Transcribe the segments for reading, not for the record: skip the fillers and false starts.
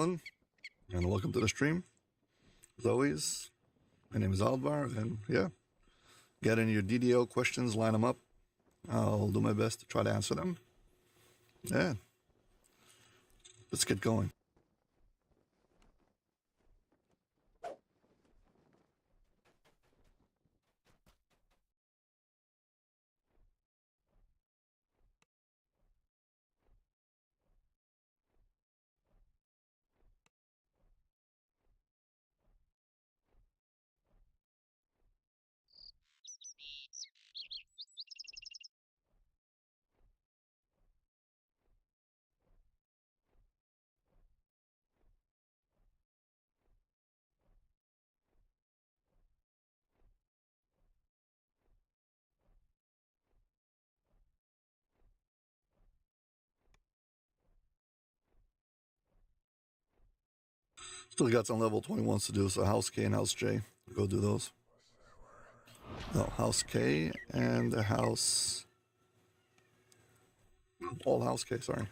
everyone, and welcome to the stream. As always, my name is Aldbar, and yeah, get in your DDO questions, line them up. I'll do my best to try to answer them. Yeah, let's get going. Still got some level 21s to do, so House K and House J. Go do those. No, House K and the House... All House K, sorry.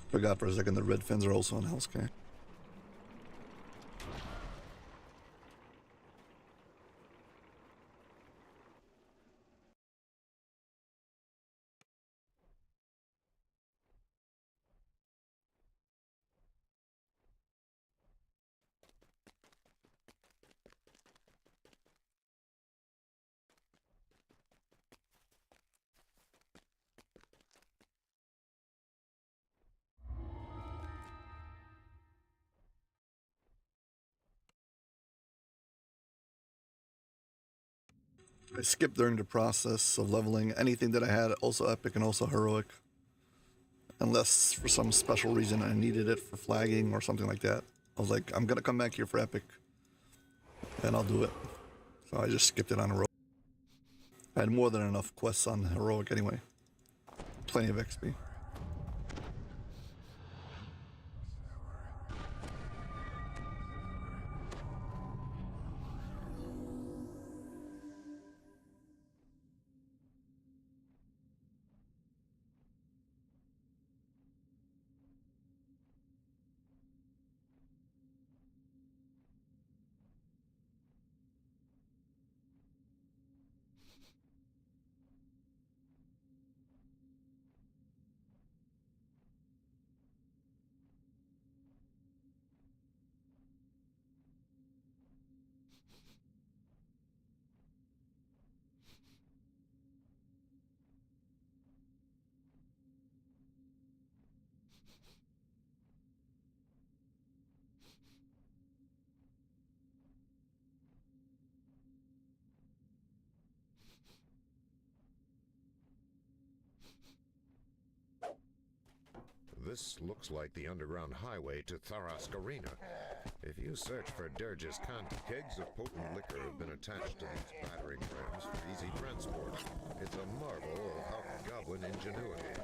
Forgot for a second the red fins are also in House K. I skipped during the process of leveling anything that I had, also epic and also heroic. Unless for some special reason I needed it for flagging or something like that. I was like, I'm gonna come back here for epic. And I'll do it. So I just skipped it on heroic. I had more than enough quests on heroic anyway. Plenty of XP. This looks like the underground highway to Tharask Arena. If you search for Dirge's kegs of potent liquor have been attached to these battering rams for easy transport. It's a marvel of hobgoblin ingenuity.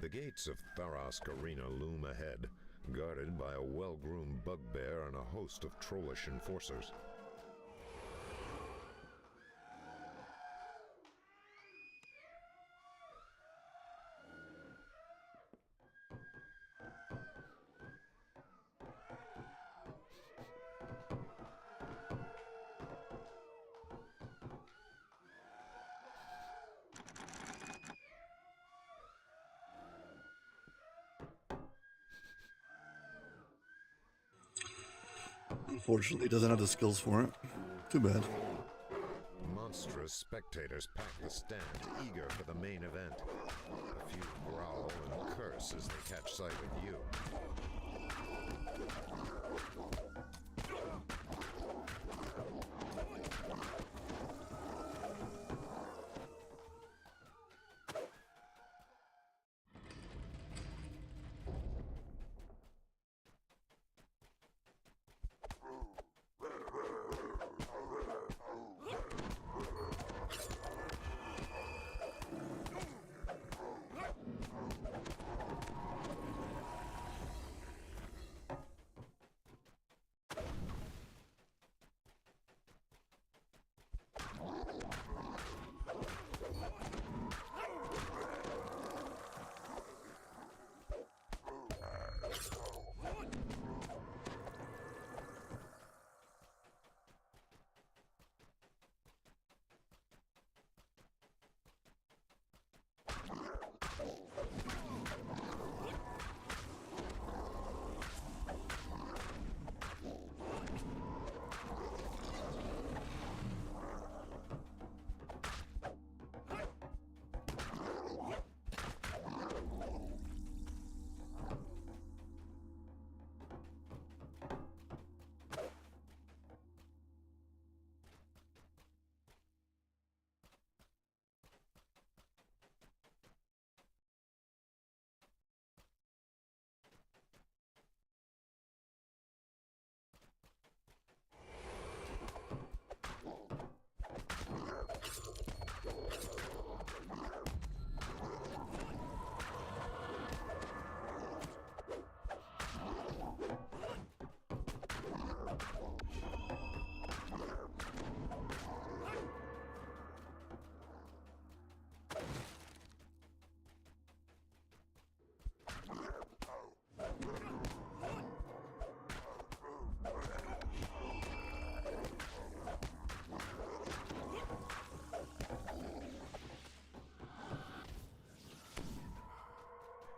The gates of Tharask Arena loom ahead, guarded by a well-groomed bugbear and a host of trollish enforcers. Unfortunately, doesn't have the skills for it. Too bad. Monstrous spectators pack the stand, eager for the main event. A few growl and curse as they catch sight of you.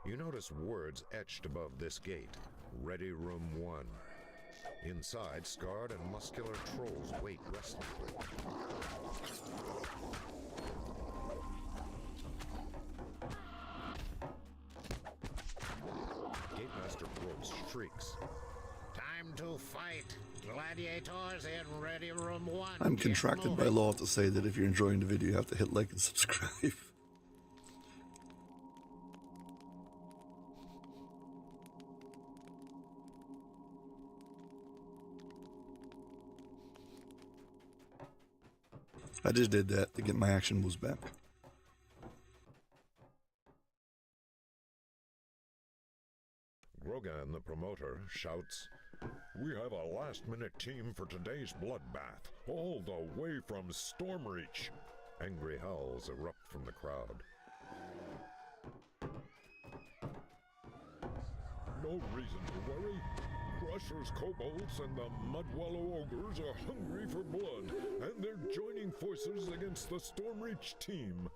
You notice words etched above this gate. Ready Room 1. Inside, scarred and muscular trolls wait restlessly. Gatemaster Probes shrieks. Time to fight! Gladiators in Ready Room 1. I'm contracted by law to say that if you're enjoying the video, you have to hit like and subscribe. I just did that to get my action moves back. Grogan, the promoter, shouts, "We have a last-minute team for today's bloodbath, all the way from Stormreach." Angry howls erupt from the crowd. No reason to worry. Crusher's kobolds and the Mudwallow ogres are hungry for blood, and they're joining forces against the Stormreach team.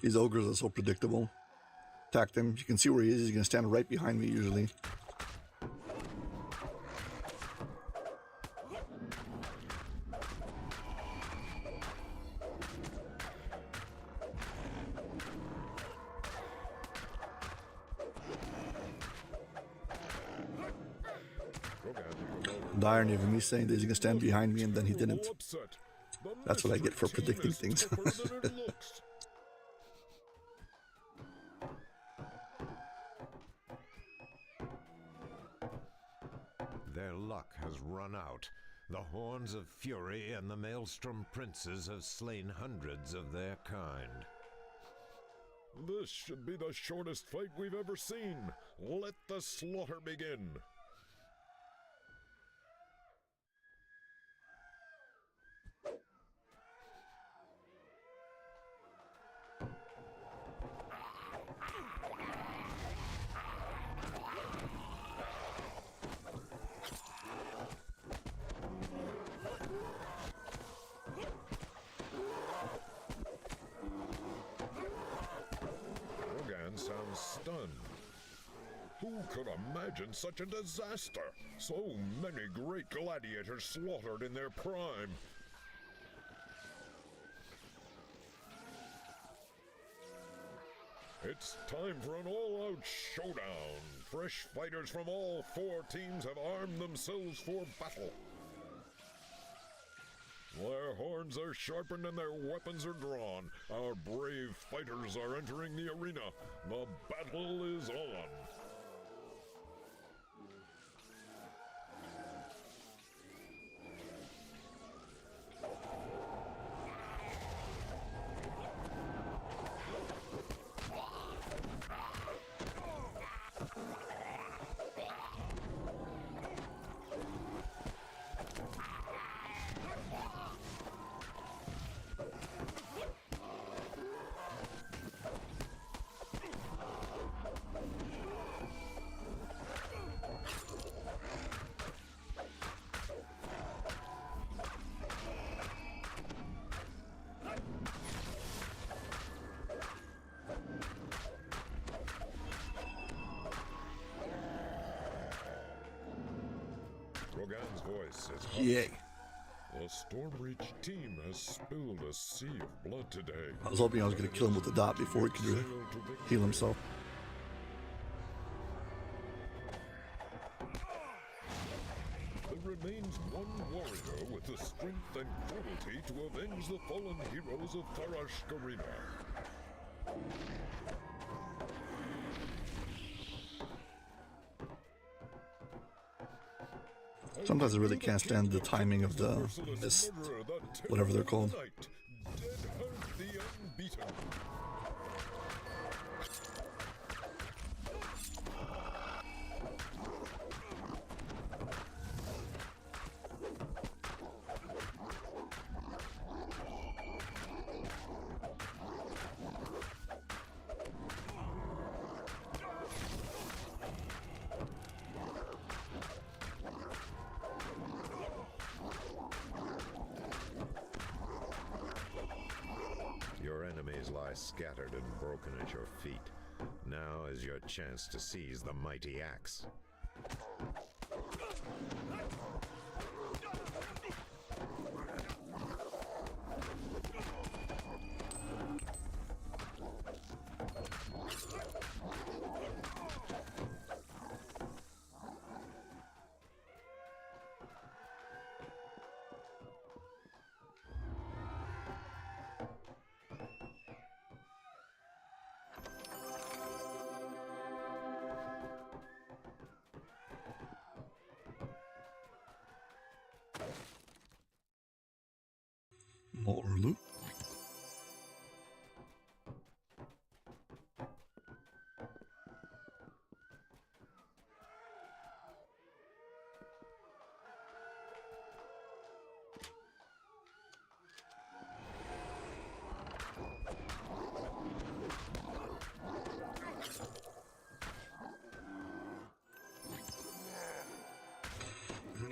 These ogres are so predictable. Attack him. You can see where he is. He's going to stand right behind me usually. the irony of me saying that he's gonna stand behind me and then he didn't. That's what I get for predicting things. Their luck has run out. The Horns of Fury and the Maelstrom Princes have slain hundreds of their kind. This should be the shortest fight we've ever seen. Let the slaughter begin. Sounds stunned. Who could imagine such a disaster? So many great gladiators slaughtered in their prime. It's time for an all-out showdown. Fresh fighters from all four teams have armed themselves for battle. Their horns are sharpened and their weapons are drawn. Our brave fighters are entering the arena. The battle is on. Rogan's voice is hushed. Yay. The Stormreach team has spilled a sea of blood today. I was hoping I was going to kill him with the dot before he could Sail to victory. heal himself. There remains one warrior with the strength and cruelty to avenge the fallen heroes of Tharash-Garena. Sometimes I really can't stand the timing of the mist, whatever they're called. Deadheart the Unbeaten. Your enemies lie scattered and broken at your feet. Now is your chance to seize the mighty axe. More loot.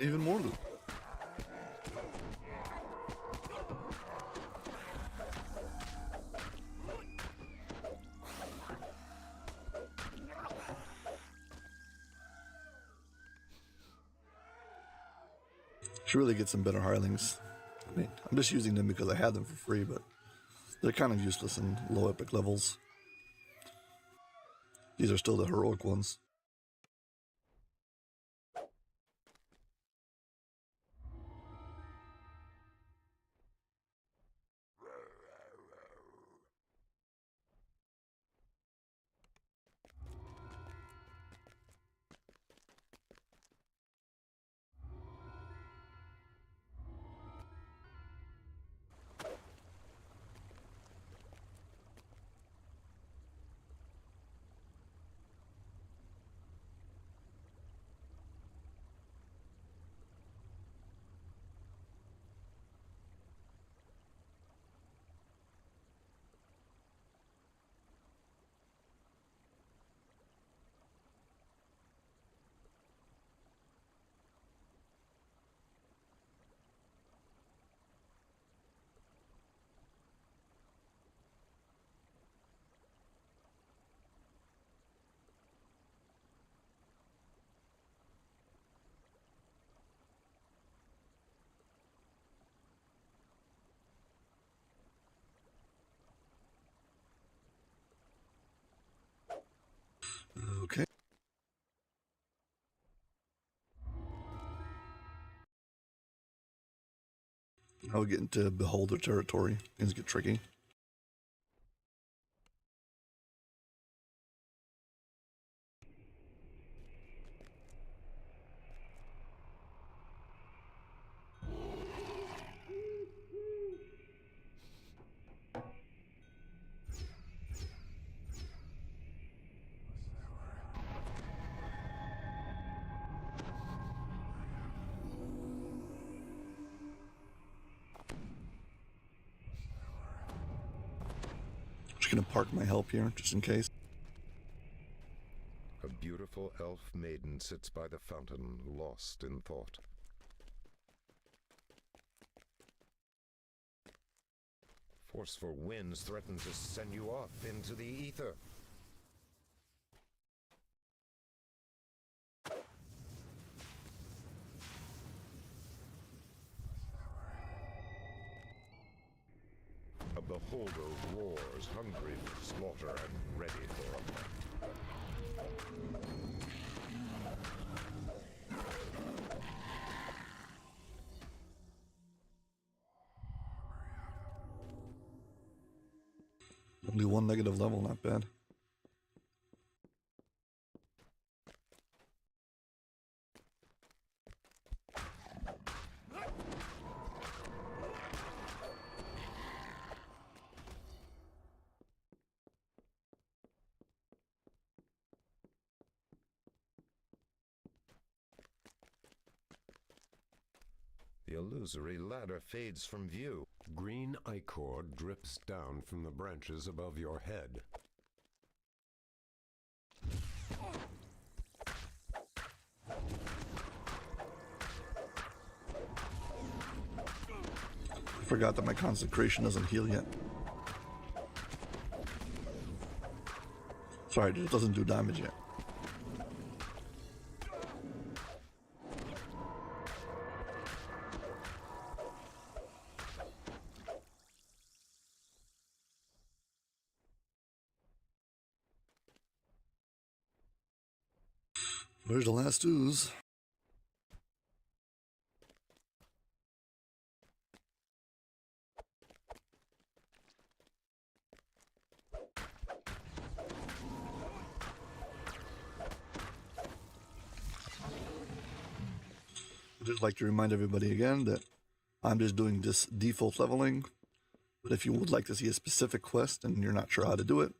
Even more loot. Should really get some better hirelings. I mean, I'm just using them because I had them for free, but they're kind of useless in low epic levels. These are still the heroic ones. Now we get into beholder territory. Things get tricky. Just gonna park my help here, just in case. A beautiful elf maiden sits by the fountain, lost in thought. Forceful winds threaten to send you off into the ether. A beholder roars, hungry for slaughter and ready for a fight. Only one negative level, not bad. The illusory ladder fades from view. Green ichor drips down from the branches above your head. I forgot that my consecration doesn't heal yet. Sorry, it doesn't do damage yet. Where's the last ooze? I'd just like to remind everybody again that I'm just doing this default leveling, but if you would like to see a specific quest and you're not sure how to do it,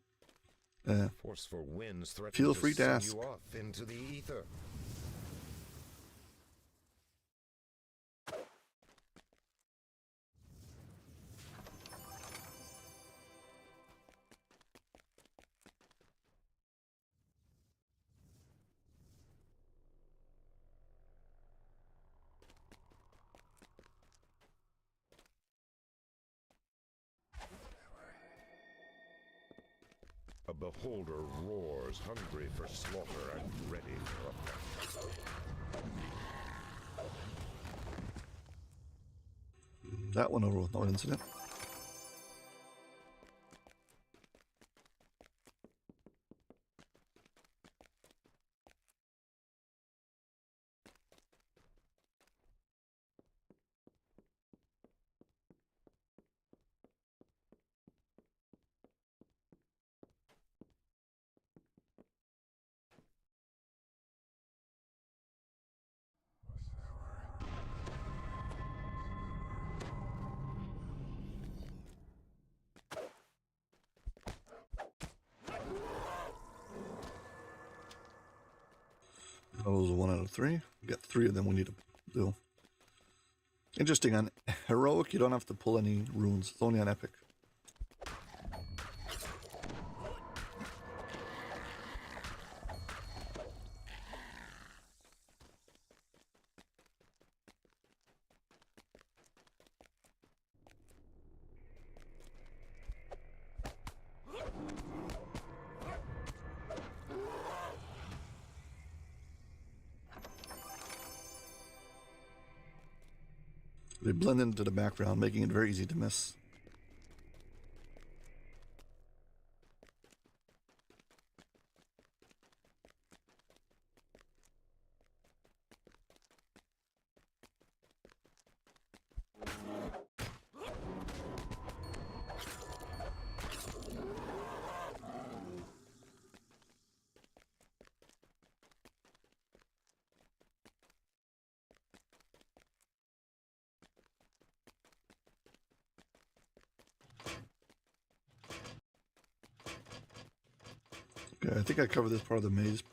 Forceful winds threaten feel free to send ask. you off into the ether. A beholder roars, hungry for slaughter and ready for a fight. That went over with no incident. That was 1 out of 3. We got 3 of them we need to do. Interesting, on heroic you don't have to pull any runes. It's only on epic. They blend into the background, making it very easy to miss. Okay, I think I covered this part of the maze.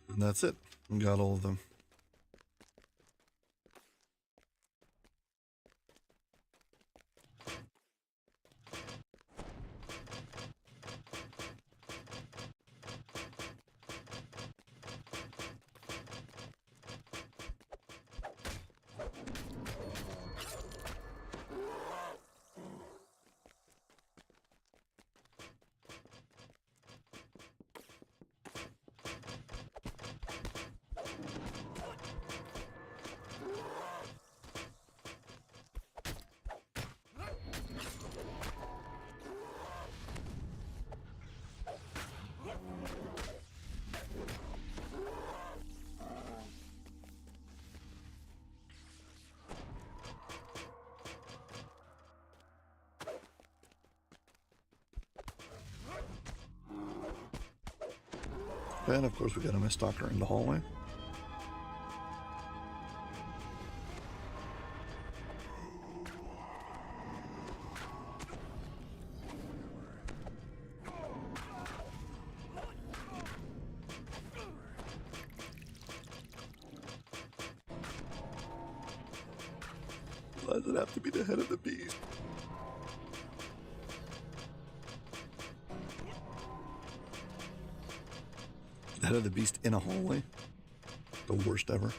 And that's it. Got all of them. And of course we got a mist stalker in the hallway. Why does it have to be the head of the beast? The head of the beast in a hallway? The worst ever.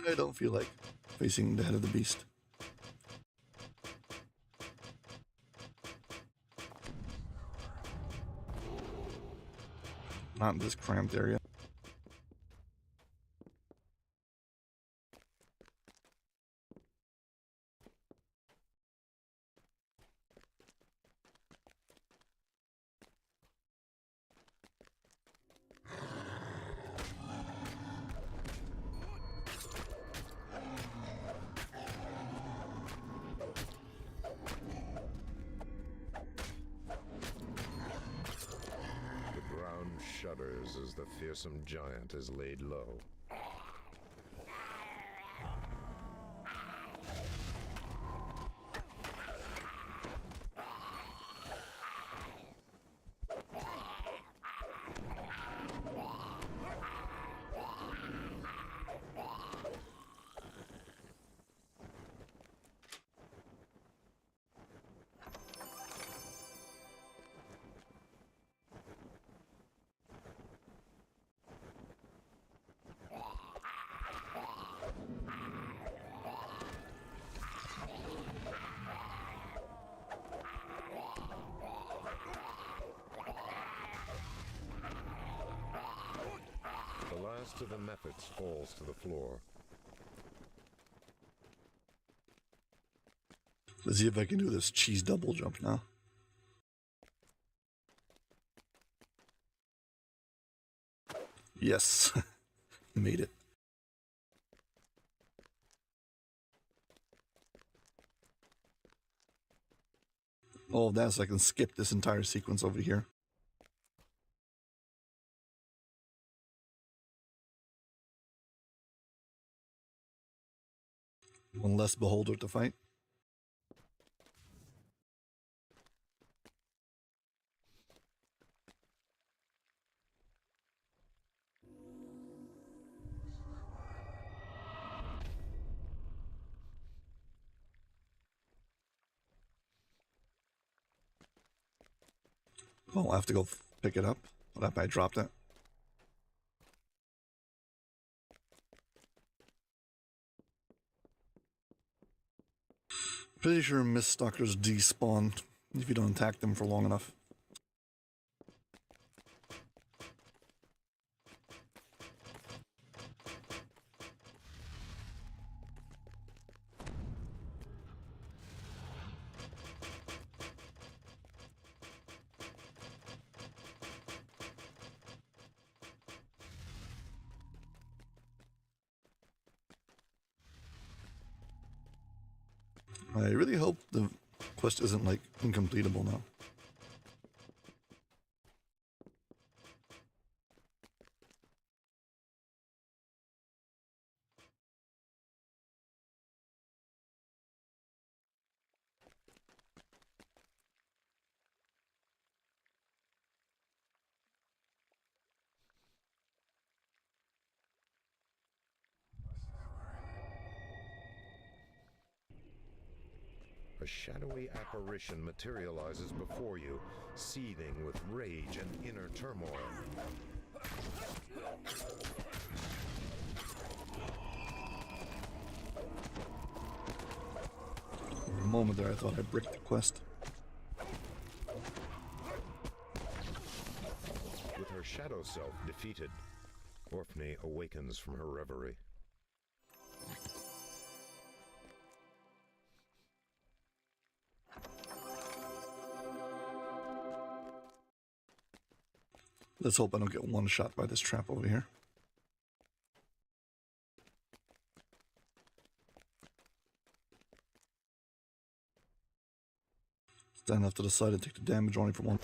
I don't feel like facing the head of the beast. Not in this cramped area. Shudders as the fearsome giant is laid low. The last of the mephits falls to the floor. Let's see if I can do this cheese double jump now. Yes, made it. All of that so I can skip this entire sequence over here. One less beholder to fight. Oh, I'll have to go pick it up. What I dropped it. Pretty sure mist stalkers despawn if you don't attack them for long enough. I really hope the quest isn't like incompletable now. A shadowy apparition materializes before you, seething with rage and inner turmoil. For a moment there, I thought I bricked the quest. With her shadow self defeated, Orphne awakens from her reverie. Let's hope I don't get one shot by this trap over here. Stand off to the side and take the damage only from one.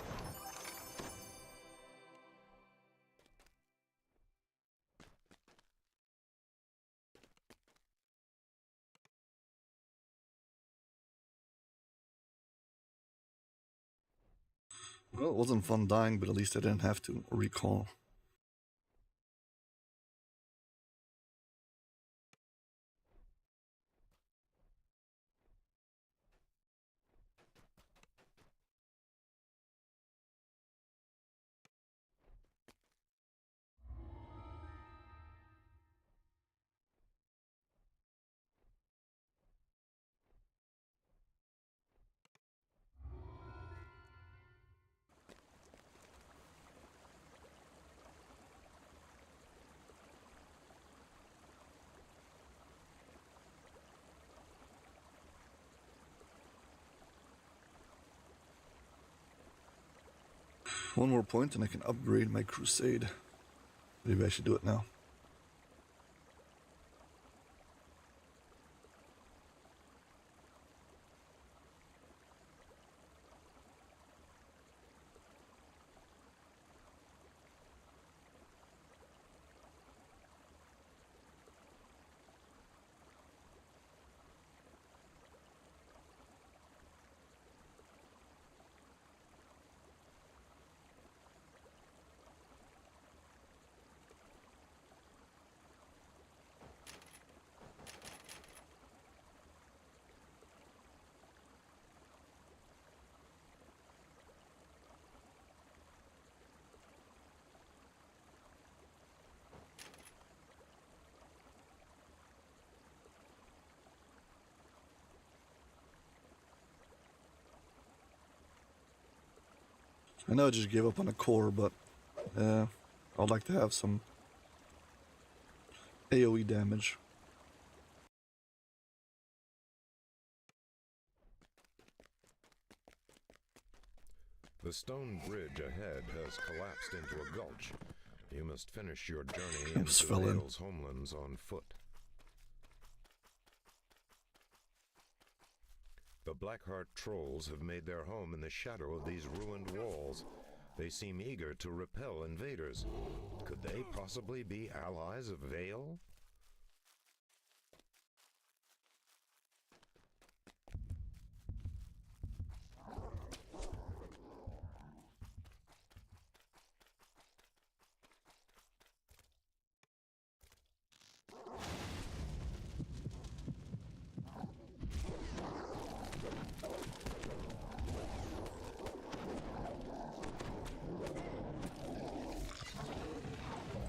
Well, it wasn't fun dying, but at least I didn't have to recall. One more point and I can upgrade my crusade. Maybe I should do it now. I know I just gave up on a core, but I'd like to have some AoE damage. The stone bridge ahead has collapsed into a gulch. You must finish your journey into Vale's homelands on foot. The Blackheart trolls have made their home in the shadow of these ruined walls. They seem eager to repel invaders. Could they possibly be allies of Vale?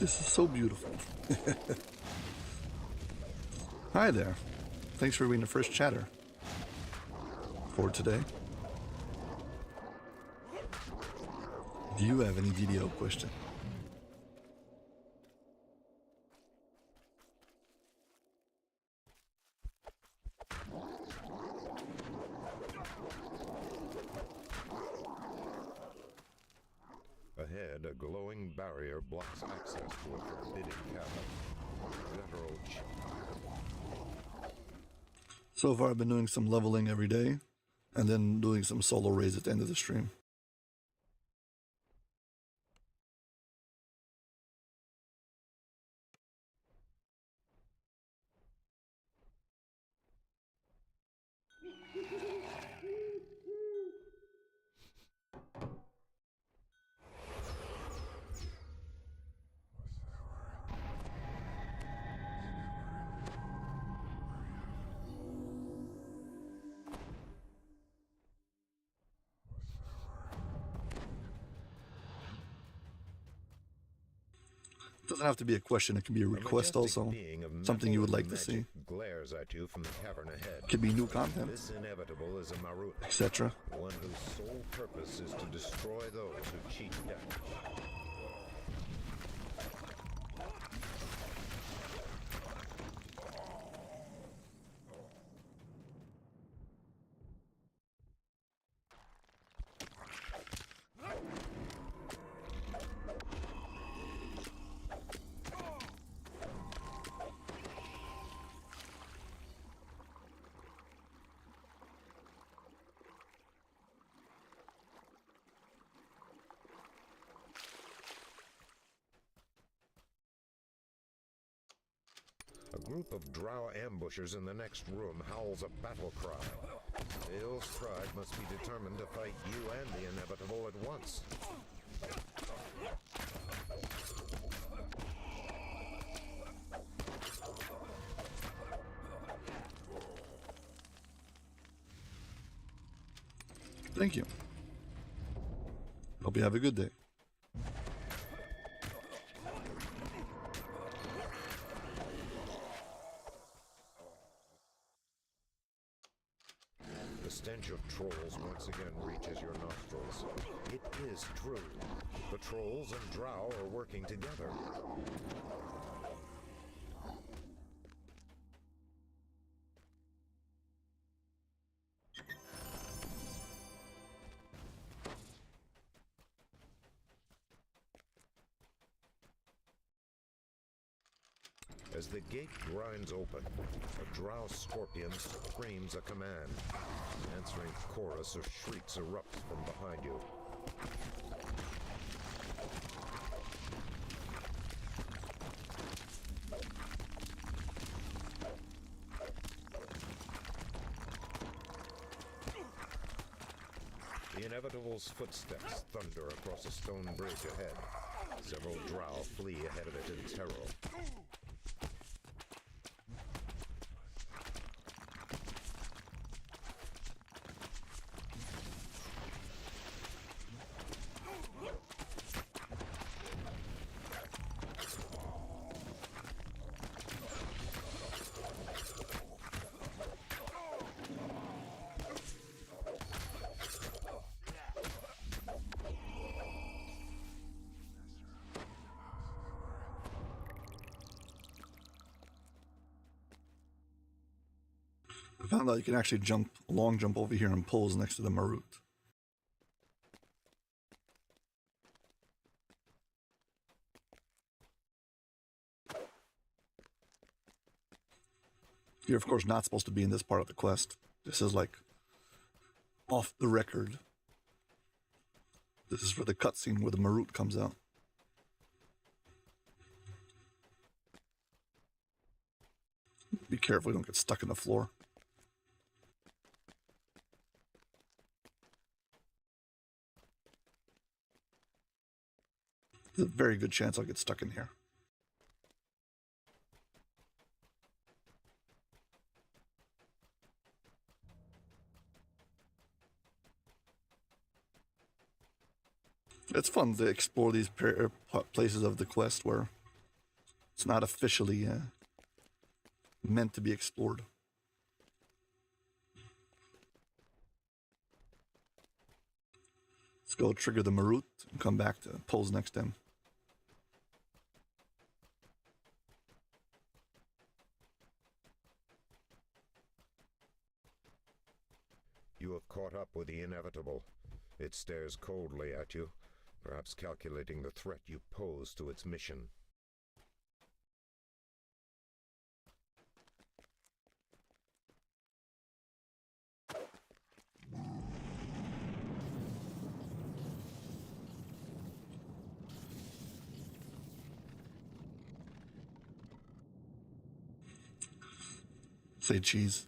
This is so beautiful. Hi there. Thanks for being the first chatter for today. Do you have any DDO question? Ahead, a glowing barrier blocks access to a forbidding cabin. Guttural So far I've been doing some leveling every day and then doing some solo raids at the end of the stream. Doesn't have to be a question, it can be a request also. Something you would like to see. Glares at you from the cavern ahead. Could be new content, This inevitable is a Marut, etc. one whose sole purpose is to destroy those who cheat death. A group of drow ambushers in the next room howls a battle cry. Dale's tribe must be determined to fight you and the inevitable at once. Thank you. Hope you have a good day. The stench of trolls once again reaches your nostrils. It is true. The trolls and drow are working together. As the gate grinds open, a drow scorpion screams a command. An answering chorus of shrieks erupts from behind you. The inevitable's footsteps thunder across a stone bridge ahead. Several drow flee ahead of it in terror. I found out you can actually long jump over here and pose next to the Marut. You're of course not supposed to be in this part of the quest. This is like off the record. This is for the cutscene where the Marut comes out. Be careful you don't get stuck in the floor. There's a very good chance I'll get stuck in here. It's fun to explore these places of the quest where It's not officially meant to be explored. Let's go trigger the Marut and come back to Pole's next time. You have caught up with the inevitable. It stares coldly at you, perhaps calculating the threat you pose to its mission. Say cheese.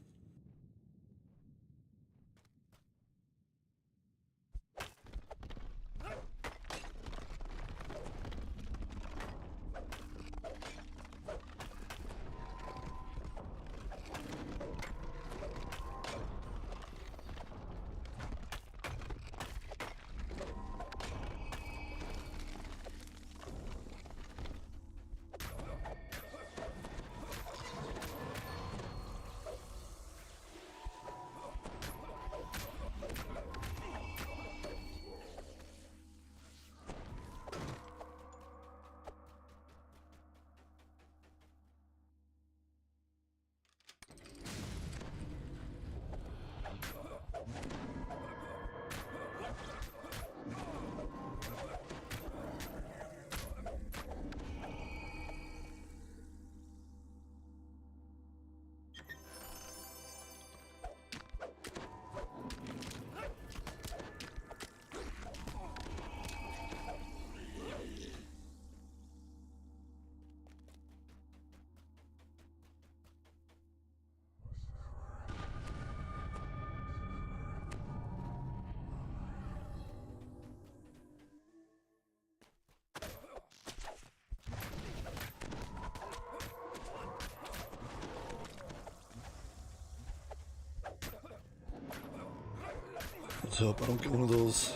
Let's hope I don't get one of those,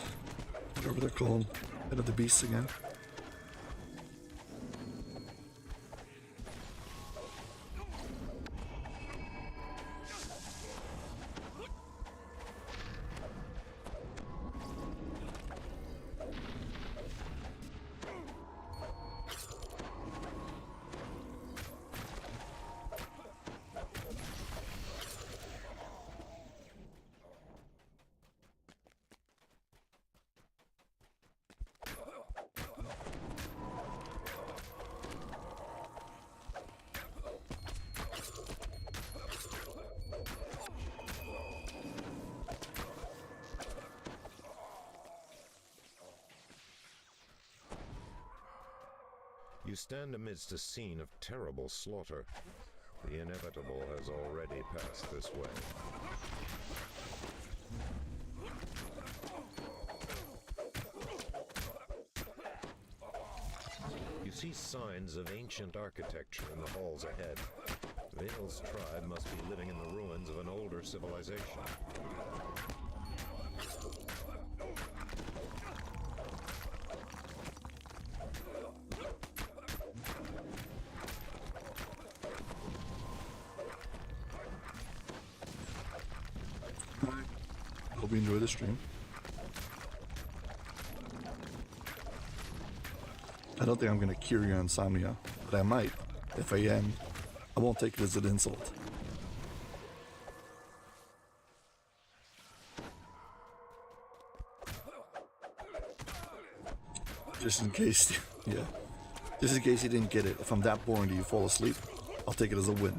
whatever they're called, head of the beasts again. You stand amidst a scene of terrible slaughter. The inevitable has already passed this way. You see signs of ancient architecture in the halls ahead. Vale's tribe must be living in the ruins of an older civilization. Hope you enjoy the stream. I don't think I'm going to cure your insomnia, but I might. If I am, I won't take it as an insult. Just in case, yeah. Just in case you didn't get it. If I'm that boring, do you fall asleep? I'll take it as a win.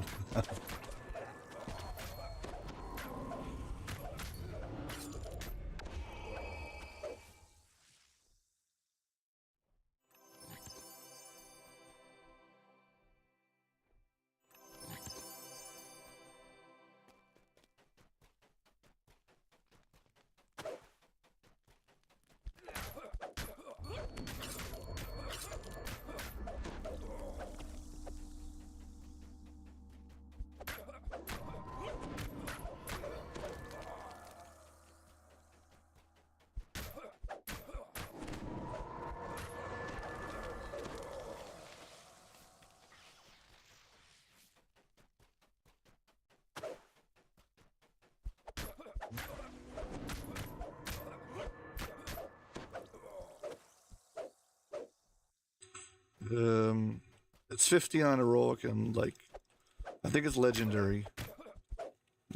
It's 50 on heroic and like I think it's legendary,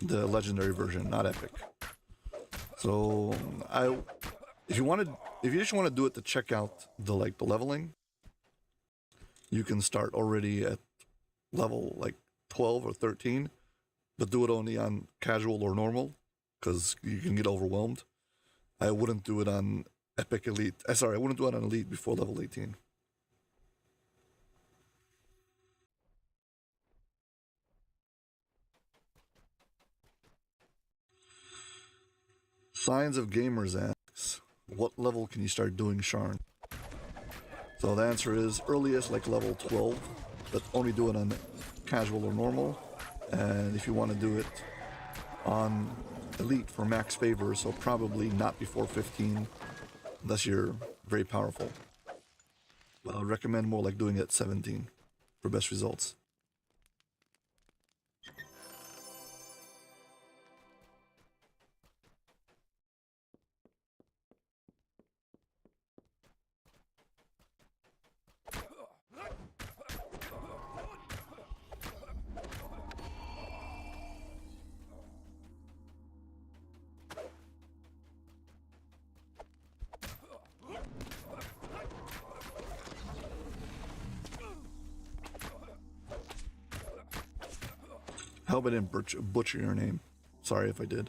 the legendary version, not epic. So if you just want to do it to check out the leveling, you can start already at level like 12 or 13, but do it only on casual or normal because you can get overwhelmed. I wouldn't do it on epic elite. Sorry, I wouldn't do it on elite before level 18. Signs of Gamers asks, what level can you start doing Sharn? So the answer is earliest like level 12, but only do it on casual or normal. And if you want to do it on elite for max favor, so probably not before 15, unless you're very powerful. But I would recommend more like doing it at 17 for best results. I hope I didn't butcher your name. Sorry if I did.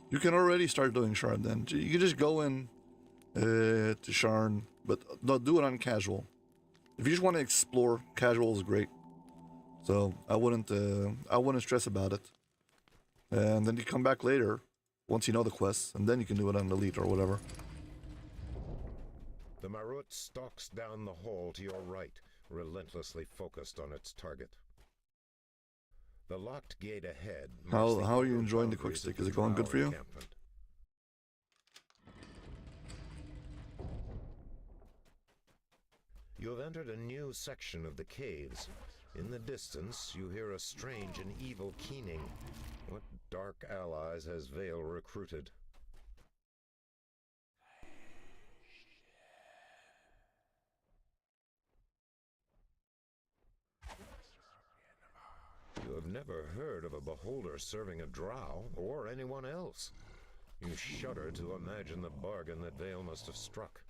You can already start doing Sharn then. You can just go in to Sharn, but don't do it on casual. If you just want to explore, casual is great. So I wouldn't stress about it. And then you come back later, once you know the quests, and then you can do it on elite or whatever. The Marut stalks down the hall to your right, relentlessly focused on its target. The locked gate ahead. How are you enjoying the quick stick? Is it going good for you? You have entered a new section of the caves. In the distance, you hear a strange and evil keening. What dark allies has Vale recruited? You have never heard of a beholder serving a drow, or anyone else. You shudder to imagine the bargain that Vale must have struck.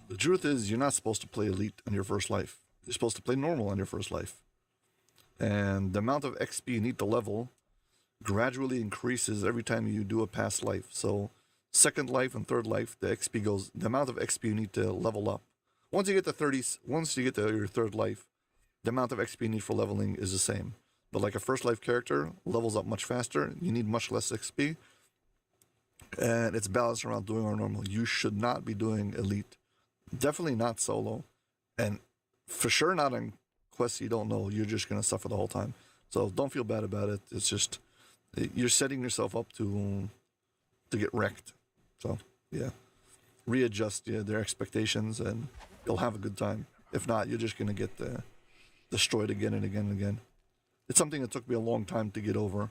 The truth is, you're not supposed to play elite on your first life. You're supposed to play normal on your first life. And the amount of XP you need to level gradually increases every time you do a past life. So second life and third life, the amount of XP you need to level up. Once you get to 30s, once you get to your third life, the amount of XP you need for leveling is the same. But like a first life character levels up much faster, you need much less XP. And it's balanced around doing our normal. You should not be doing elite. Definitely not solo. And for sure not on quests you don't know. You're just going to suffer the whole time. So don't feel bad about it. It's just, you're setting yourself up to get wrecked. So, yeah. Readjust their expectations and you'll have a good time. If not, you're just going to get destroyed again and again and again. It's something that took me a long time to get over.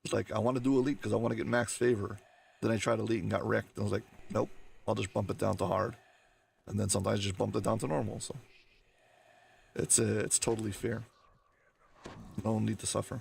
It's like, I want to do elite because I want to get max favor. Then I tried elite and got wrecked. And I was like, nope, I'll just bump it down to hard. And then sometimes just bump it down to normal. So it's totally fair. No need to suffer.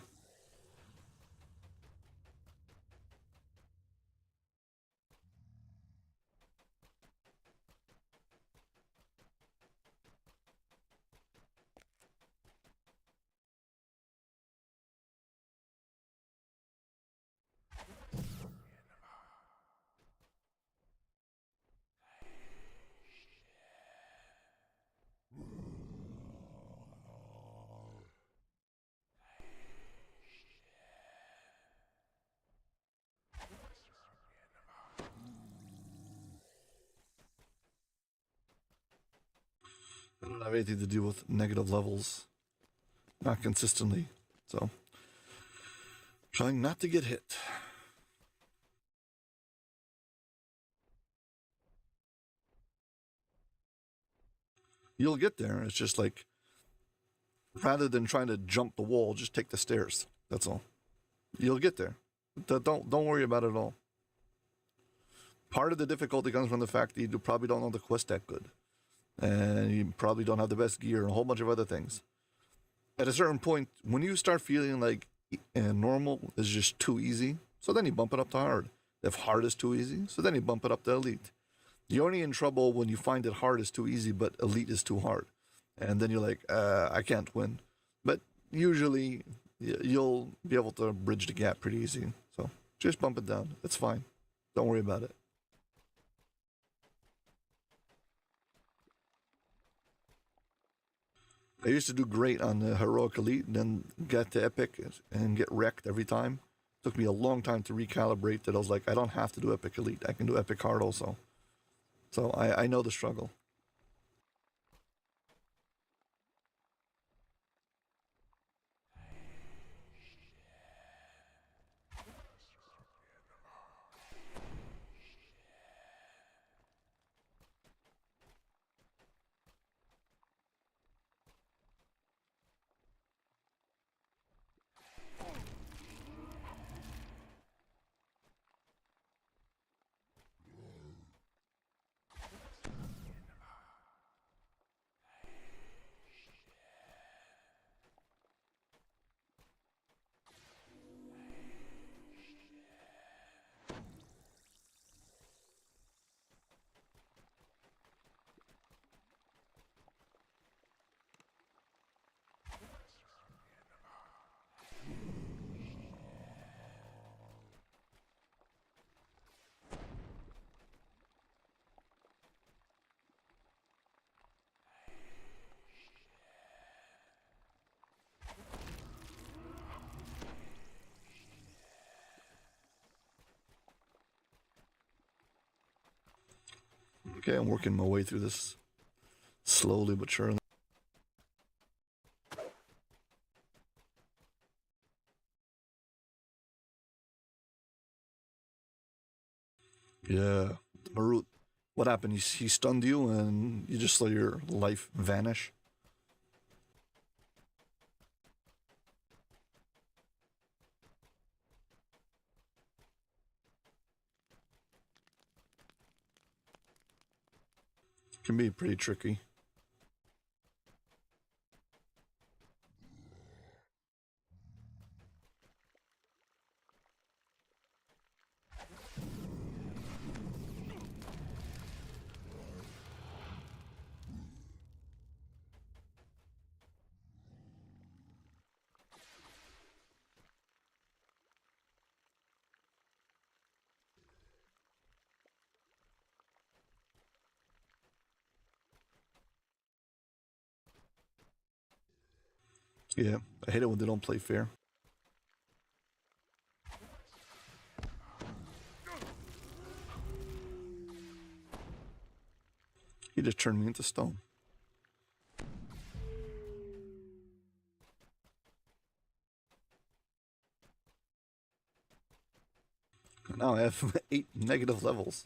don't have anything to do with negative levels. Not consistently. So, trying not to get hit. You'll get there. It's just like, rather than trying to jump the wall, just take the stairs. That's all. You'll get there. Don't worry about it at all. Part of the difficulty comes from the fact that you probably don't know the quest that good. And you probably don't have the best gear and a whole bunch of other things. At a certain point, when you start feeling like normal is just too easy, so then you bump it up to hard. If hard is too easy, so then you bump it up to elite. You're only in trouble when you find that hard is too easy, but elite is too hard. And then you're like, I can't win. But usually, you'll be able to bridge the gap pretty easy. So just bump it down. It's fine. Don't worry about it. I used to do great on the heroic elite, and then get to epic and get wrecked every time. It took me a long time to recalibrate that. I was like, I don't have to do epic elite. I can do epic hard also. So I know the struggle. Okay, I'm working my way through this slowly but surely. Yeah, Marut. What happened? He stunned you and you just saw your life vanish? Can be pretty tricky. Yeah, I hate it when they don't play fair. He just turned me into stone. Now I have 8 negative levels.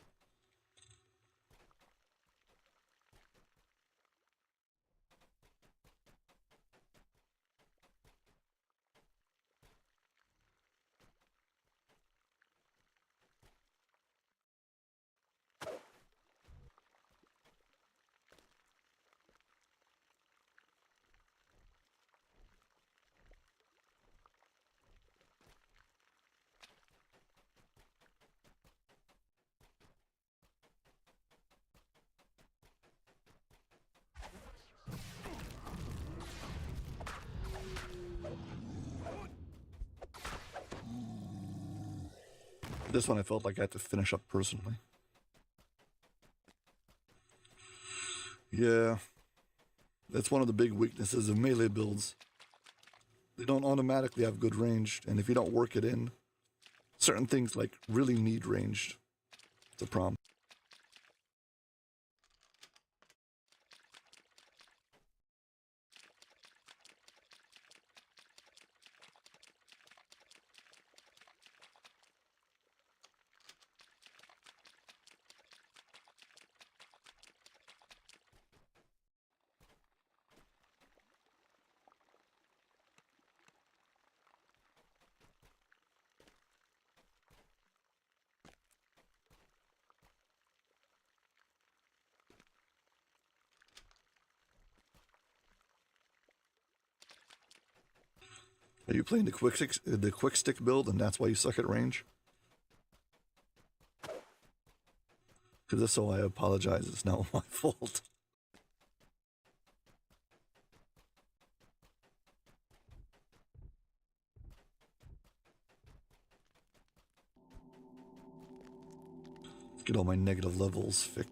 This one I felt like I had to finish up personally. Yeah, that's one of the big weaknesses of melee builds. They don't automatically have good range, and if you don't work it in, certain things like really need ranged. It's a problem. Are you playing the quick stick build, and that's why you suck at range? Because if so, I apologize. It's not my fault. Let's get all my negative levels fixed.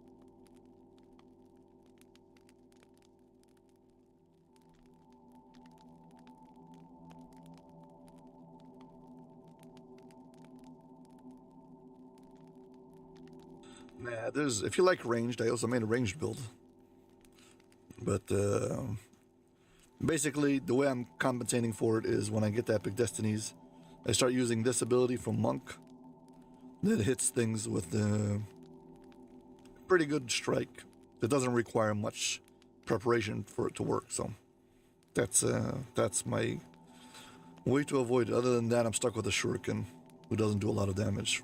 Nah, if you like ranged, I also made a ranged build. But basically, the way I'm compensating for it is when I get the Epic Destinies, I start using this ability from Monk that hits things with a pretty good strike. It doesn't require much preparation for it to work, so that's my way to avoid it. Other than that, I'm stuck with a Shuriken, who doesn't do a lot of damage,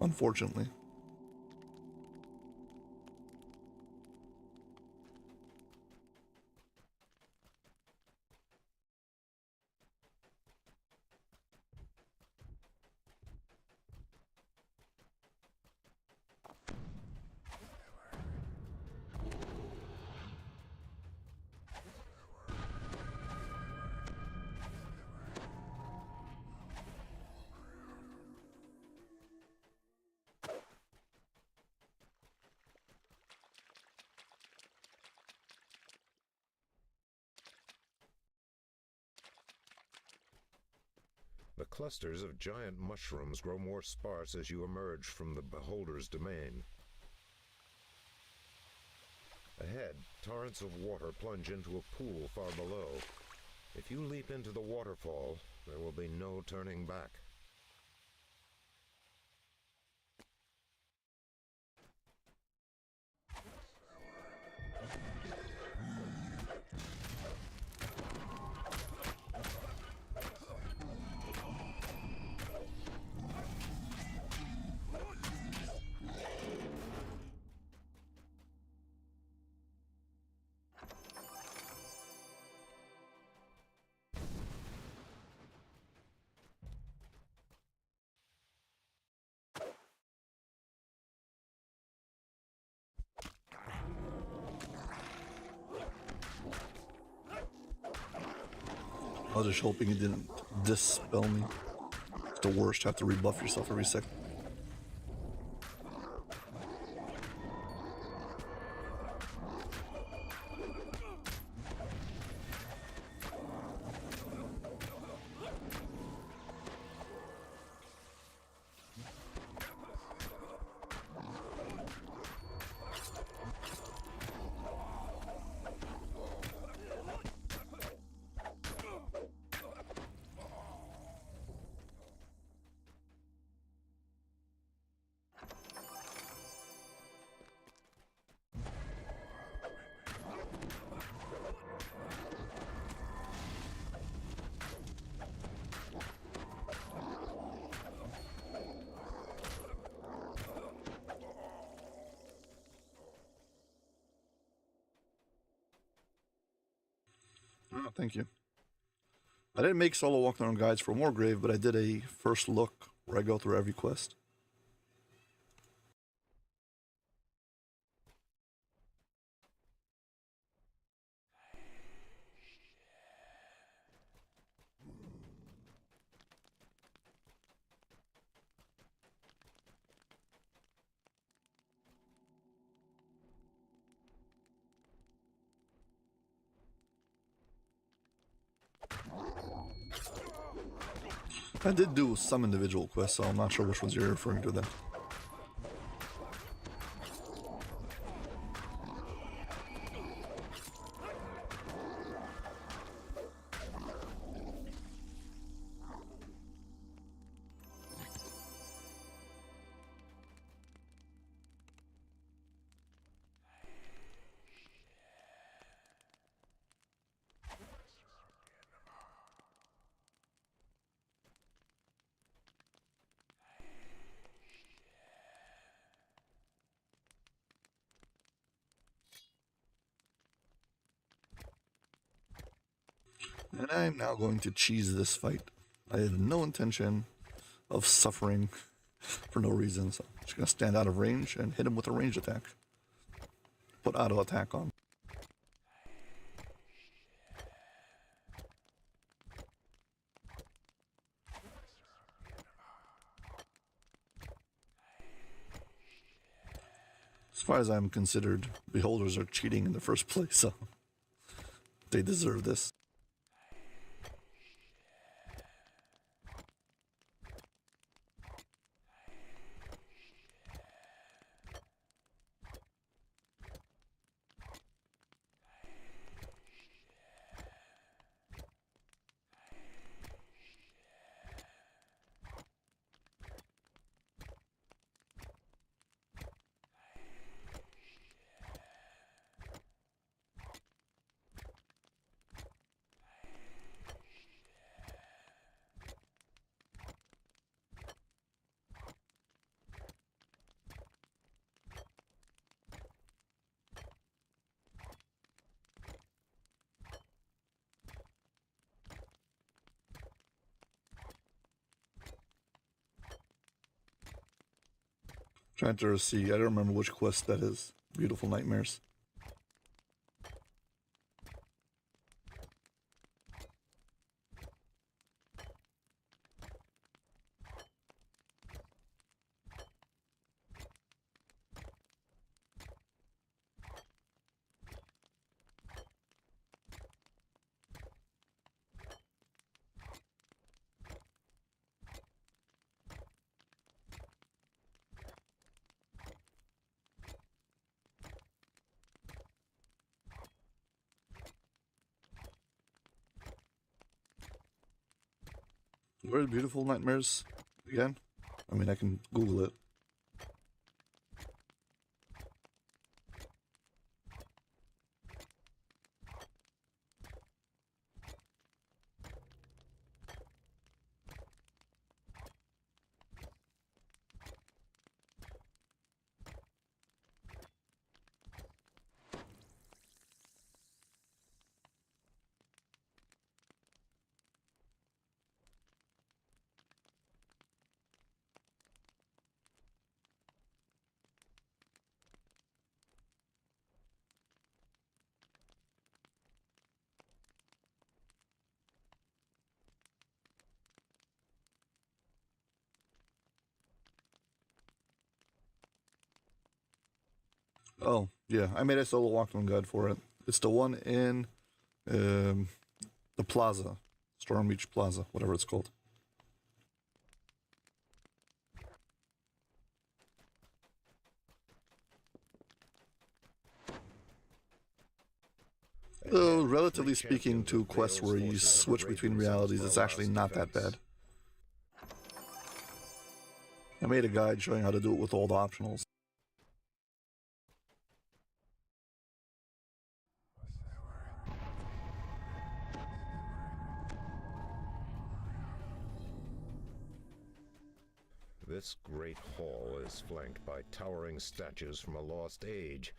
unfortunately. The clusters of giant mushrooms grow more sparse as you emerge from the beholder's domain. Ahead, torrents of water plunge into a pool far below. If you leap into the waterfall, there will be no turning back. I was just hoping it didn't dispel me. It's the worst. Have to rebuff yourself every second. Oh, thank you. I didn't make solo walkthrough guides for Wargrave, but I did a first look where I go through every quest. I did do some individual quests, so I'm not sure which ones you're referring to then. And I'm now going to cheese this fight. I had no intention of suffering for no reason, so I'm just going to stand out of range and hit him with a ranged attack. Put auto attack on. As far as I'm considered, beholders are cheating in the first place, so they deserve this. Trying to see, I don't remember which quest that is. Beautiful Nightmares. Where are Beautiful Nightmares again? I mean, I can Google it. Oh, yeah, I made a solo walkthrough guide for it. It's the one in the plaza. Storm Beach Plaza, whatever it's called. So, relatively speaking to quests where you switch between realities, it's actually not that bad. I made a guide showing how to do it with all the optionals. This great hall is flanked by towering statues from a lost age.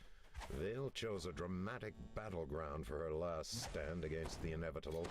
Vale chose a dramatic battleground for her last stand against the inevitable.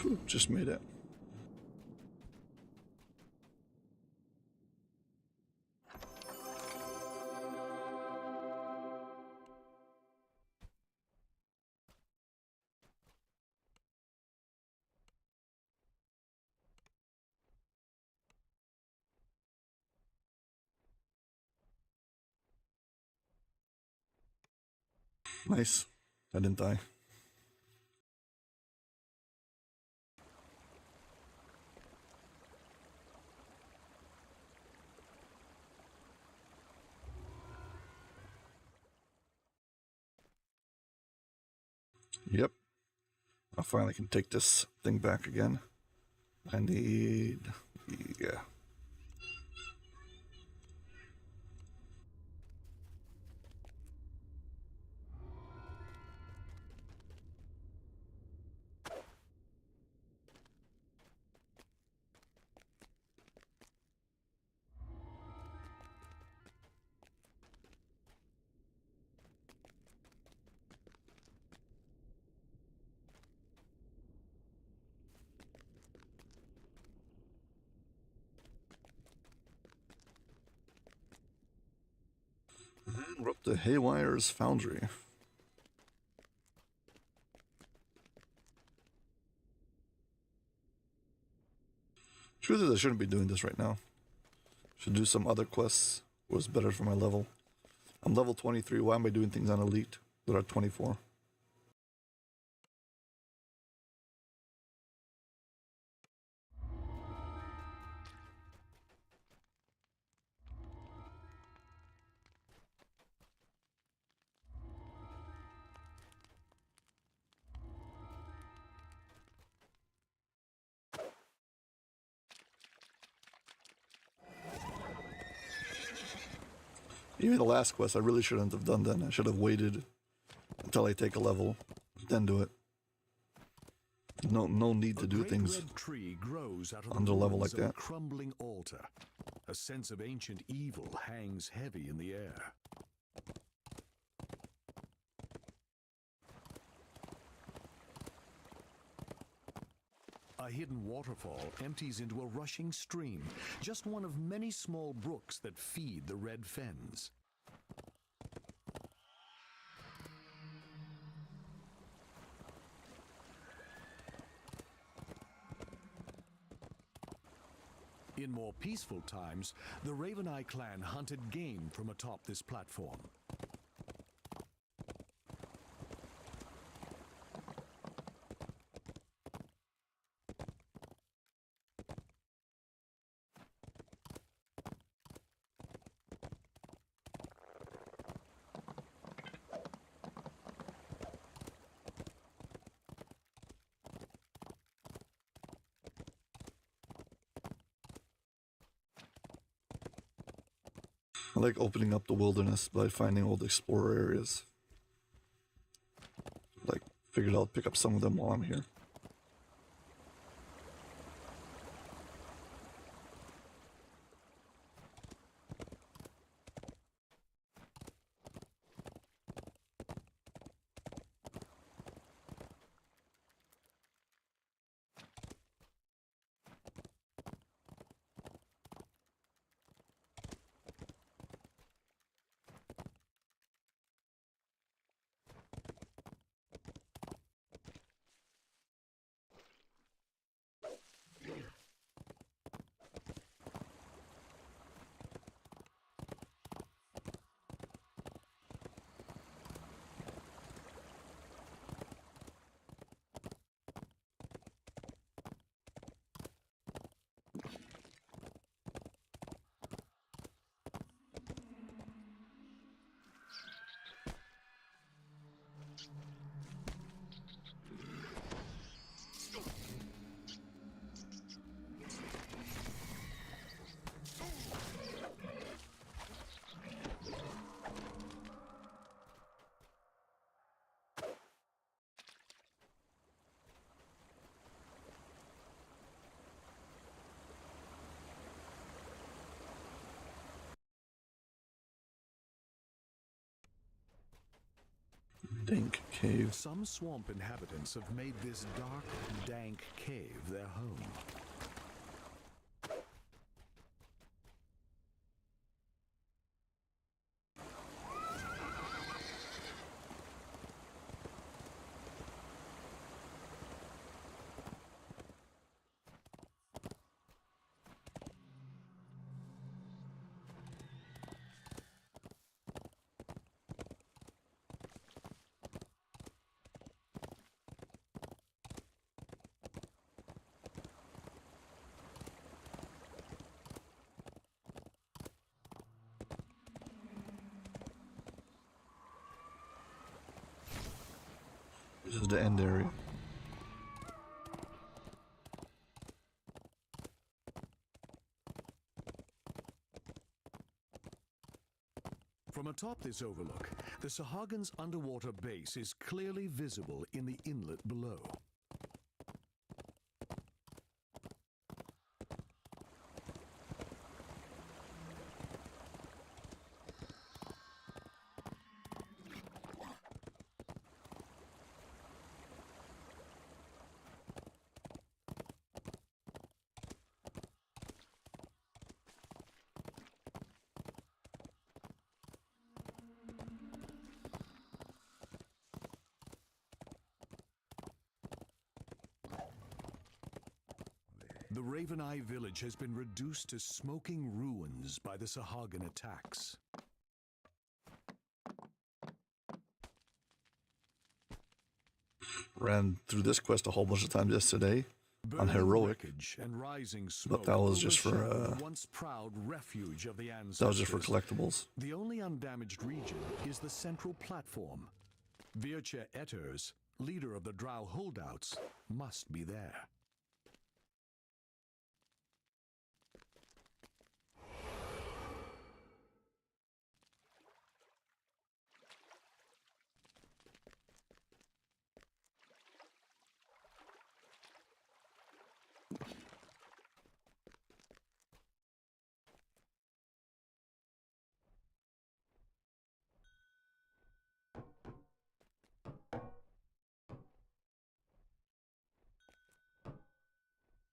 Whew, just made it. Nice. I didn't die. Yep. I finally can take this thing back again. I need... yeah. We're up to Haywire's Foundry. Truth is, I shouldn't be doing this right now. Should do some other quests. Was better for my level. I'm level 23. Why am I doing things on Elite that are 24? Even the last quest, I really shouldn't have done that. I should have waited until I take a level, then do it. No need to do things red tree grows out of under level like ruins of a that. crumbling altar. A sense of ancient evil hangs heavy in the air. A hidden waterfall empties into a rushing stream, just one of many small brooks that feed the red fens. In more peaceful times, the Raveneye clan hunted game from atop this platform. I like opening up the wilderness by finding all the explorer areas. Like, figured I'll pick up some of them while I'm here. Dank cave. Some swamp inhabitants have made this dark, dank cave their home. This is the end area. From atop this overlook, the Sahagins' underwater base is clearly visible in the inlet below. The Raven Eye village has been reduced to smoking ruins by the Sahagin attacks. Ran through this quest a whole bunch of times yesterday on Burning heroic, wreckage and rising but smoke that was just for overshadow the once proud refuge of the ancestors. that was just for collectibles. The only undamaged region is the central platform. Vircha Etters, leader of the Drow holdouts, must be there.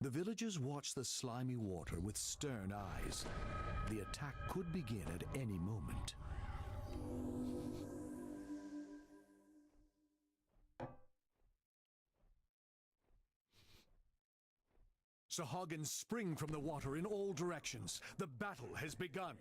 The villagers watch the slimy water with stern eyes. The attack could begin at any moment. Sahagins spring from the water in all directions. The battle has begun.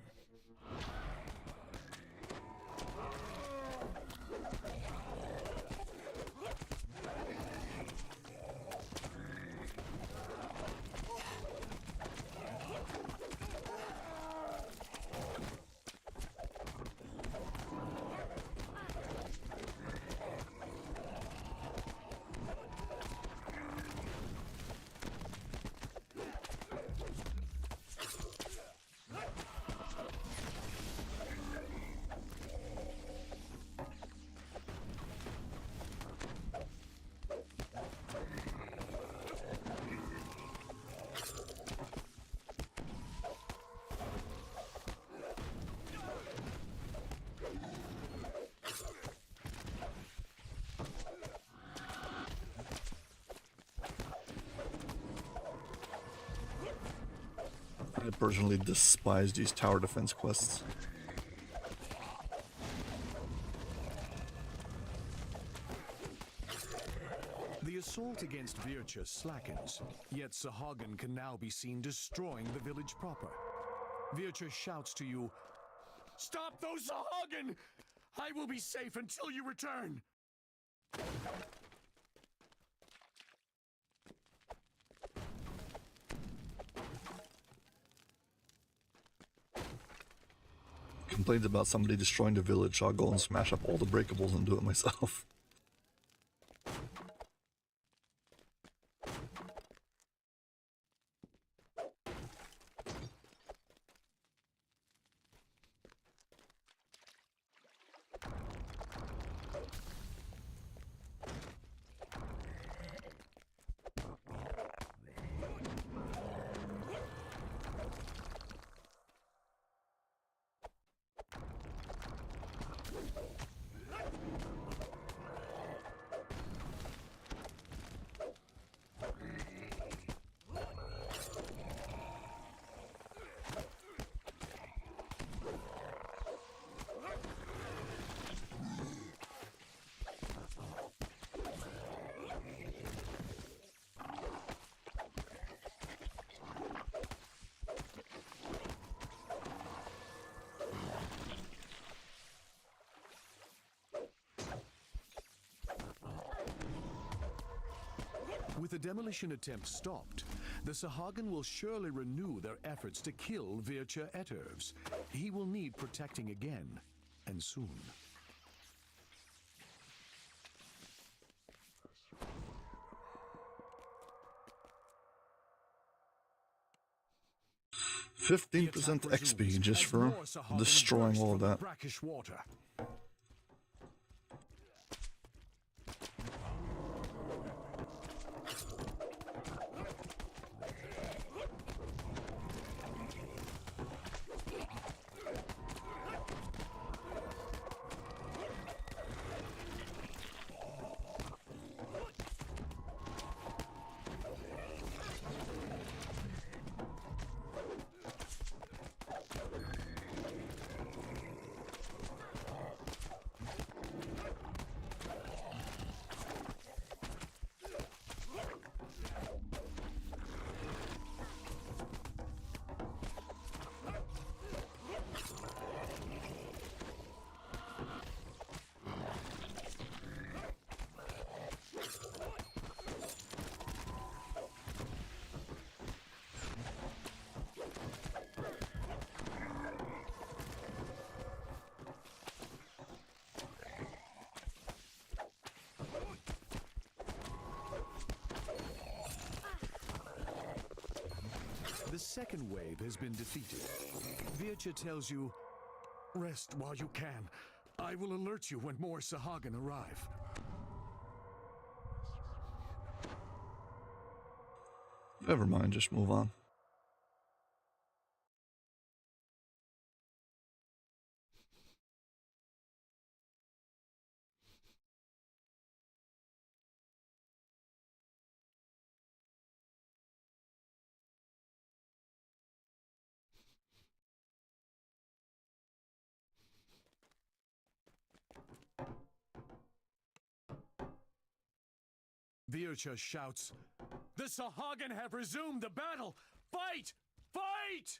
I personally despise these tower defense quests. The assault against Vircha slackens, yet Sahagin can now be seen destroying the village proper. Vircha shouts to you, "Stop those Sahagin! I will be safe until you return!" Complains about somebody destroying the village, I'll go and smash up all the breakables and do it myself. With the demolition attempt stopped, the Sahagin will surely renew their efforts to kill Vircha Etervs. He will need protecting again, and soon. The 15% attack XP resumes just as for more Sahagin destroying burst all of from the that. brackish water. The second wave has been defeated. Vircha tells you, rest while you can. I will alert you when more Sahagin arrive. Never mind, just move on. Vircha shouts, the Sahagin have resumed the battle! Fight! Fight!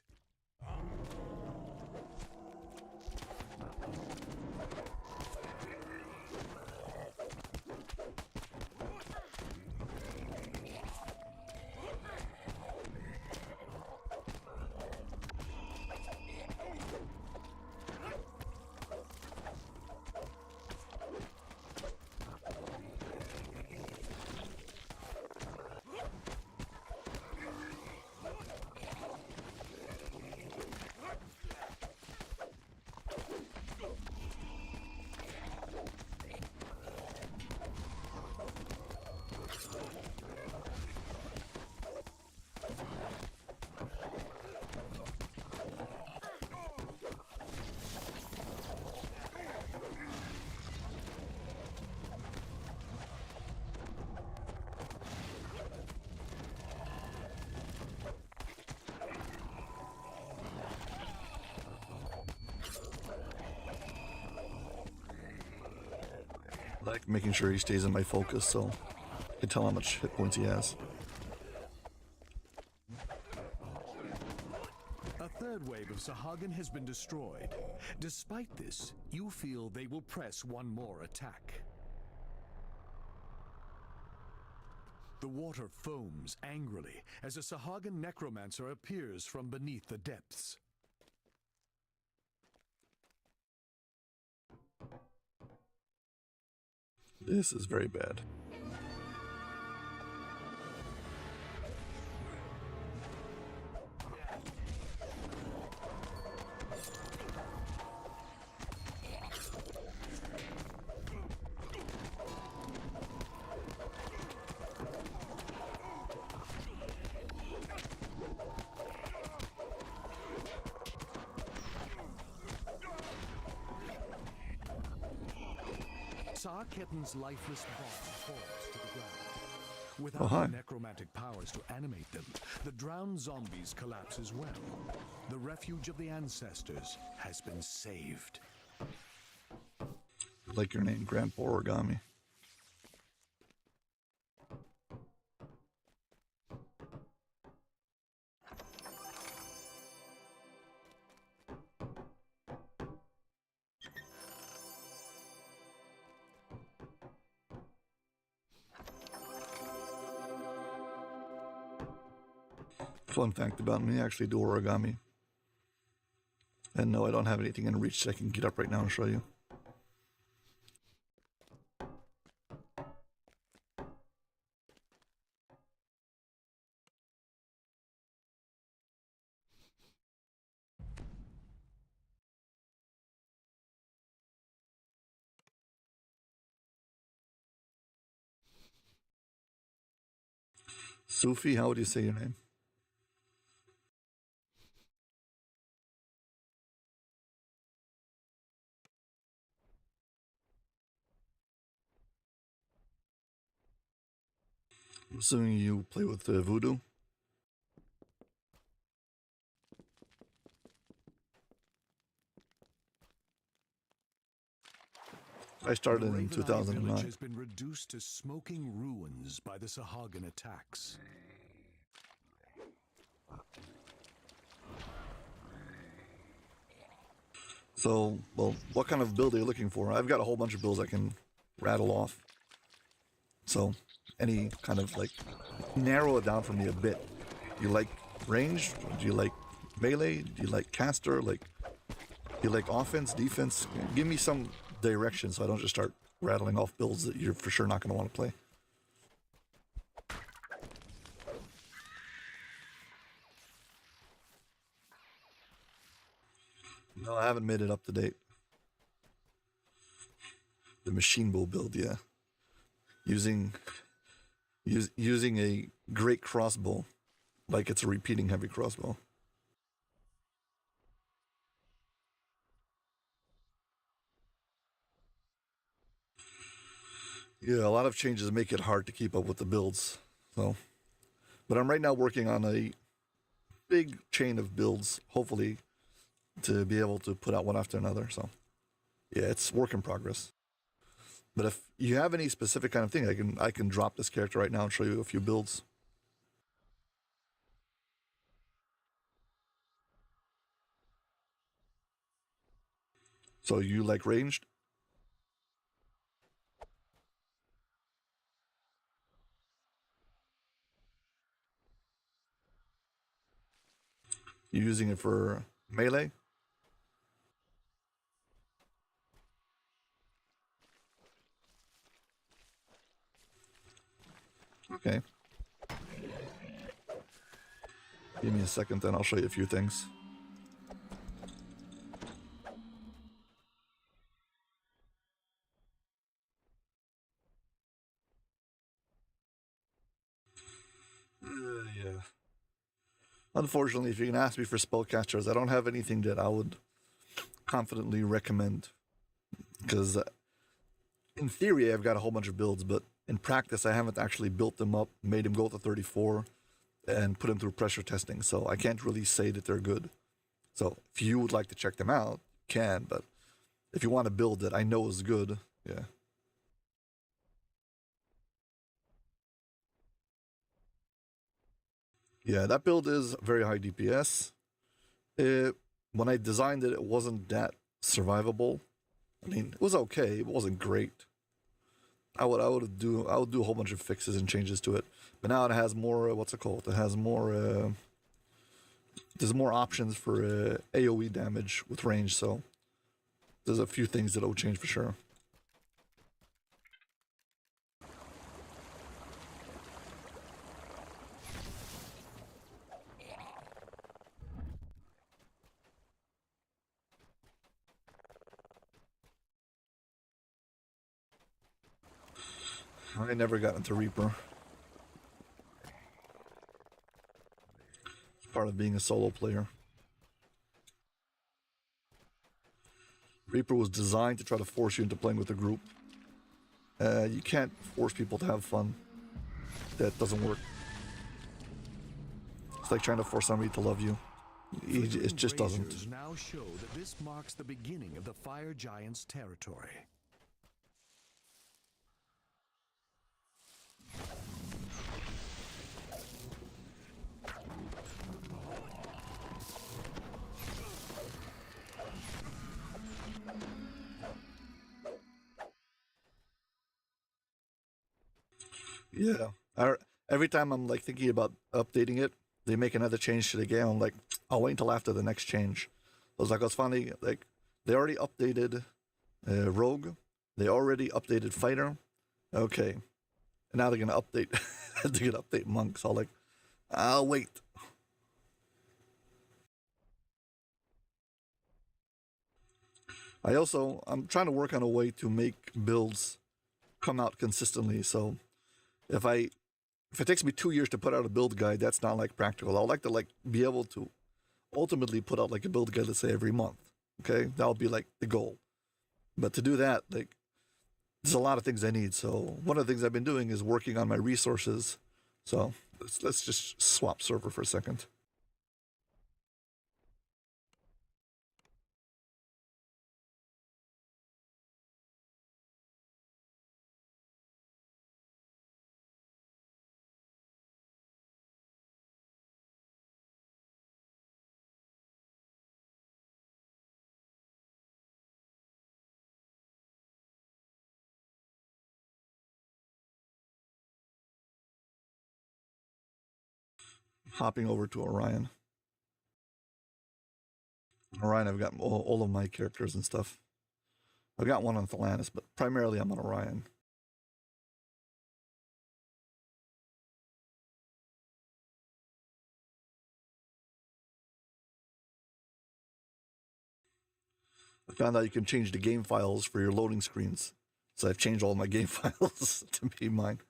Like making sure he stays in my focus so I can tell how much hit points he has. A third wave of Sahagin has been destroyed. Despite this, you feel they will press one more attack. The water foams angrily as a Sahagin necromancer appears from beneath the depths. This is very bad. Ketten's lifeless body falls to the ground. Without Oh, hi. the necromantic powers to animate them, the drowned zombies collapse as well. The refuge of the ancestors has been saved. Like your name, Grandpa Origami. Fun fact about me, I actually do origami. And no, I don't have anything in reach that I can get up right now and show you. Sufi, how would you say your name? I'm assuming you play with Voodoo. I started in Village 2009. has been reduced to smoking ruins by the Sahagin attacks. So, well, what kind of build are you looking for? I've got a whole bunch of builds I can rattle off. So, any kind of like, narrow it down for me a bit. Do you like range? Do you like melee? Do you like caster? Do you like offense, defense? Give me some direction so I don't just start rattling off builds that you're for sure not going to want to play. No, I haven't made it up to date. The machine bow build, yeah. Using a great crossbow, like it's a repeating heavy crossbow. Yeah, a lot of changes make it hard to keep up with the builds. So, but I'm right now working on a big chain of builds, hopefully, to be able to put out one after another. So, yeah, it's work in progress. But if you have any specific kind of thing, I can drop this character right now and show you a few builds. So you like ranged? You using it for melee? Okay. Give me a second, then I'll show you a few things. Yeah. Unfortunately, if you can ask me for spellcasters, I don't have anything that I would confidently recommend. Because in theory, I've got a whole bunch of builds, but in practice, I haven't actually built them up, made them go to 34, and put them through pressure testing. So I can't really say that they're good. So if you would like to check them out, you can. But if you want to build that I know is good, yeah. Yeah, that build is very high DPS. When I designed it, it wasn't that survivable. I mean, it was okay. It wasn't great. I would do a whole bunch of fixes and changes to it. But now it has more. What's it called? It has more. There's more options for AOE damage with range. So there's a few things that will change for sure. I never got into Reaper. It's part of being a solo player. Reaper was designed to try to force you into playing with a group. You can't force people to have fun. That doesn't work. It's like trying to force somebody to love you. It just doesn't. Now show that this marks the beginning of the Fire Giant's territory. Yeah. Every time I'm like thinking about updating it, they make another change to the game. I'm like, I'll wait until after the next change. I was like, it's funny, like, they already updated Rogue. They already updated Fighter. Okay. And now they're going to update, they're going to update Monk. So I'm like, I'll wait. I'm trying to work on a way to make builds come out consistently. So if it takes me 2 years to put out a build guide, that's not like practical. I would like to like be able to ultimately put out like a build guide, let's say every month. Okay, that would be like the goal. But to do that, like, there's a lot of things I need. So one of the things I've been doing is working on my resources. So let's just swap server for a second. Hopping over to Orion. Orion, I've got all of my characters and stuff. I've got one on Thalanis, but primarily I'm on Orion. I found out you can change the game files for your loading screens. So I've changed all my game files to be mine.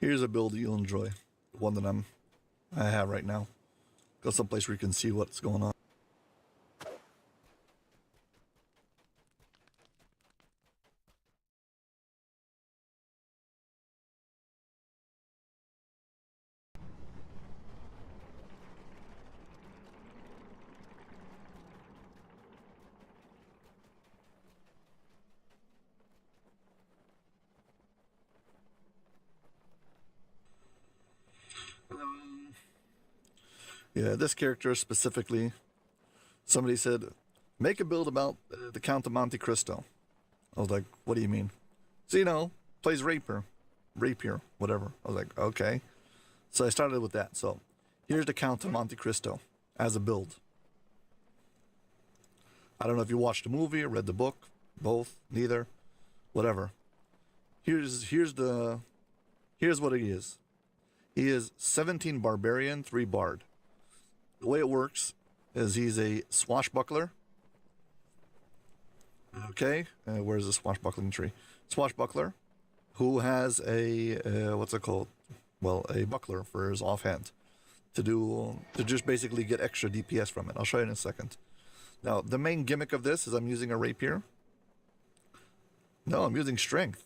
Here's a build you'll enjoy. The one that I have right now. Go someplace where you can see what's going on. Yeah, this character specifically, somebody said, make a build about the Count of Monte Cristo. I was like, what do you mean? So, you know, plays rapier, whatever. I was like, okay. So I started with that. So here's the Count of Monte Cristo as a build. I don't know if you watched the movie or read the book, both, neither, whatever. Here's what he is. He is 17 barbarian, 3 bard. The way it works is he's a swashbuckler. Okay, where's the swashbuckling tree? Swashbuckler, who has a what's it called? Well, a buckler for his offhand to just basically get extra DPS from it. I'll show you in a second. Now, the main gimmick of this is I'm using a rapier. No, I'm using strength.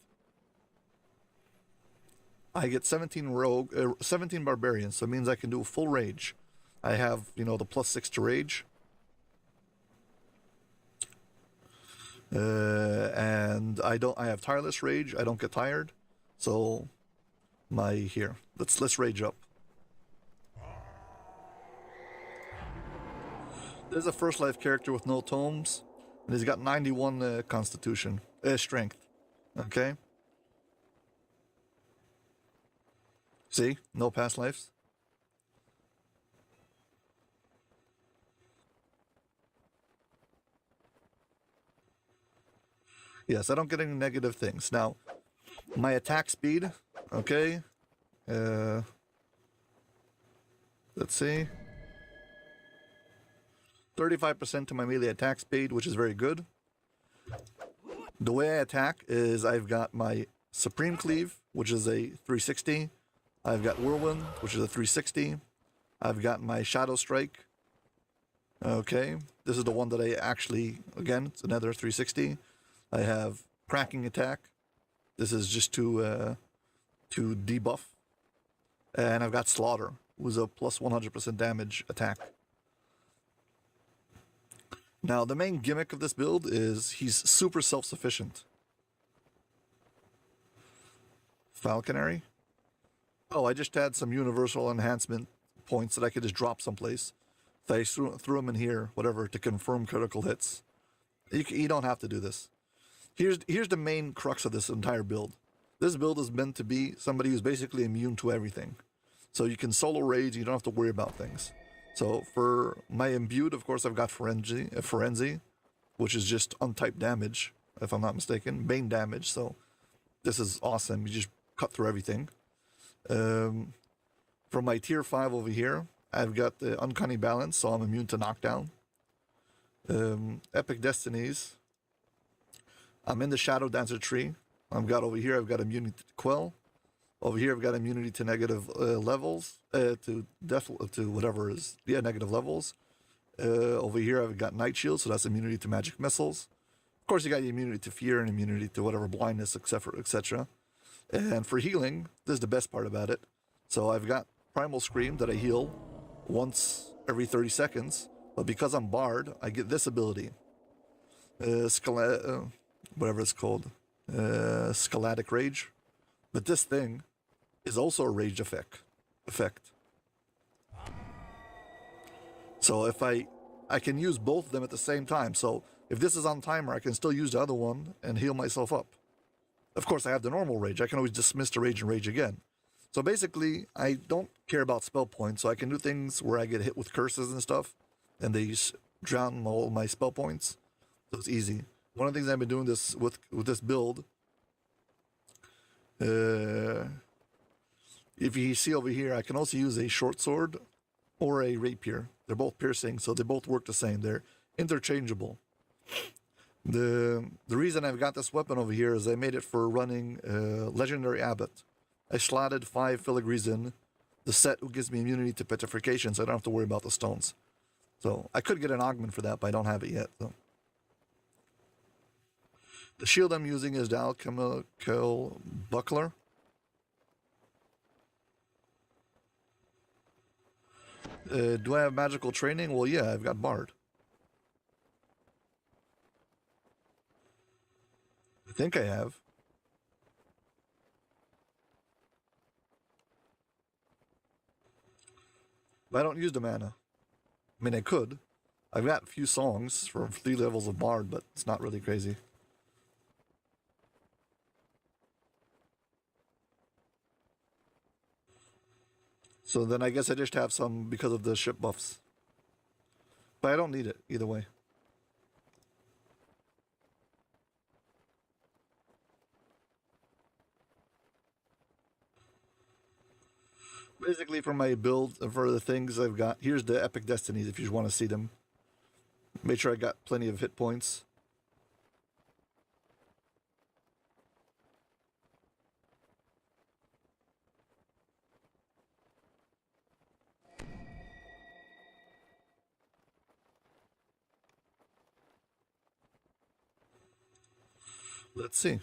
I get 17 barbarians, so it means I can do a full rage. I have, you know, the +6 to rage. And I have tireless rage. I don't get tired. So let's rage up. There's a first life character with no tomes, and he's got 91 constitution, strength. Okay. See, no past lives. Yes, I don't get any negative things. Now, my attack speed, okay. Let's see. 35% to my melee attack speed, which is very good. The way I attack is I've got my Supreme Cleave, which is a 360. I've got Whirlwind, which is a 360. I've got my Shadow Strike. Okay, this is the one that I actually, again, it's another 360. I have Cracking Attack. This is just to debuff. And I've got Slaughter, who's a plus 100% damage attack. Now, the main gimmick of this build is he's super self-sufficient. Falconary? Oh, I just had some universal enhancement points that I could just drop someplace. So I threw them in here, whatever, to confirm critical hits. You don't have to do this. Here's the main crux of this entire build. This build is meant to be somebody who's basically immune to everything. So you can solo rage, you don't have to worry about things. So for my imbued, of course, I've got Frenzy, which is just untyped damage, if I'm not mistaken, Bane damage. So this is awesome. You just cut through everything. For my tier 5 over here, I've got the Uncanny Balance, so I'm immune to knockdown. Epic Destinies, I'm in the Shadow Dancer tree. I've got immunity to Quell. Over here, I've got immunity to negative levels, to whatever is, negative levels. Over here, I've got Night Shield, so that's immunity to magic missiles. Of course, you got immunity to fear and immunity to whatever blindness, etc., etc. And for healing, this is the best part about it. So I've got Primal Scream that I heal once every 30 seconds, but because I'm Bard, I get this ability. Whatever it's called. Scholatic Rage. But this thing is also a rage effect. So if I can use both of them at the same time. So if this is on timer, I can still use the other one and heal myself up. Of course, I have the normal rage. I can always dismiss the rage and rage again. So basically, I don't care about spell points, so I can do things where I get hit with curses and stuff, and they drown all my spell points. So it's easy. One of the things I've been doing this with this build, if you see over here, I can also use a short sword or a rapier. They're both piercing, so they both work the same. They're interchangeable. The reason I've got this weapon over here is I made it for running Legendary Abbot. I slotted 5 filigrees in the set who gives me immunity to petrification, so I don't have to worry about the stones. So I could get an augment for that, but I don't have it yet. So. The shield I'm using is the Alchemical Buckler. Do I have magical training? Well, yeah, I've got Bard. I think I have. But I don't use the mana. I mean, I could. I've got a few songs for 3 levels of Bard, but it's not really crazy. So then I guess I just have some because of the ship buffs. But I don't need it either way. Basically, for my build, for the things I've got, here's the Epic Destinies if you want to see them. Make sure I got plenty of hit points. Let's see.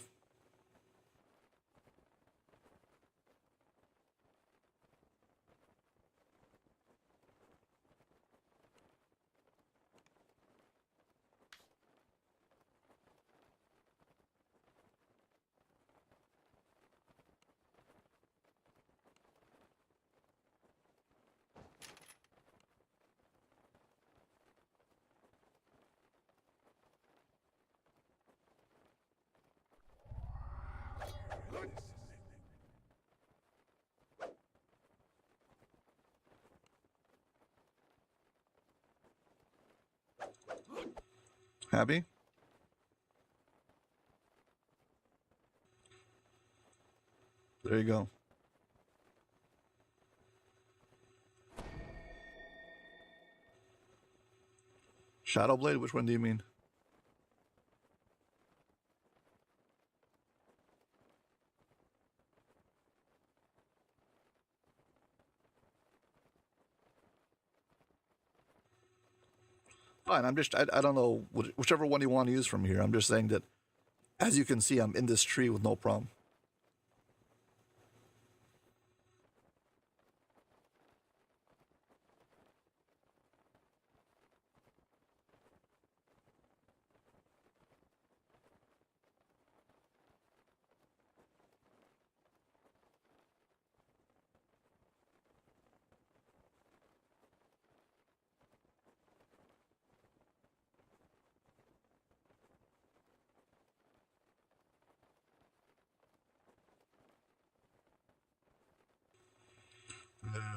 Happy? There you go. Shadowblade? Which one do you mean? Fine, I don't know, whichever one you want to use from here. I'm just saying that, as you can see, I'm in this tree with no problem.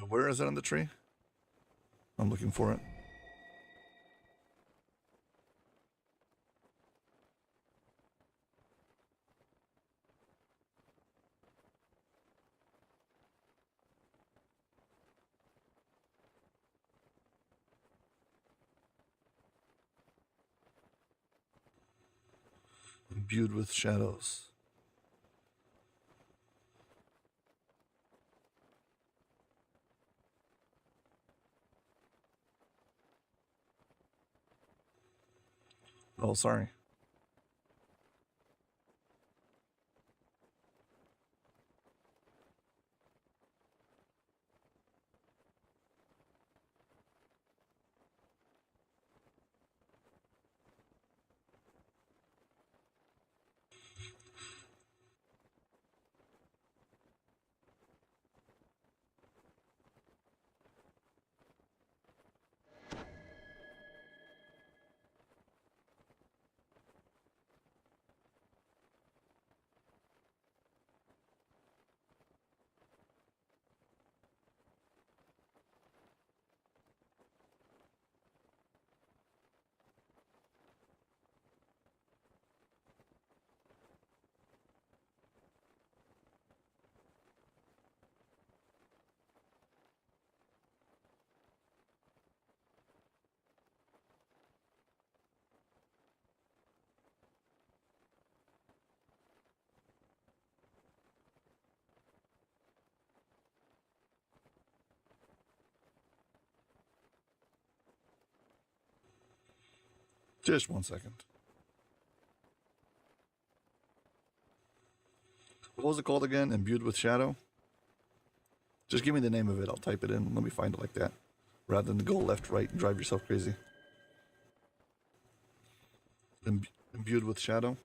Where is it on the tree? I'm looking for it. Imbued with shadows. Oh, sorry. Just 1 second. What was it called again? Imbued with shadow? Just give me the name of it. I'll type it in. Let me find it like that. Rather than go left, right, and drive yourself crazy. Imbued with shadow?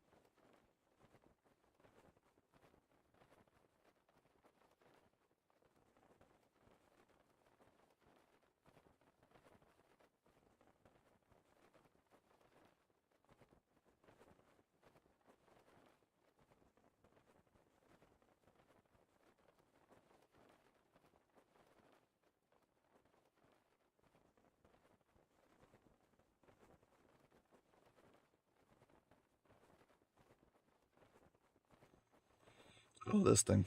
Oh, this thing.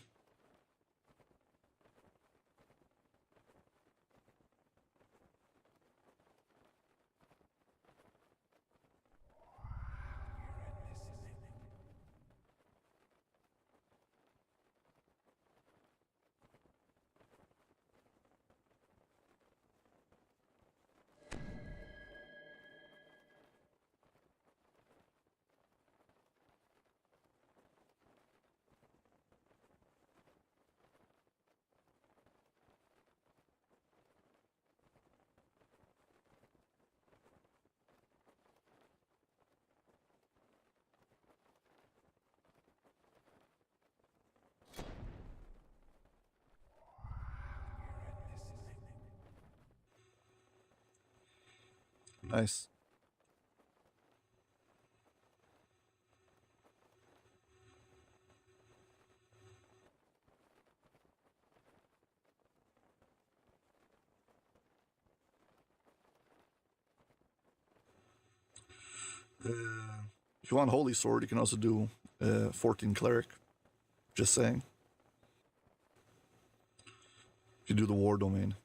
Nice. If you want Holy Sword, you can also do 14 Cleric. Just saying. If you do the War Domain.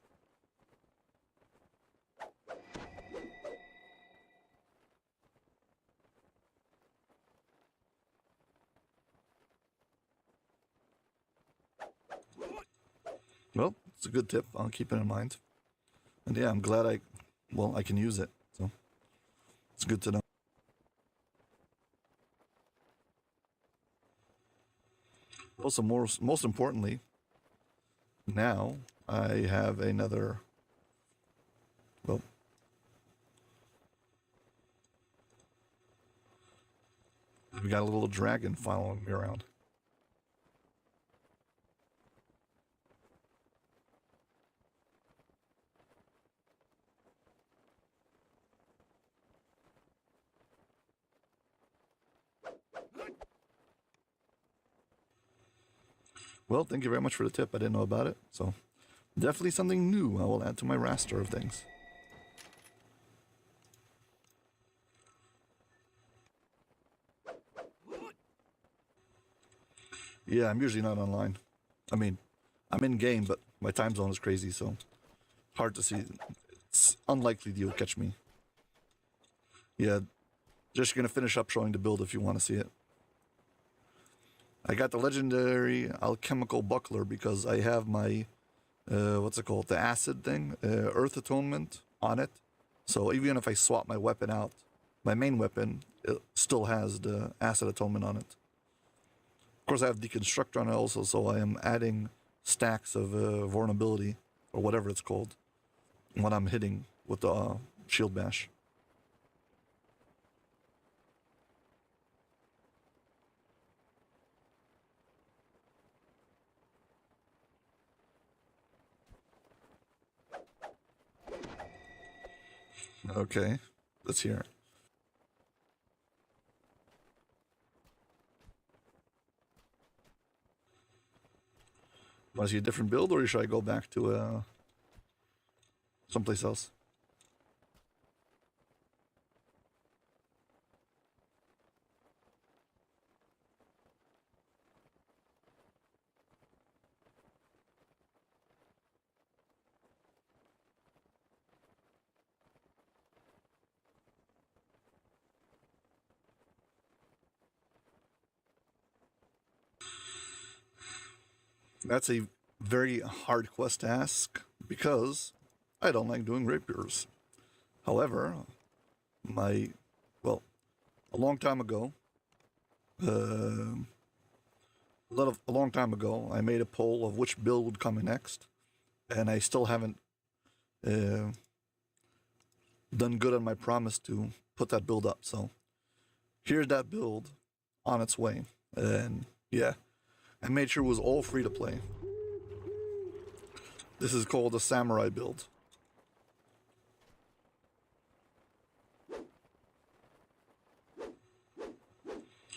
Well, it's a good tip. I'll keep it in mind. And yeah, I'm glad I can use it. So it's good to know. Also, most importantly, now I have another. Well, we got a little dragon following me around. Well, thank you very much for the tip. I didn't know about it, so Definitely something new I will add to my roster of things. Yeah, I'm usually not online. I mean, I'm in game, but my time zone is crazy, so hard to see. It's unlikely you'll catch me. Yeah, just gonna finish up showing the build if you want to see it. I got the legendary alchemical buckler because I have my what's it called? The acid thing, Earth Atonement on it. So even if I swap my weapon out, my main weapon, it still has the acid atonement on it. Of course, I have deconstructor on it also, so I am adding stacks of vulnerability or whatever it's called when I'm hitting with the shield bash. Okay, let's hear it. Want to see a different build, or should I go back to someplace else? That's a very hard quest to ask because I don't like doing rapiers. However, well, a long time ago, a long time ago, I made a poll of which build would come in next, and I still haven't uh, done good on my promise to put that build up. So here's that build on its way, and yeah, I made sure it was all free to play. This is called a samurai build.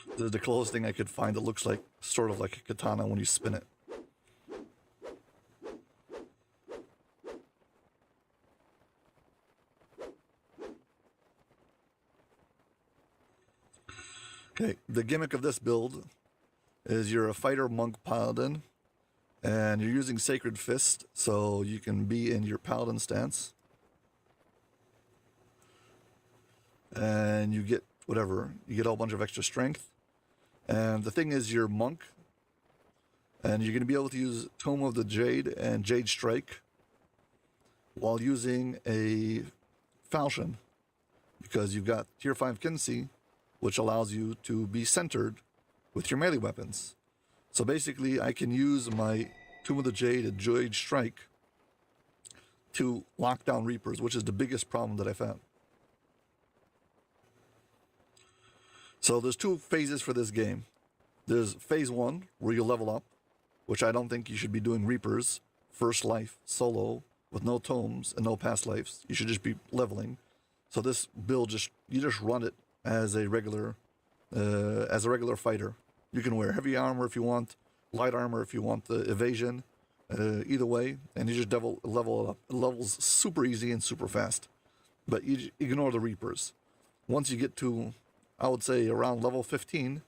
This is the closest thing I could find that looks like sort of like a katana when you spin it. Okay, the gimmick of this build is you're a fighter monk paladin and you're using Sacred Fist, so you can be in your paladin stance. And you get whatever, you get a whole bunch of extra strength. And the thing is, you're monk, and you're going to be able to use Tome of the Jade and Jade Strike while using a falchion, because you've got Tier 5 Kinsey, which allows you to be centered with your melee weapons. So basically, I can use my Tomb of the Jade and Jade Strike to lock down Reapers, which is the biggest problem that I found. So there's two phases for this game. There's phase 1, where you level up, which I don't think you should be doing Reapers, first life, solo, with no tomes and no past lives. You should just be leveling. So this build, you just run it as a regular fighter. You can wear heavy armor if you want, light armor if you want the evasion, either way, and you just level it up. It levels super easy and super fast, but you ignore the Reapers. Once you get to, I would say, around level 15,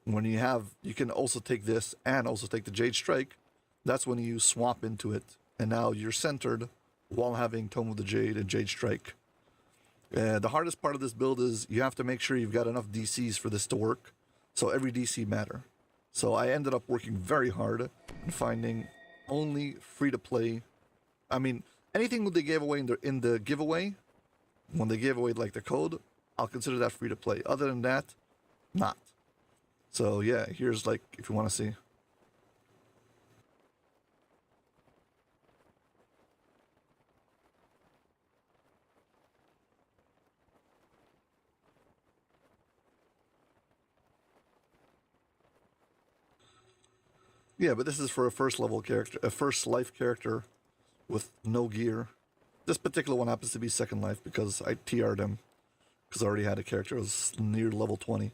when you can also take this and also take the Jade Strike, that's when you swap into it, and now you're centered while having Tome of the Jade and Jade Strike. The hardest part of this build is you have to make sure you've got enough DCs for this to work, so every DC matter. So I ended up working very hard and finding only free-to-play. I mean, anything that they gave away in the giveaway, when they gave away like the code, I'll consider that free-to-play. Other than that, not. So yeah, here's like, if you want to see. Yeah, but this is for a first level character, a first life character with no gear. This particular one happens to be second life because I TR'd him because I already had a character that was near level 20.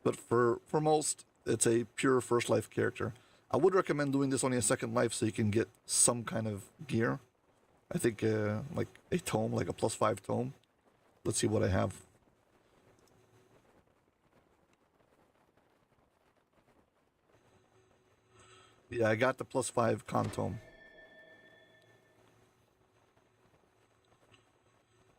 But for most, it's a pure first life character. I would recommend doing this on your second life so you can get some kind of gear. I think like a tome, like a +5 tome. Let's see what I have. Yeah, I got the +5 con tome.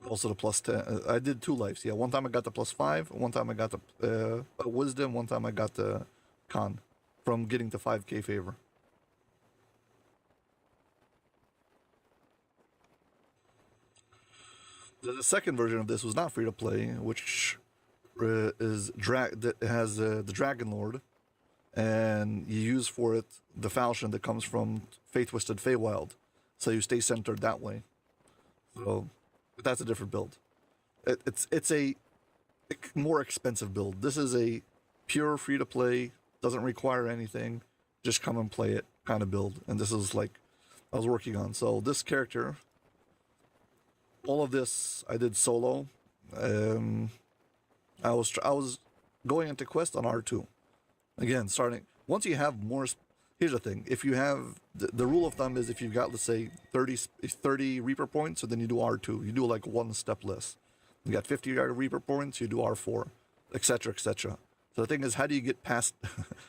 Also the +10. I did 2 lives. Yeah, one time I got the +5. One time I got the wisdom. One time I got the con from getting to 5k favor. The second version of this was not free to play, which is that has the Dragon Lord, and you use for it the falchion that comes from Fate Twisted Feywild, so you stay centered that way. So that's a different build. It's a more expensive build. This is a pure free to play, doesn't require anything, just come and play it kind of build. And this is like I was working on. So this character, all of this I did solo. I was going into quest on R2. Again, starting once you have more. Here's the thing: if you have the rule of thumb is if you've got, let's say 30 Reaper points, so then you do R2. You do like one step less. You got 50 Reaper points, you do R4, etc., etc. So the thing is, how do you get past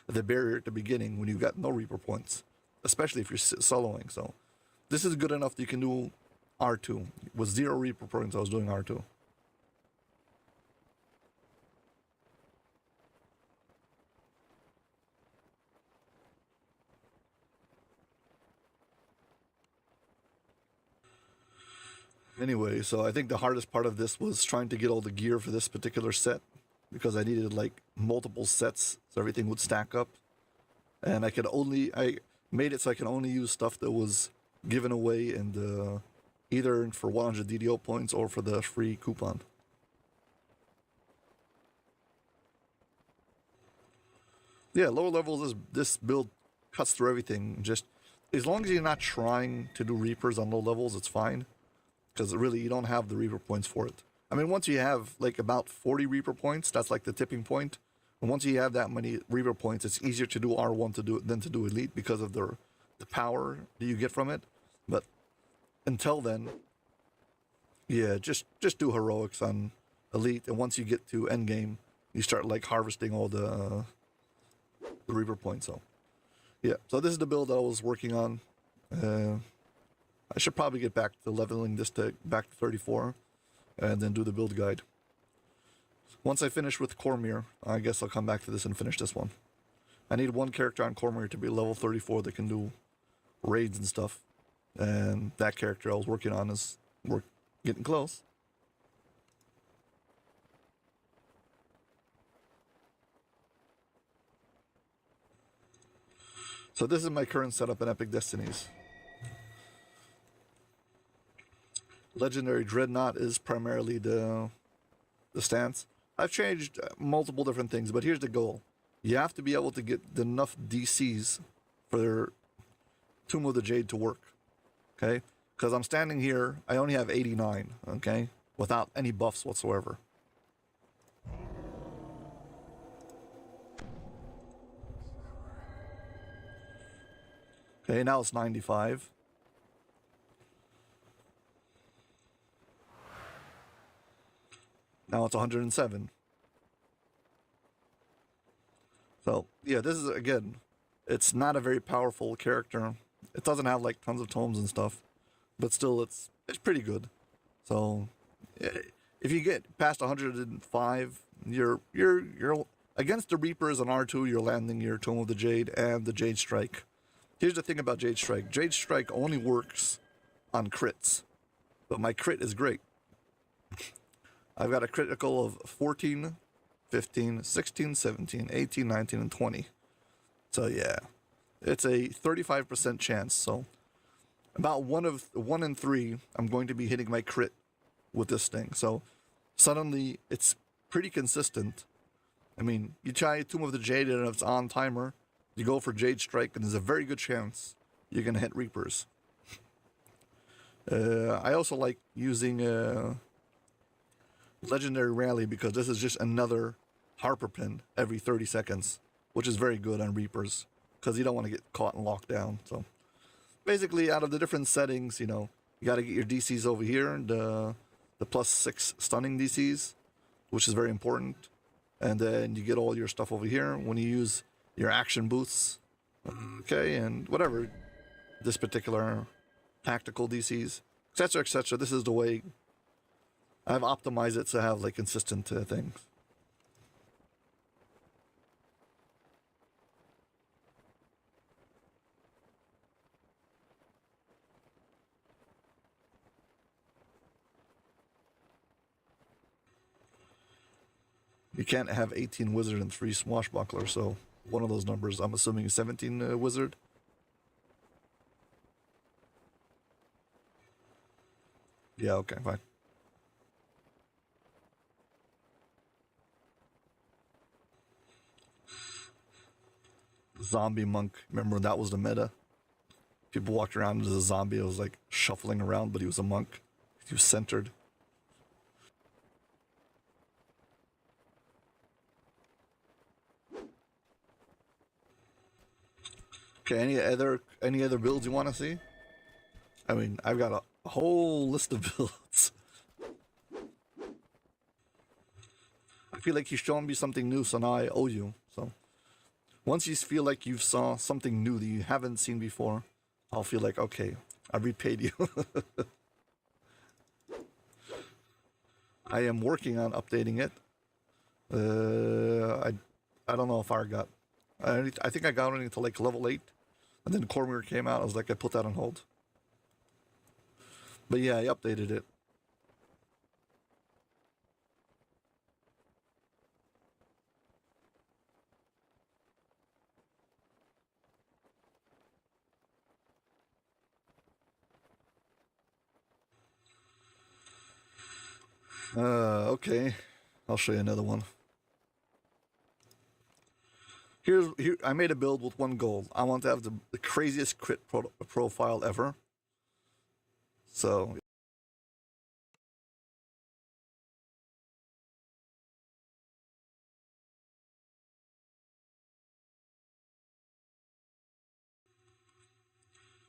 the barrier at the beginning when you've got no Reaper points, especially if you're soloing? So this is good enough that you can do R2 with 0 Reaper points. I was doing R2. Anyway, so I think the hardest part of this was trying to get all the gear for this particular set, because I needed like multiple sets so everything would stack up. And I made it so I can only use stuff that was given away in the either for 100 DDO points or for the free coupon. Yeah, lower levels, this build cuts through everything. Just as long as you're not trying to do Reapers on low levels, it's fine. Because really, you don't have the Reaper points for it. I mean, once you have like about 40 Reaper points, that's like the tipping point. And once you have that many Reaper points, it's easier to do R1 than to do Elite because of the power that you get from it. But until then, yeah, just do heroics on Elite, and once you get to Endgame, you start like harvesting all the Reaper points. So yeah, so this is the build that I was working on. I should probably get back to leveling this back to 34 and then do the build guide. Once I finish with Cormyr, I guess I'll come back to this and finish this one. I need one character on Cormyr to be level 34 that can do raids and stuff. And that character I was working on is getting close. So this is my current setup in Epic Destinies. Legendary Dreadnought is primarily the stance. I've changed multiple different things, but here's the goal. You have to be able to get enough DCs for Tomb of the Jade to work. Okay? Because I'm standing here, I only have 89, okay? Without any buffs whatsoever. Okay, now it's 95. Now it's 107. So, yeah, this is, again, it's not a very powerful character. It doesn't have, like, tons of tomes and stuff. But still, it's pretty good. So, if you get past 105, you're against the Reapers on R2, you're landing your Tome of the Jade and the Jade Strike. Here's the thing about Jade Strike. Jade Strike only works on crits. But my crit is great. I've got a critical of 14, 15, 16, 17, 18, 19, and 20. So yeah, it's a 35% chance. So about 1 in 3, I'm going to be hitting my crit with this thing. So suddenly it's pretty consistent. I mean, you try Tomb of the Jade and if it's on timer, you go for Jade Strike and there's a very good chance you're going to hit Reapers. I also like using Legendary Rally because this is just another Harper pin every 30 seconds, which is very good on Reapers. because you don't want to get caught and locked down. So basically, out of the different settings, you know, you got to get your DCs over here, and the +6 stunning DCs, which is very important. And then you get all your stuff over here when you use your action boosts, okay, and whatever, this particular tactical DCs, etc., etc. This is the way I've optimized it to have like consistent things. You can't have 18 wizard and 3 swashbuckler, so one of those numbers, I'm assuming, is 17 wizard. Yeah, okay, fine. Zombie monk. Remember, that was the meta. People walked around as a zombie. It was like shuffling around, but he was a monk. He was centered. Okay, any other builds you want to see? I mean, I've got a whole list of builds. I feel like you're showing me something new, so now I owe you. So once you feel like you've saw something new that you haven't seen before, I'll feel like, okay, I repaid you. I am working on updating it. I don't know if I got. I think I got it until like level 8, and then Cormier came out. I was like, I put that on hold. But yeah, I updated it. Okay. I'll show you another one. Here, I made a build with one goal. I want to have the craziest crit profile ever. So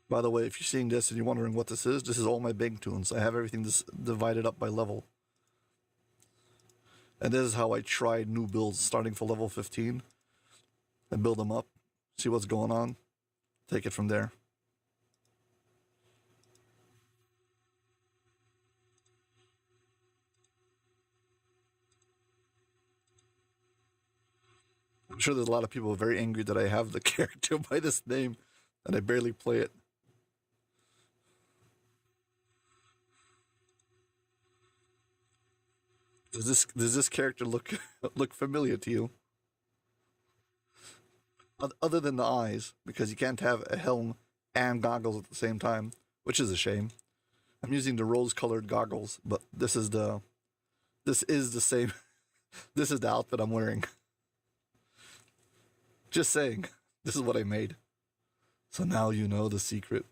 by the way, if you're seeing this and you're wondering what this is all my big tunes. I have everything divided up by level. And this is how I try new builds starting for level 15 and build them up, see what's going on, take it from there. I'm sure there's a lot of people very angry that I have the character by this name and I barely play it. Does this character look familiar to you? Other than the eyes, because you can't have a helm and goggles at the same time, which is a shame. I'm using the rose-colored goggles, but this is the same. This is the outfit I'm wearing. Just saying, this is what I made. So now you know the secret.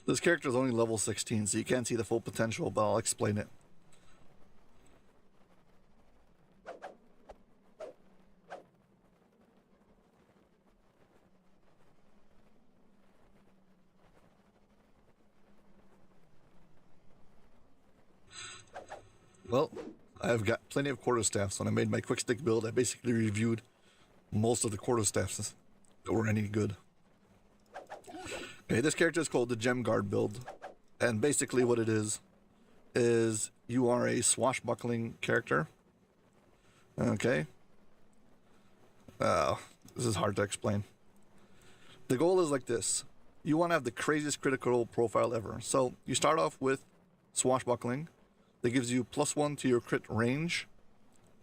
This character is only level 16, so you can't see the full potential, but I'll explain it. Well, I've got plenty of quarterstaffs. When I made my quick stick build, I basically reviewed most of the quarterstaffs that were any good. Okay, this character is called the Gem Guard build, and basically what it is you are a swashbuckling character. Okay. This is hard to explain. The goal is like this. You want to have the craziest critical profile ever. So you start off with swashbuckling, that gives you +1 to your crit range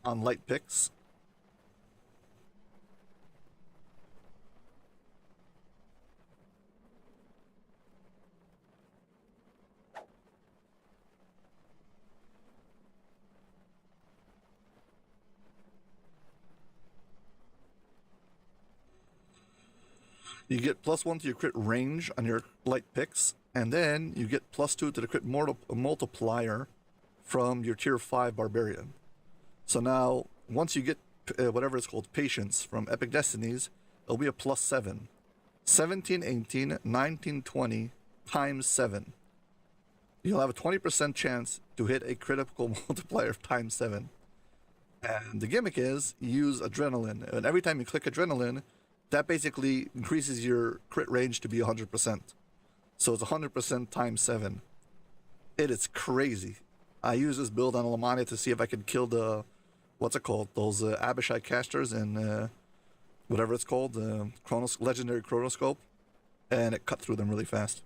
on light picks. You get +1 to your crit range on your light picks, and then you get +2 to the crit multiplier from your tier 5 barbarian. So now, once you get whatever it's called, patience from Epic Destinies, it'll be a +7. 17, 18, 19, 20 times 7. You'll have a 20% chance to hit a critical multiplier times 7. And the gimmick is you use adrenaline, and every time you click adrenaline, that basically increases your crit range to be 100%. So it's 100% times 7. It is crazy. I use this build on Lamania to see if I could kill the, what's it called? Those Abishai casters and whatever it's called, legendary chronoscope. And it cut through them really fast.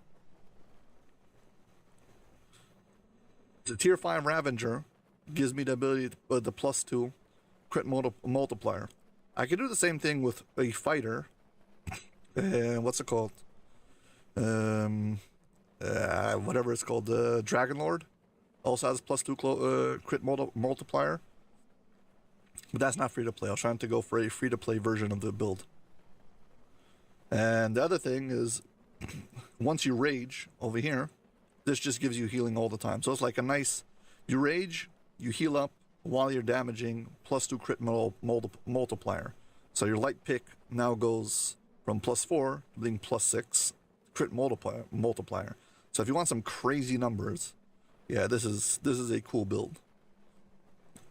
The tier 5 Ravager gives me the ability to the +2 crit multiplier. I can do the same thing with a fighter. What's it called? Whatever it's called. The Dragon Lord also has +2 crit multiplier. But that's not free to play. I was trying to go for a free to play version of the build. And the other thing is, once you rage over here, this just gives you healing all the time. So it's like a nice, you rage, you heal up, while you're damaging, +2 crit multiplier. So your light pick now goes from +4 to being +6 crit multiplier. So if you want some crazy numbers, yeah, this is a cool build.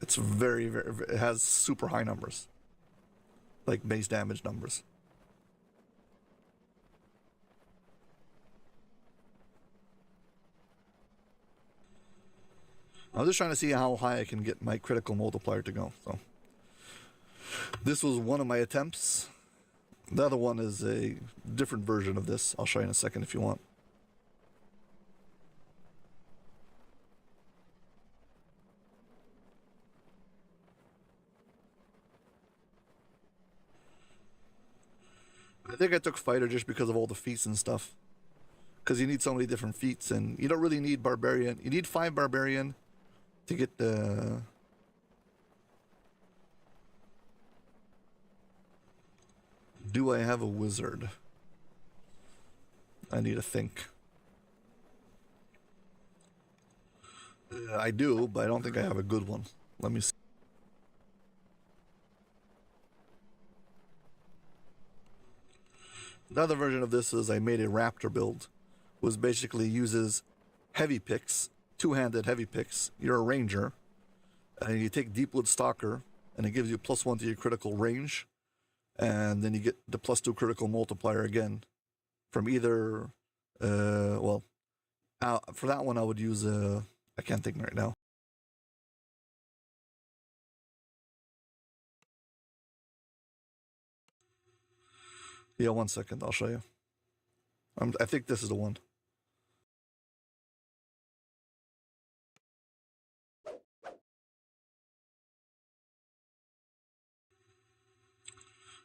It's very, it has super high numbers, like base damage numbers. I'm just trying to see how high I can get my critical multiplier to go. So this was one of my attempts. The other one is a different version of this. I'll show you in a second if you want. I think I took fighter just because of all the feats and stuff. Because you need so many different feats, and you don't really need barbarian. You need 5 barbarian to get the... Do I have a wizard? I need to think. I do, but I don't think I have a good one. Let me see. Another version of this is I made a raptor build. Was basically uses heavy picks, two-handed heavy picks. You're a ranger, and you take Deepwood Stalker, and it gives you +1 to your critical range, and then you get the +2 critical multiplier again from either, for that one I would use, I can't think right now. Yeah, 1 second, I'll show you. I think this is the one.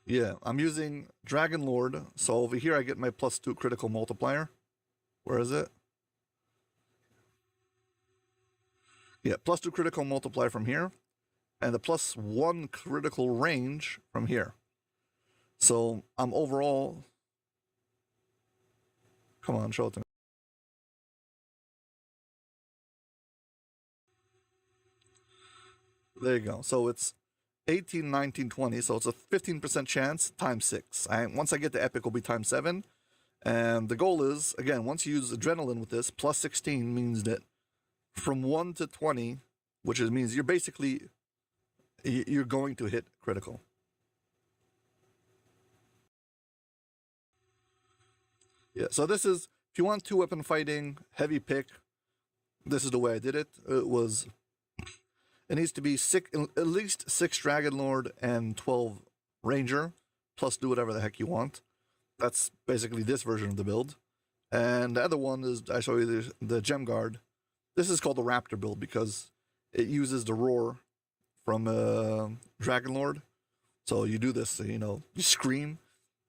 Yeah, I'm using Dragon Lord. So over here I get my +2 critical multiplier. Where is it? Yeah, +2 critical multiplier from here. And the +1 critical range from here. So I'm overall... Come on, show it to me. There you go. So it's 18, 19, 20. So it's a 15% chance times 6. Once I get the epic, it'll be times 7. And the goal is, again, once you use adrenaline with this, +16 means that from 1 to 20, which means you're basically, you're going to hit critical. Yeah, so this is, if you want 2-weapon fighting, heavy pick, this is the way I did it. It needs to be at least 6 Dragon Lord and 12 Ranger, plus do whatever the heck you want. That's basically this version of the build. And the other one is, I show you the Gem Guard, this is called the Raptor build because it uses the roar from Dragon Lord. So you do this, you know, you scream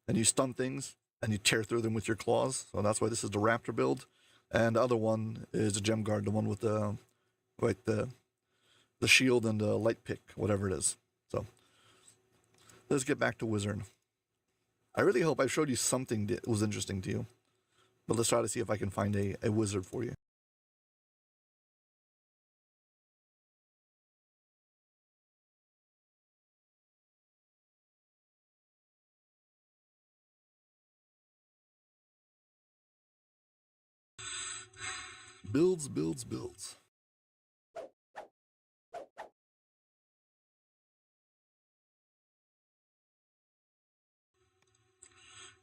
and you stun things and you tear through them with your claws. So that's why this is the Raptor build. And the other one is the Gem Guard, the one with the like the shield and the light pick, whatever it is. So let's get back to Wizard. I really hope I showed you something that was interesting to you. But let's try to see if I can find a wizard for you. Builds, builds, builds.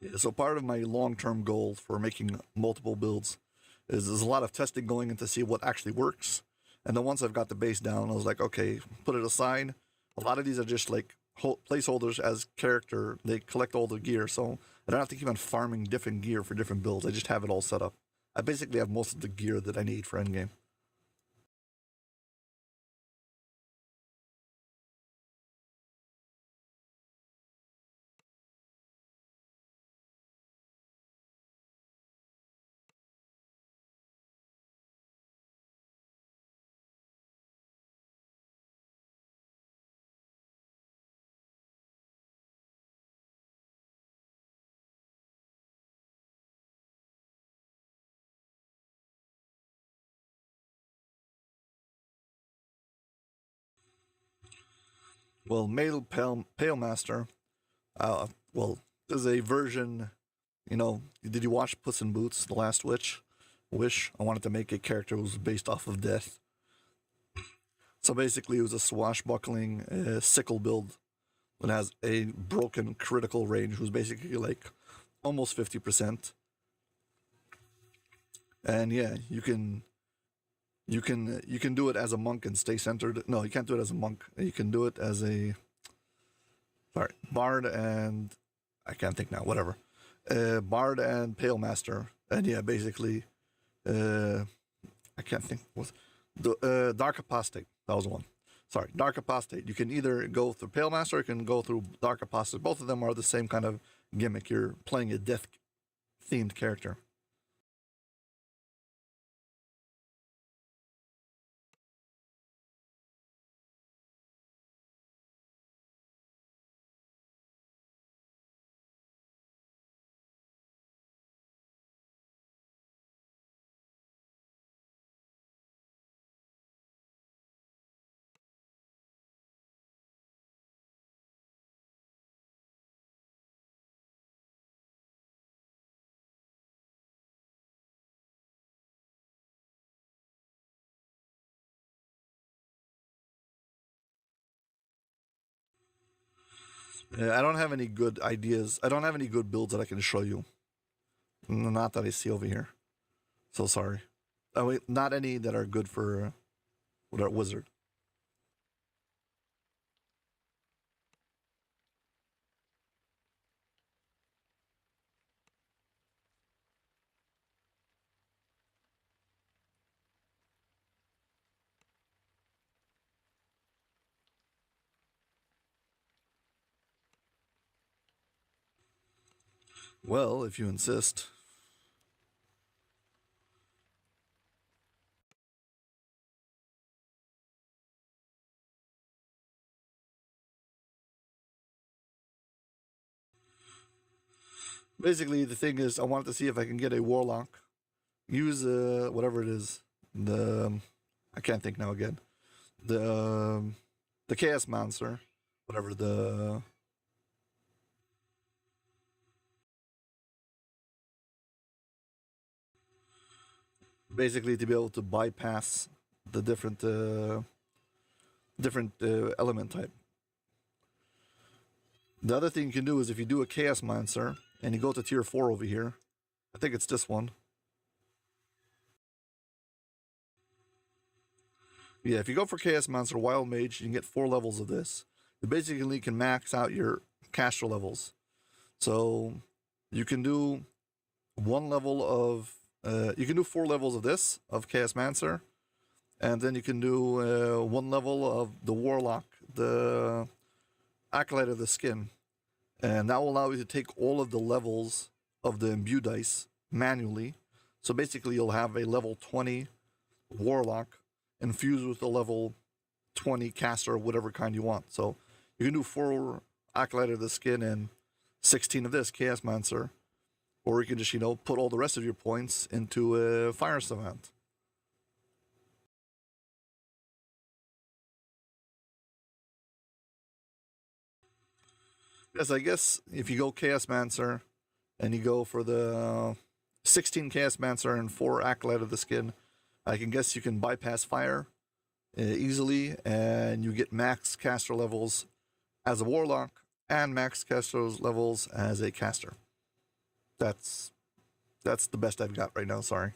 Yeah, so part of my long-term goal for making multiple builds is there's a lot of testing going in to see what actually works. And then once I've got the base down, I was like, okay, put it aside. A lot of these are just like placeholders as character. They collect all the gear, so I don't have to keep on farming different gear for different builds. I just have it all set up. I basically have most of the gear that I need for endgame. Well, Male Pale Master, well, there's a version, you know, did you watch Puss in Boots, The Last Wish? I wanted to make a character who was based off of death. So basically, it was a swashbuckling sickle build that has a broken critical range, who's basically like almost 50%. And yeah, you can do it as a monk and stay centered. No, you can't do it as a monk. You can do it as a bard and I can't think now. Whatever, bard and pale master. And yeah, basically, I can't think what the dark apostate. That was the one. Sorry, dark apostate. You can either go through pale master, or you can go through dark apostate. Both of them are the same kind of gimmick. You're playing a death themed character. I don't have any good ideas. I don't have any good builds that I can show you. Not that I see over here. So sorry. Oh, wait, not any that are good for with our wizard. Well, if you insist. Basically, the thing is, I wanted to see if I can get a warlock. Use whatever it is. The I can't think now again. The chaos monster, whatever the basically to be able to bypass the different element type. The other thing you can do is if you do a chaos monster and you go to tier 4 over here, I think it's this one. Yeah, if you go for Chaos Monster Wild Mage, you can get 4 levels of this. You basically can max out your caster levels. So you can do 1 level of you can do 4 levels of this of Chaos Mancer, And then you can do one level of the Warlock, the Acolyte of the Skin. And that will allow you to take all of the levels of the imbue dice manually. So basically you'll have a level 20 Warlock infused with a level 20 caster of whatever kind you want. So you can do 4 Acolyte of the Skin and 16 of this Chaos Mancer. Or you can just, put all the rest of your points into a Fire Savant. Yes, I guess if you go Chaos Mancer and you go for the 16 Chaos Mancer and 4 Acolyte of the Skin, I can guess you can bypass fire easily, and you get max caster levels as a Warlock and max caster levels as a caster. That's the best I've got right now, sorry.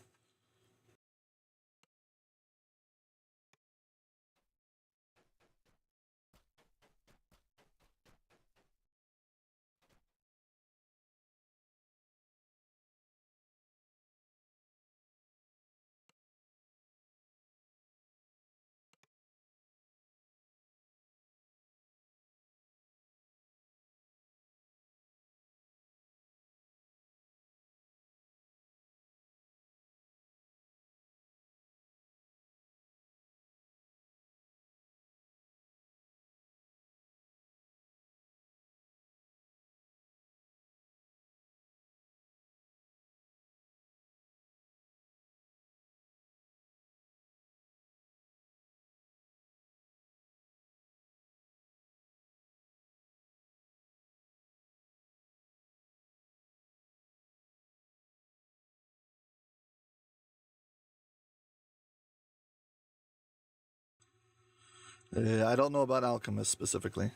I don't know about Alchemist specifically.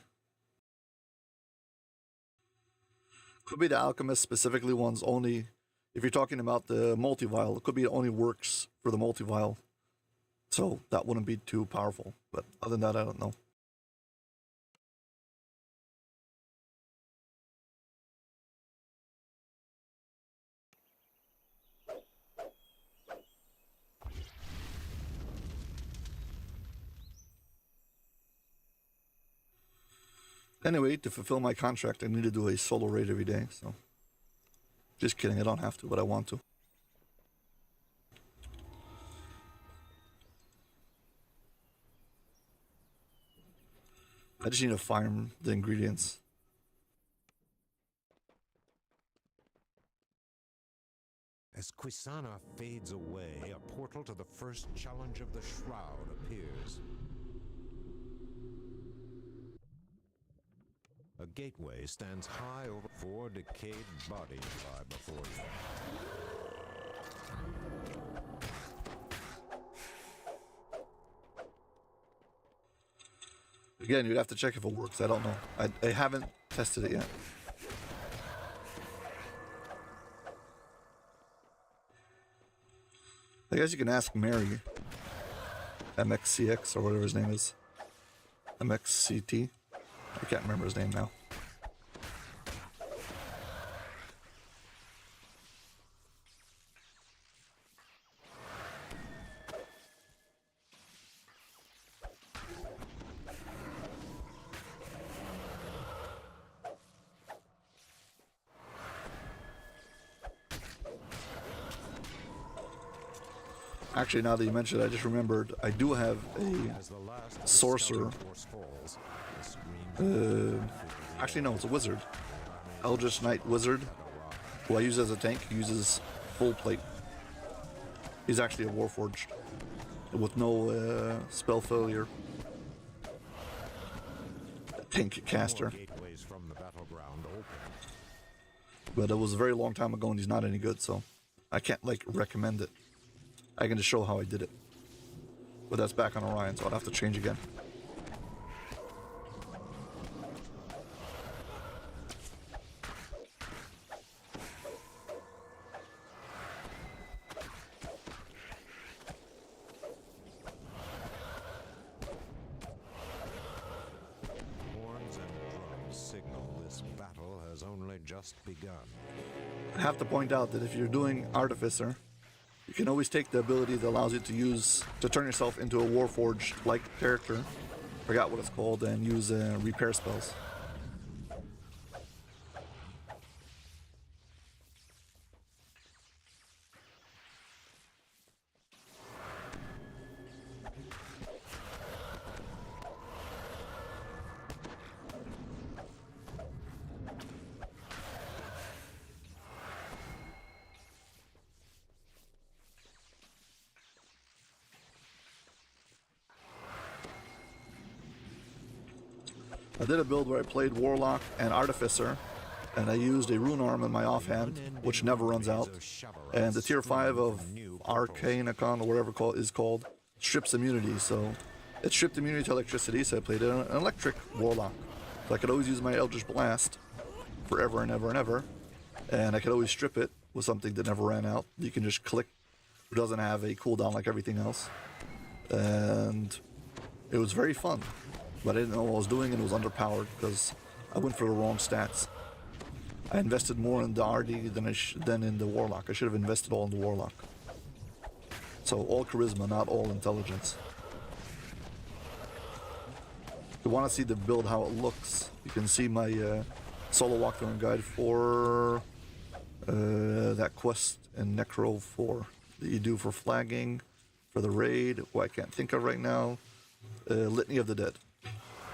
Could be the Alchemist specifically ones only. If you're talking about the multi-vial, it could be it only works for the multi-vial. So that wouldn't be too powerful. But other than that, I don't know. Anyway, to fulfill my contract, I need to do a solo raid every day, so... Just kidding, I don't have to, but I want to. I just need to farm the ingredients. As Quisana fades away, a portal to the first challenge of the Shroud appears. A gateway stands high over 4 decayed bodies lie before you. Again, you'd have to check if it works. I don't know. I haven't tested it yet. I guess you can ask Mary. MXCX or whatever his name is. MXCT. I can't remember his name now. Actually, now that you mentioned it, I just remembered I do have a sorcerer. Actually, no, it's a wizard. Eldritch Knight Wizard, who I use as a tank. He uses full plate. He's actually a Warforged with no spell failure. Tank caster. But it was a very long time ago and he's not any good, so I can't recommend it. I can just show how I did it. But that's back on Orion, so I'll have to change again. Horns and drums signal this battle has only just begun. I have to point out that if you're doing Artificer, You can always take the ability that allows you to turn yourself into a Warforged-like character, forgot what it's called, and use repair spells. I did a build where I played Warlock and Artificer, and I used a Rune Arm in my offhand, which never runs out. And the tier 5 of Arcanicon, or whatever is called, strips immunity, so it stripped immunity to electricity, so I played an electric Warlock. So I could always use my Eldritch Blast forever and ever and ever, and I could always strip it with something that never ran out. You can just click, it doesn't have a cooldown like everything else. And it was very fun. But I didn't know what I was doing, and it was underpowered because I went for the wrong stats. I invested more in the RD than in the Warlock. I should have invested all in the Warlock. So all charisma, not all intelligence. If you want to see the build, how it looks, you can see my solo walkthrough guide for that quest in Necro 4 that you do for flagging, for the raid, who I can't think of right now, Litany of the Dead.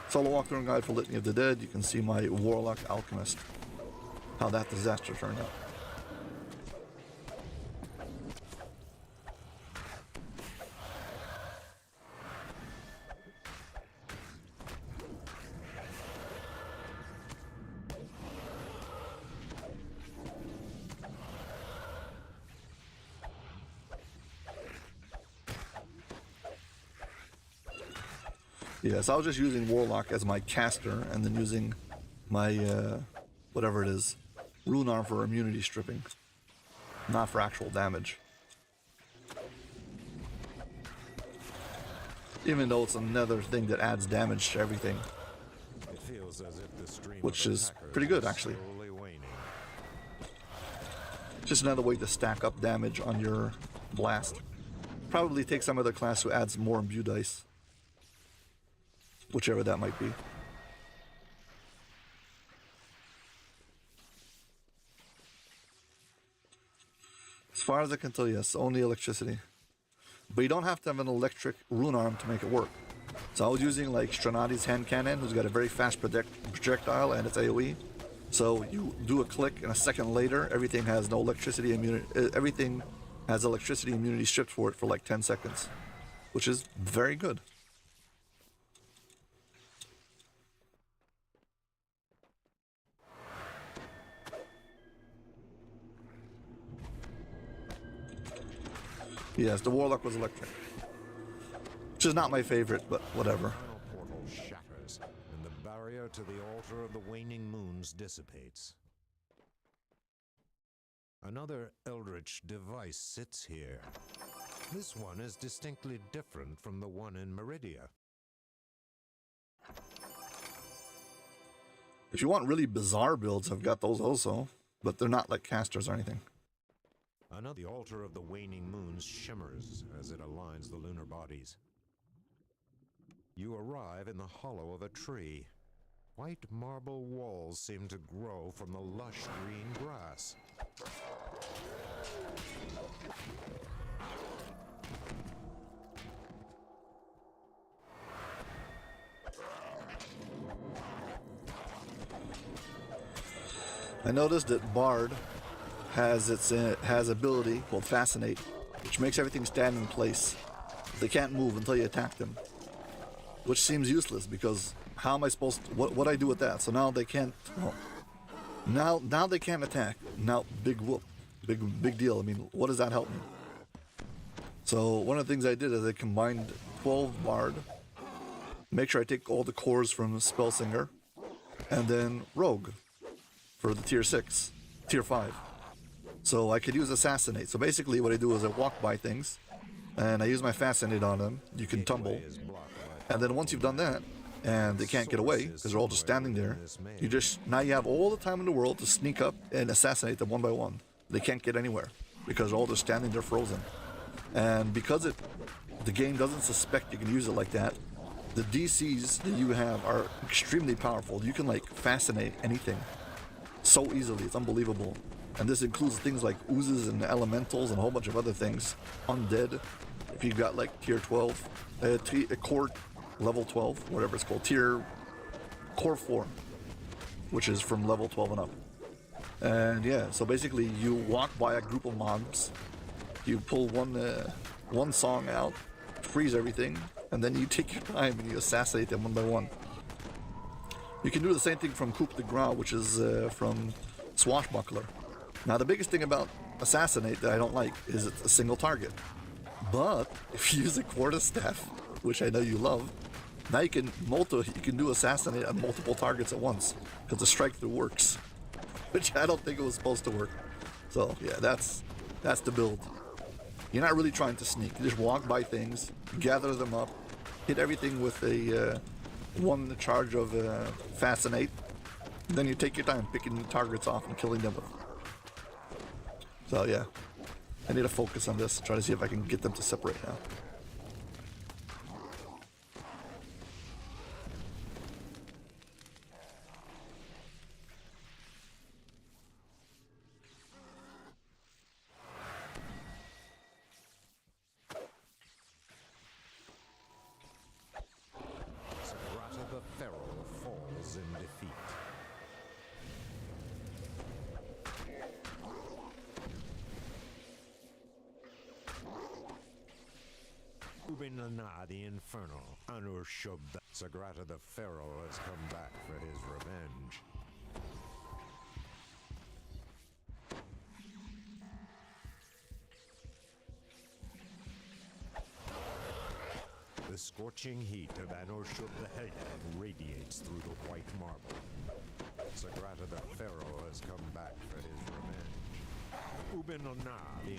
Solo walkthrough guide for Litany of the Dead. You can see my Warlock Alchemist, how that disaster turned out. Yes, I was just using Warlock as my caster, and then using my, whatever it is, Rune Arm for immunity stripping, not for actual damage. Even though it's another thing that adds damage to everything, It feels as if the stream which of is attackers pretty good, is actually. slowly waning. Just another way to stack up damage on your blast. Probably take some other class who adds more imbue dice. Whichever that might be. As far as I can tell, yes, only electricity. But you don't have to have an electric Rune Arm to make it work. So I was using like Stronati's hand cannon, who's got a very fast projectile and it's AoE. So you do a click, and a second later, everything has no electricity immunity. Everything has electricity immunity stripped for it for like 10 seconds, which is very good. Yes, the Warlock was electric. Which is not my favorite, but whatever. The final portal shatters, and the barrier to the altar of the waning moons dissipates. Another eldritch device sits here. This one is distinctly different from the one in Meridia. If you want really bizarre builds, I've got those also. But they're not like casters or anything. The altar of the waning moons shimmers as it aligns the lunar bodies. You arrive in the hollow of a tree. White marble walls seem to grow from the lush green grass. I noticed that Bard has ability called Fascinate, which makes everything stand in place. They can't move until you attack them, which seems useless because how am I supposed to, what I do with that? So now they can't. Well, now they can't attack. Now big whoop, big deal. I mean, what does that help me? So one of the things I did is I combined 12 Bard, make sure I take all the cores from Spellsinger, and then Rogue for the tier 6, tier 5. So I could use Assassinate. So basically what I do is I walk by things, and I use my Fascinate on them. You can tumble. And then once you've done that, and they can't get away, because they're all just standing there, now you have all the time in the world to sneak up and assassinate them one by one. They can't get anywhere. because they're all just standing there frozen. And because the game doesn't suspect you can use it like that, the DCs that you have are extremely powerful. You can like fascinate anything so easily. It's unbelievable. And this includes things like oozes and elementals and a whole bunch of other things. Undead, if you've got like tier 12, core level 12, whatever it's called, core 4, which is from level 12 and up. And yeah, so basically you walk by a group of mobs, you pull one song out, freeze everything, and then you take your time and you assassinate them one by one. You can do the same thing from coup de grace, which is from Swashbuckler. Now the biggest thing about Assassinate that I don't like is it's a single target. But if you use a quarterstaff, which I know you love, now you can do Assassinate on multiple targets at once, because the strike through works, which I don't think it was supposed to work. So yeah, that's the build. You're not really trying to sneak. You just walk by things, gather them up, hit everything with a one charge of Fascinate, then you take your time picking the targets off and killing them with. So yeah, I need to focus on this, try to see if I can get them to separate now. The Infernal, Anur-Shub, Sagrata the Pharaoh has come back for his revenge. The scorching heat of Anur-Shub the Hellion radiates through the white marble. Sagrata the Pharaoh has come back for his revenge.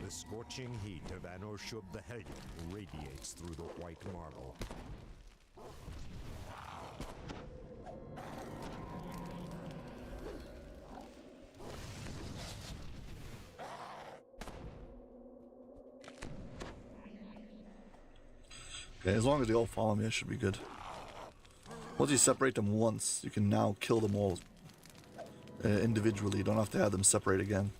The scorching heat of Anur-Shub the Hellion radiates through the white marble. Okay, as long as they all follow me, it should be good. Once you separate them once, you can now kill them all individually. You don't have to have them separate again.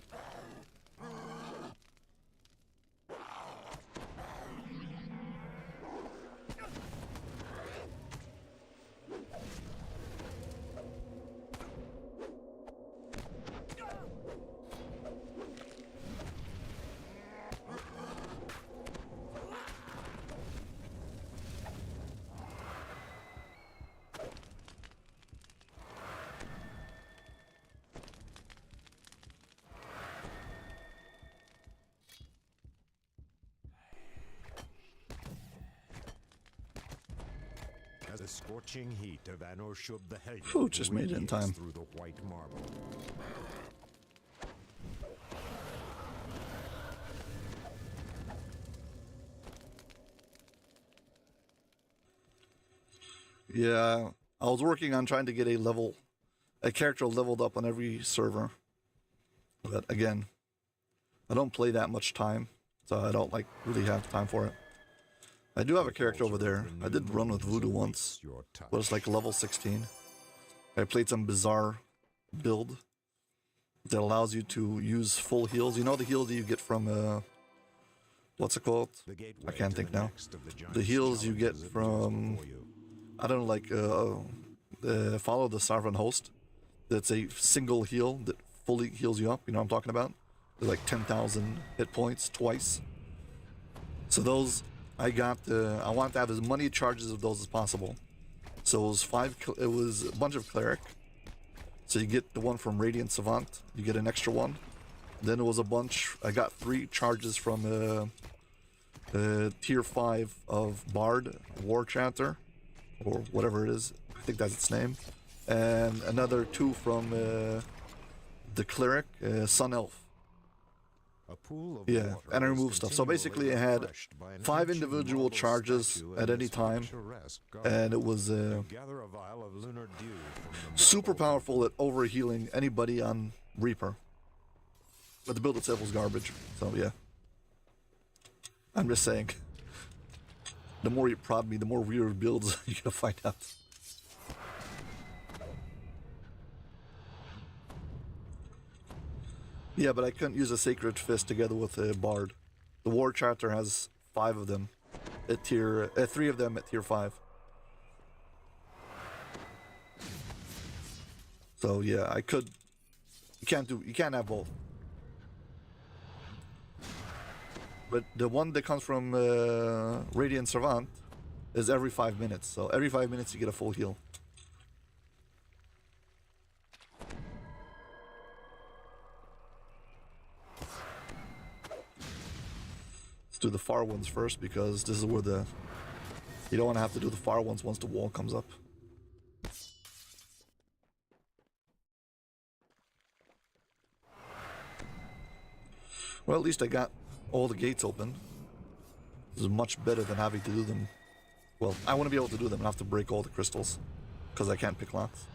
The scorching heat of Anur-Shub the Hellion just made it in time. through the white marble. Yeah, I was working on trying to get a character leveled up on every server. But again, I don't play that much time, so I don't really have time for it. I do have a character over there. I did run with Voodoo once, but it's like level 16. I played some bizarre build that allows you to use full heals. You know the heals that you get from, what's it called? I can't think now. The heals you get from, I don't know, like, Follow the Sovereign Host. That's a single heal that fully heals you up. You know what I'm talking about? They're like 10,000 hit points twice. So those... I want to have as many charges of those as possible. So it was a bunch of Cleric. So you get the one from Radiant Savant, you get an extra one. Then it was a bunch, I got 3 charges from tier 5 of Bard, War Chanter, or whatever it is, I think that's its name. And another 2 from the Cleric, Sun Elf. Yeah, and I removed stuff. So basically I had 5 individual charges at any time, and it was super powerful at overhealing anybody on Reaper. But the build itself was garbage, so yeah. I'm just saying. The more you prod me, the more weird builds you're gonna find out. Yeah, but I couldn't use a Sacred Fist together with a Bard. The War Charter has 5 of them at tier... 3 of them at tier 5. So yeah, I could... You can't have both. But the one that comes from Radiant Servant is every 5 minutes. So every 5 minutes you get a full heal. Let's do the far ones first because this is where the... You don't want to have to do the far ones once the wall comes up. Well, at least I got all the gates open. This is much better than having to do them. Well, I want to be able to do them and have to break all the crystals because I can't pick locks.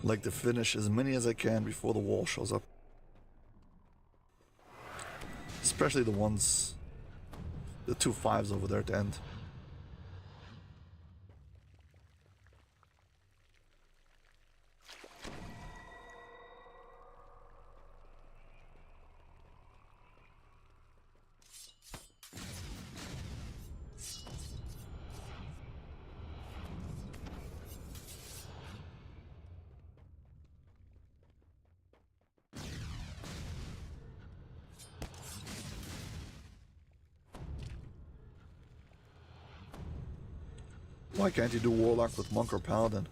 Like to finish as many as I can before the wall shows up. Especially the ones, the 2 5s over there at the end. Why can't you do Warlock with Monk or Paladin?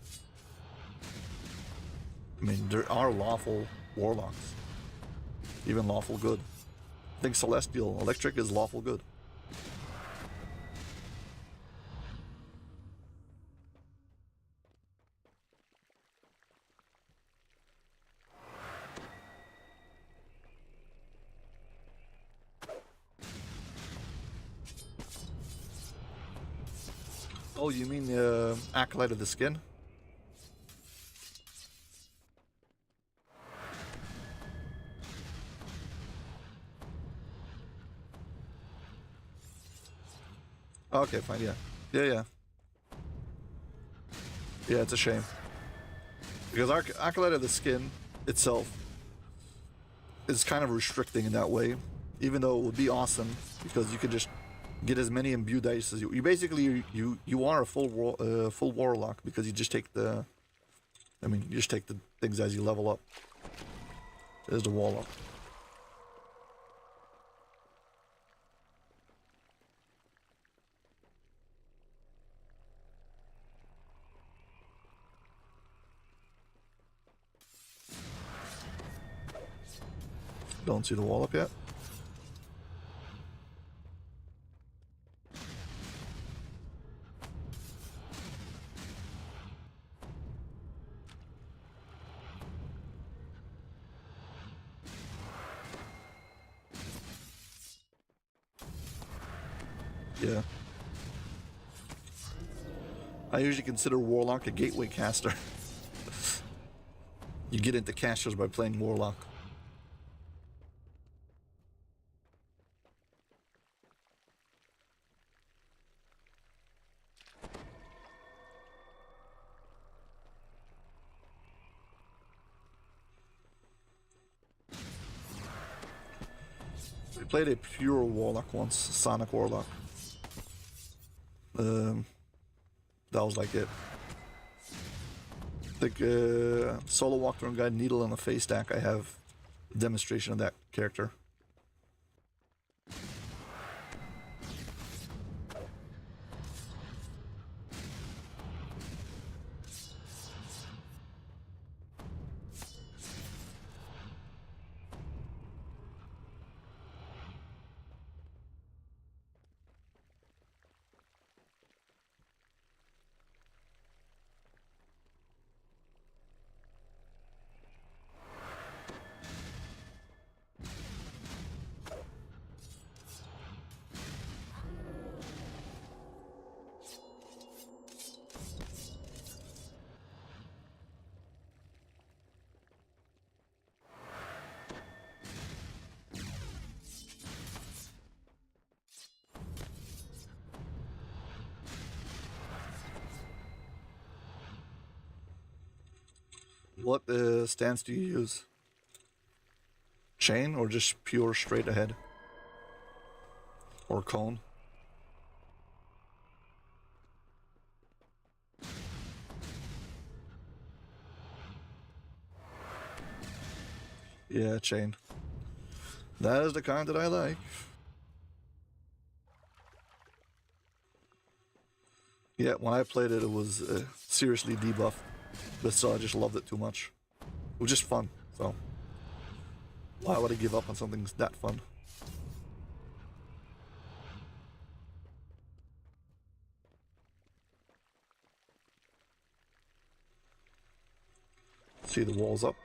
I mean, there are lawful Warlocks. Even lawful good. I think Celestial Electric is lawful good. Oh, you mean Acolyte of the Skin? Okay, fine, yeah. Yeah. Yeah, it's a shame. Because Acolyte of the Skin itself is kind of restricting in that way. Even though it would be awesome, because you could just get as many imbued dice as you basically you are a full warlock because you just take the you just take the things as you level up. There's the wall up. Don't see the wall up yet. Yeah. I usually consider Warlock a gateway caster. You get into casters by playing Warlock. I played a pure Warlock once, Sonic Warlock. That was like it. I think solo walkthrough guide Needle and the Face Stack. I have a demonstration of that character. What stance do you use? Chain or just pure straight ahead? Or cone? Yeah, chain. That is the kind that I like. Yeah, when I played it, it was seriously debuffed. But so I just loved it too much. It was just fun, so why would I give up on something that fun? See the walls up.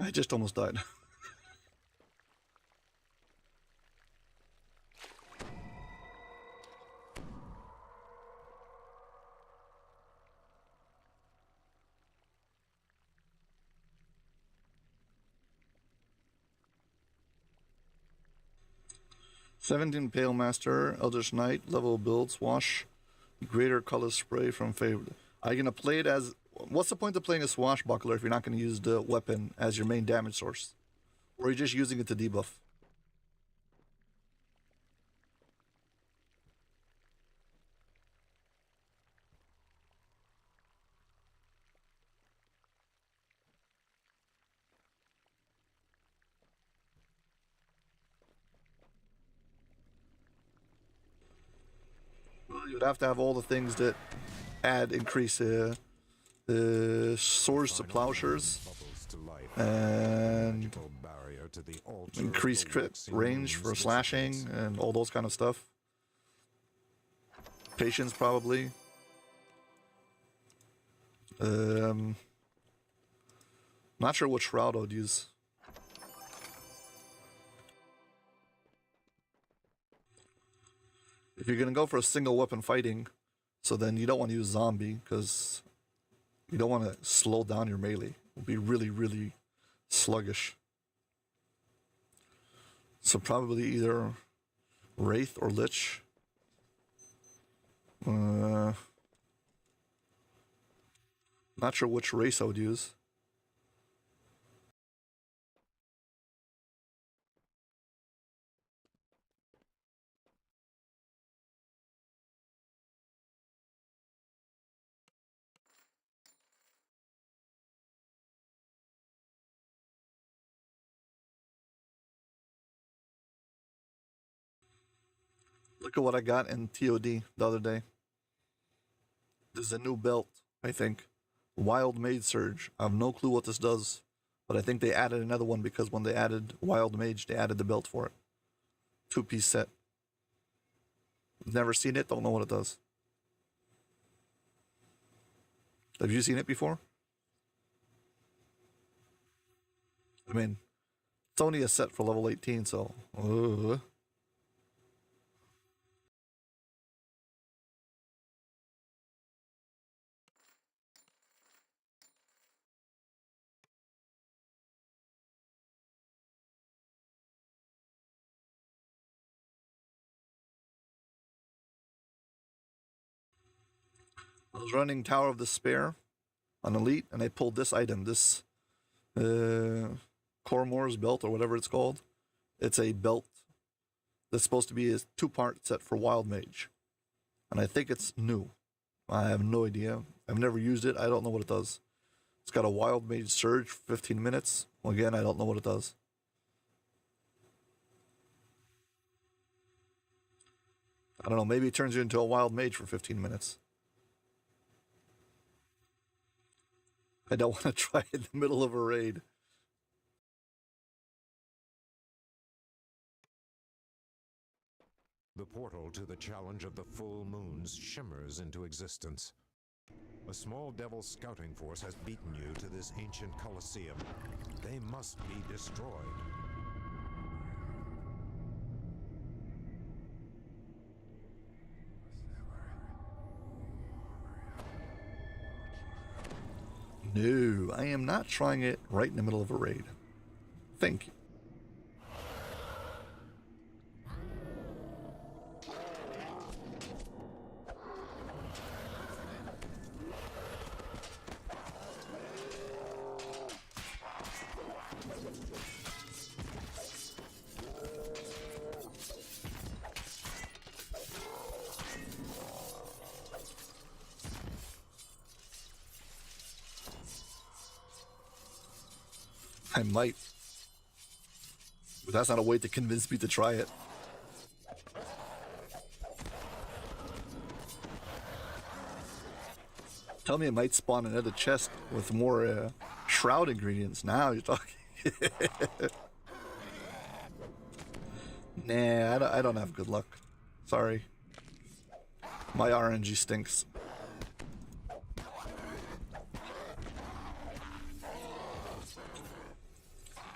I just almost died. "17 Pale Master, Eldritch Knight, level build, Swash, greater color spray from favorite." Are you gonna play it as? What's the point of playing a Swashbuckler if you're not gonna use the weapon as your main damage source? Or are you just using it to debuff? Well, you'd have to have all the things that increase swords to plowshares Bubbles to life. and Magical barrier to the altar increase of the crit waxing range moon's for slashing dissonance. and all those kind of stuff. Patience probably. Not sure what shroud I would use. If you're gonna go for a single weapon fighting, so then you don't want to use zombie because you don't want to slow down your melee. It'll be really, really sluggish. So probably either Wraith or Lich. Not sure which race I would use. Look at what I got in TOD the other day. There's a new belt, I think. Wild Mage Surge. I have no clue what this does, but I think they added another one because when they added Wild Mage, they added the belt for it. 2-piece set. Never seen it, don't know what it does. Have you seen it before? I mean, it's only a set for level 18, so... I was running Tower of Despair on Elite, and I pulled this item, this Cormor's belt, or whatever it's called. It's a belt that's supposed to be a 2-part set for Wild Mage. And I think it's new. I have no idea. I've never used it. I don't know what it does. It's got a Wild Mage Surge for 15 minutes. Well, again, I don't know what it does. I don't know. Maybe it turns you into a Wild Mage for 15 minutes. I don't want to try it in the middle of a raid. The portal to the challenge of the full moons shimmers into existence. A small devil scouting force has beaten you to this ancient Colosseum. They must be destroyed. No, I am not trying it right in the middle of a raid. Thank you. I might. But that's not a way to convince me to try it. Tell me it might spawn another chest with more shroud ingredients. Now you're talking. Nah, I don't have good luck. Sorry. My RNG stinks.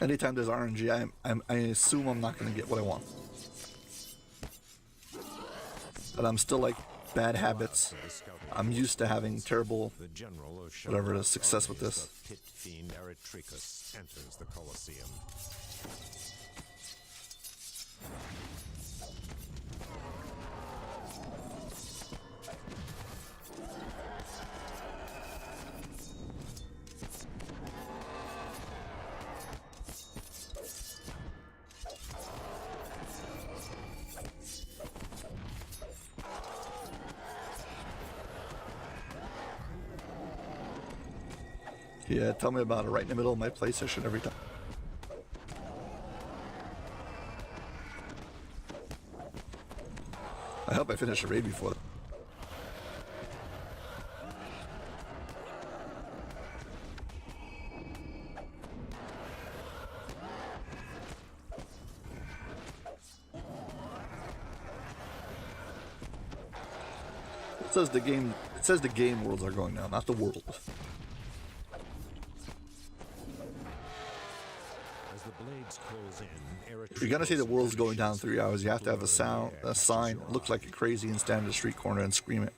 Anytime there's RNG, I assume I'm not going to get what I want. But I'm still like bad habits. I'm used to having terrible, whatever it is, success with this. Pit fiend Eretricus enters the Colosseum. Yeah, tell me about it right in the middle of my play session every time. I hope I finish a raid before that. It says the game worlds are going now, not the world. If you're gonna say the world's going down in 3 hours, you have to have a sign, look like it crazy, and stand in the street corner and scream it.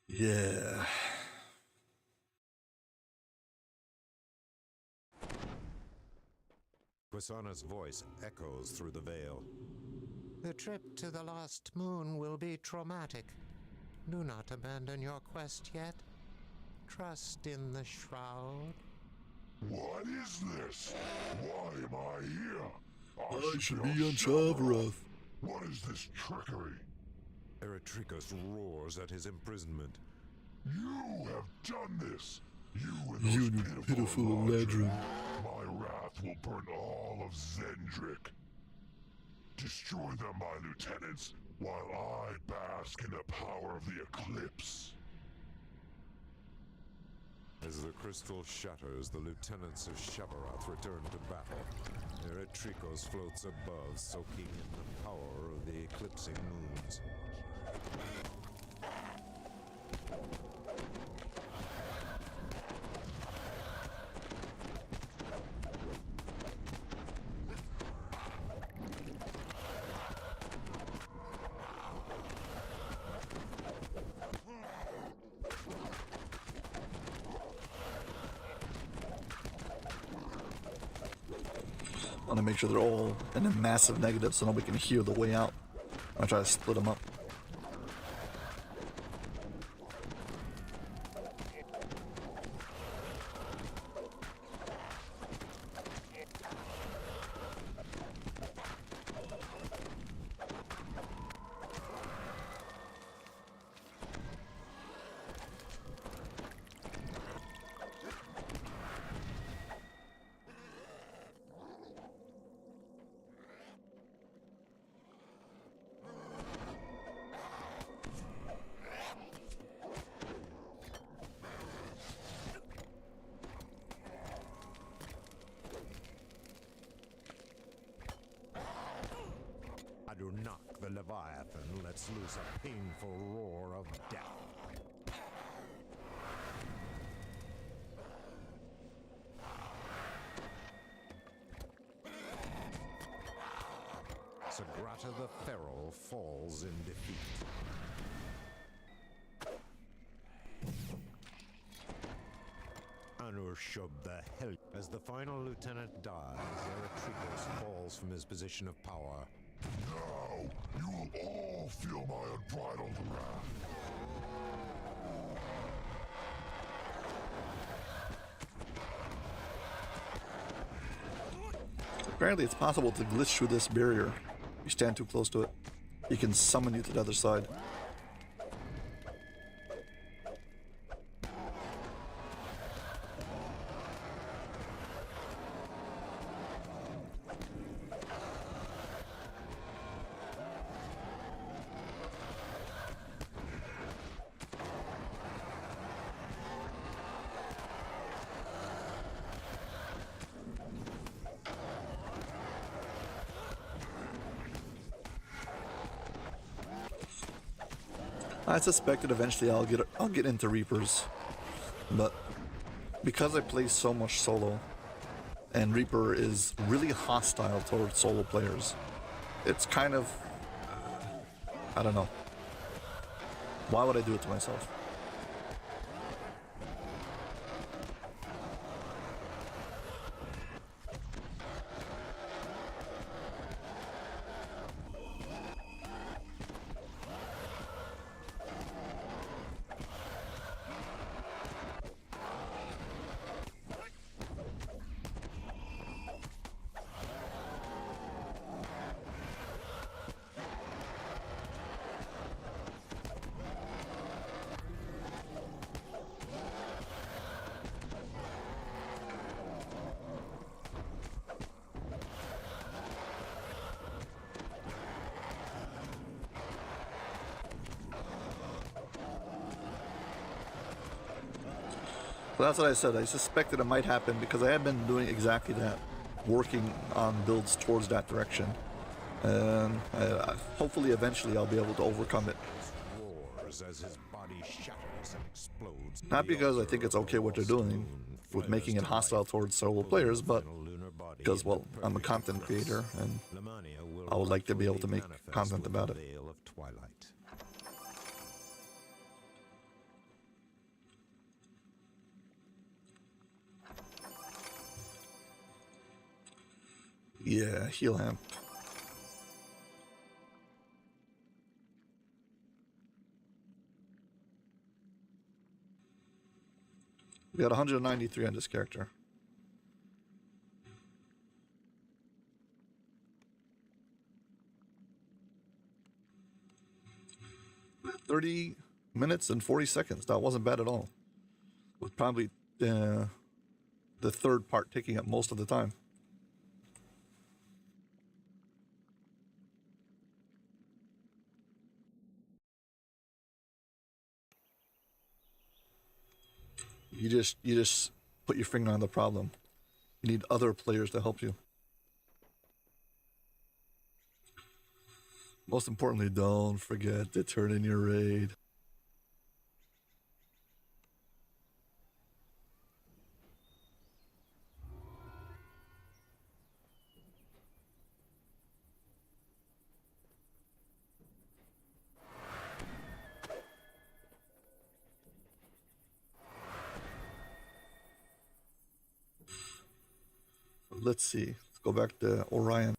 Yeah. Quisana's voice echoes through the veil. The trip to the Lost Moon will be traumatic. Do not abandon your quest yet. Trust in the Shroud. What is this? Why am I here? I should be on Chavroth. What is this trickery? Eretricus roars at his imprisonment. You have done this. You and You those pitiful Eladrin. Eladrin. My wrath will burn all of Zendrick. Destroy them, my lieutenants, while I bask in the power of the eclipse. As the crystal shatters, the lieutenants of Shevarath return to battle. Eretricos floats above, soaking in the power of the eclipsing moons. I want to make sure they're all in a massive negative so nobody can hear the way out. I'll try to split them up. Adunnak the Leviathan lets loose a painful roar of death. Sagrata the Feral falls in defeat. Anurshub the Hell. As the final lieutenant dies, Eretrikos falls from his position of power. Now you will all feel my unbridled wrath. Apparently it's possible to glitch through this barrier. If you stand too close to it, he can summon you to the other side. I suspected eventually I'll get into Reapers, but because I play so much solo, and Reaper is really hostile towards solo players, it's kind of, I don't know. Why would I do it to myself? So that's what I said. I suspected it might happen because I have been doing exactly that, working on builds towards that direction. And hopefully eventually I'll be able to overcome it. Roars as his body shatters and explodes. Not because I think it's okay what they're doing with making it hostile towards solo players, but because, well, I'm a content creator and I would like to be able to make content about it. Yeah, heal amp. We got 193 on this character. $30 minutes and 40 seconds. That wasn't bad at all. With probably the third part taking up most of the time. You just put your finger on the problem. You need other players to help you. Most importantly, don't forget to turn in your raid. Let's see. Let's go back to Orion.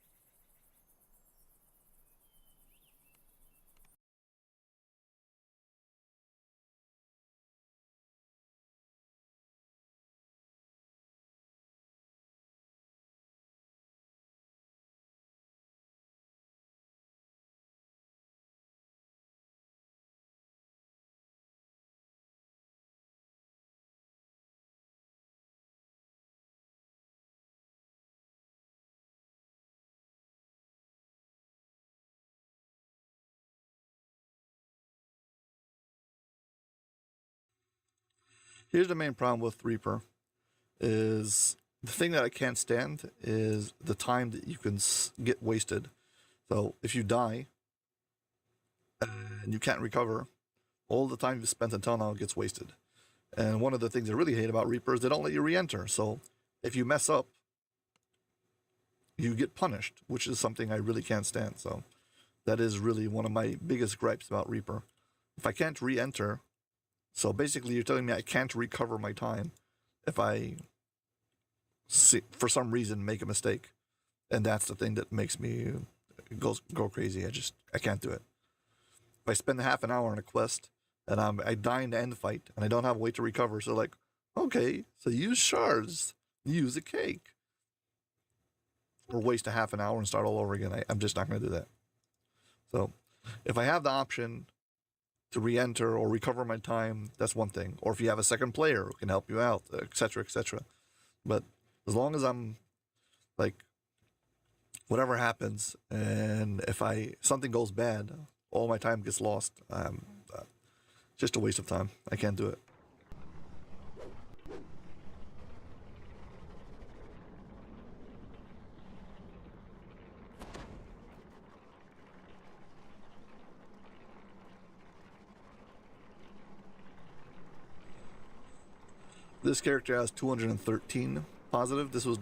Here's the main problem with Reaper, is the thing that I can't stand is the time that you can get wasted. So if you die and you can't recover, all the time you spent until now gets wasted. And one of the things I really hate about Reapers, they don't let you re-enter. So if you mess up, you get punished, which is something I really can't stand. So that is really one of my biggest gripes about Reaper. If I can't re-enter, so basically you're telling me I can't recover my time if I, for some reason, make a mistake. And that's the thing that makes me go crazy. I can't do it. If I spend half an hour on a quest and I die in the end fight and I don't have a way to recover, so like, okay, so use shards, use a cake, or waste a half an hour and start all over again. I'm just not going to do that. So if I have the option to re-enter or recover my time, that's one thing. Or if you have a second player who can help you out, etc., etc. But as long as I'm like, whatever happens, and if something goes bad, all my time gets lost. Just a waste of time. I can't do it. This character has 213 positive. This was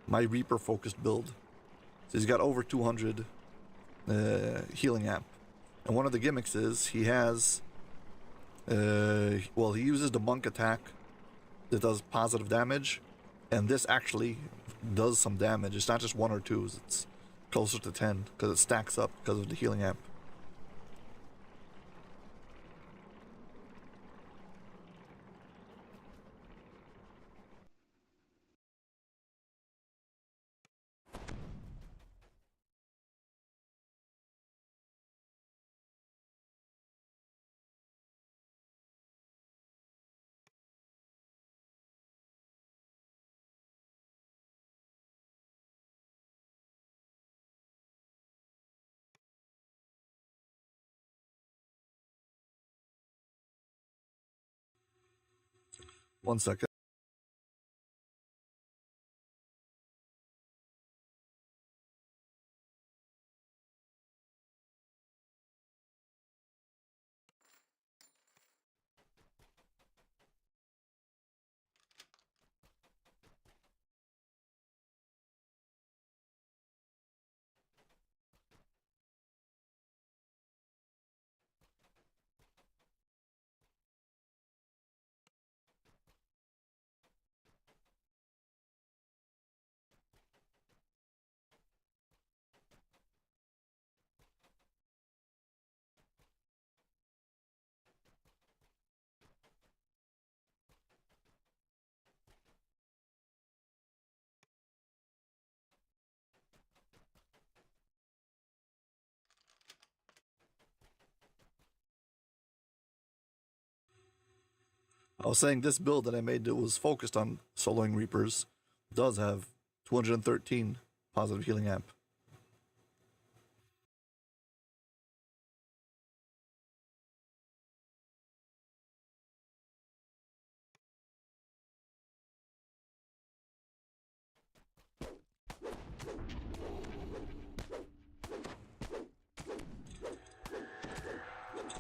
my Reaper focused build. So he's got over 200 healing amp. And one of the gimmicks is he has, he uses the monk attack that does positive damage. And this actually does some damage. It's not just 1 or 2, it's closer to 10 because it stacks up because of the healing amp. One second. I was saying this build that I made that was focused on soloing Reapers does have 213 positive healing amp.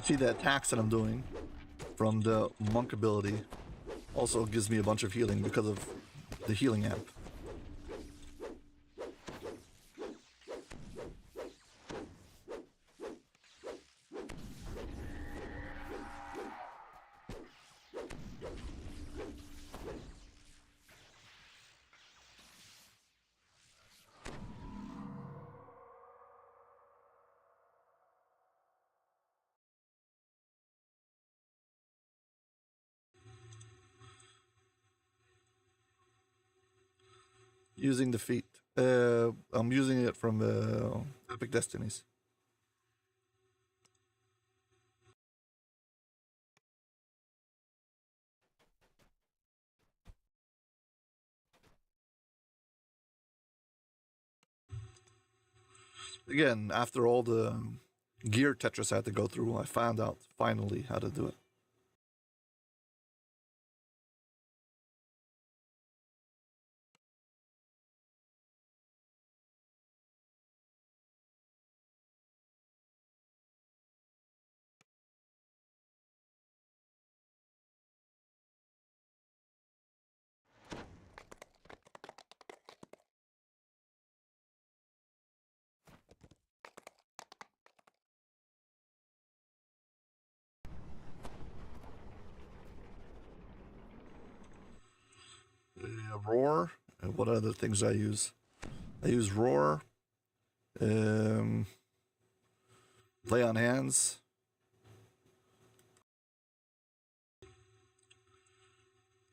See the attacks that I'm doing from the monk ability also gives me a bunch of healing because of the healing amp. Using the feat. I'm using it from Epic Destinies. Again, after all the gear Tetris I had to go through, I found out finally how to do it. Roar. And what other things I use? I use Roar. Lay on Hands.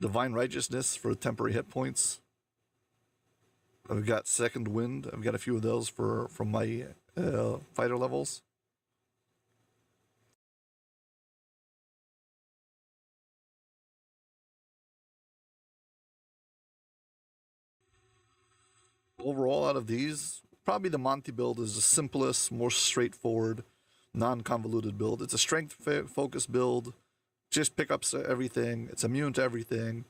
Divine Righteousness for temporary hit points. I've got Second Wind. I've got a few of those from my fighter levels. Overall, out of these, probably the Monty build is the simplest, more straightforward, non-convoluted build. It's a strength-focused build. Just pickups everything. It's immune to everything.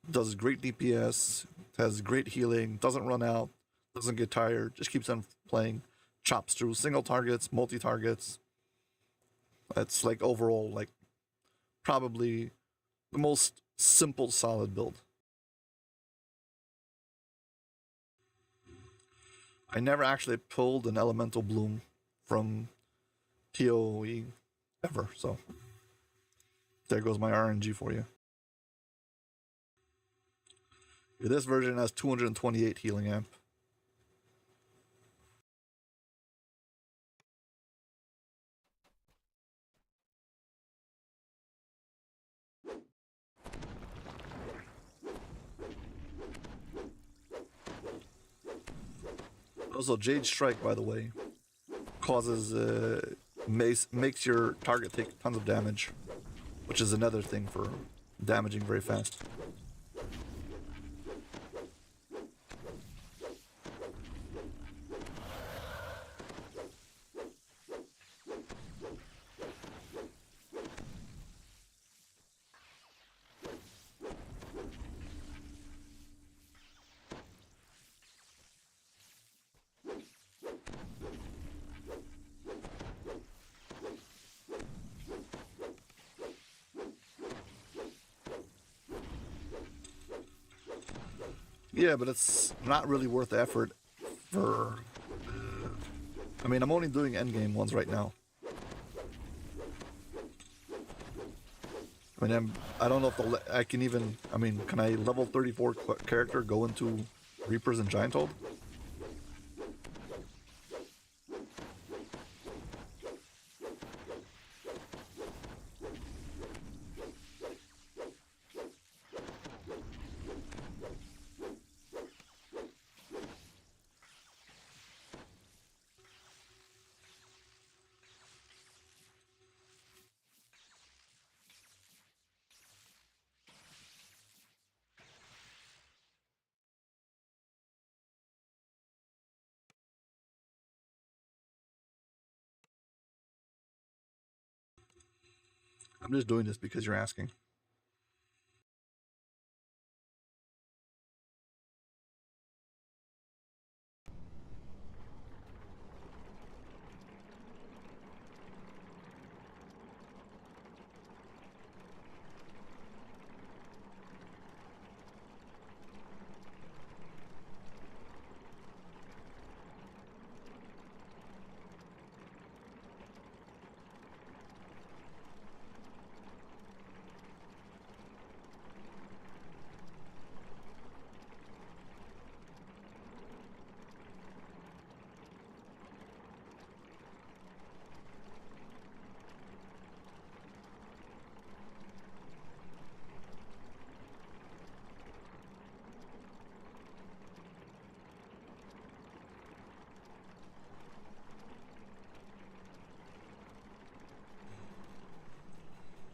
Does great DPS. Has great healing. Doesn't run out. Doesn't get tired. Just keeps on playing. Chops through single targets, multi-targets. That's like overall, like probably the most simple, solid build. I never actually pulled an Elemental Bloom from TOE ever, so there goes my RNG for you. This version has 228 healing amp. Also, Jade Strike, by the way, causes makes your target take tons of damage, which is another thing for damaging very fast. Yeah, but it's not really worth the effort for... I mean, I'm only doing endgame ones right now. I mean, I don't know if I can even... I mean, can I level 34 character go into Reapers and Giant Hold? I'm just doing this because you're asking.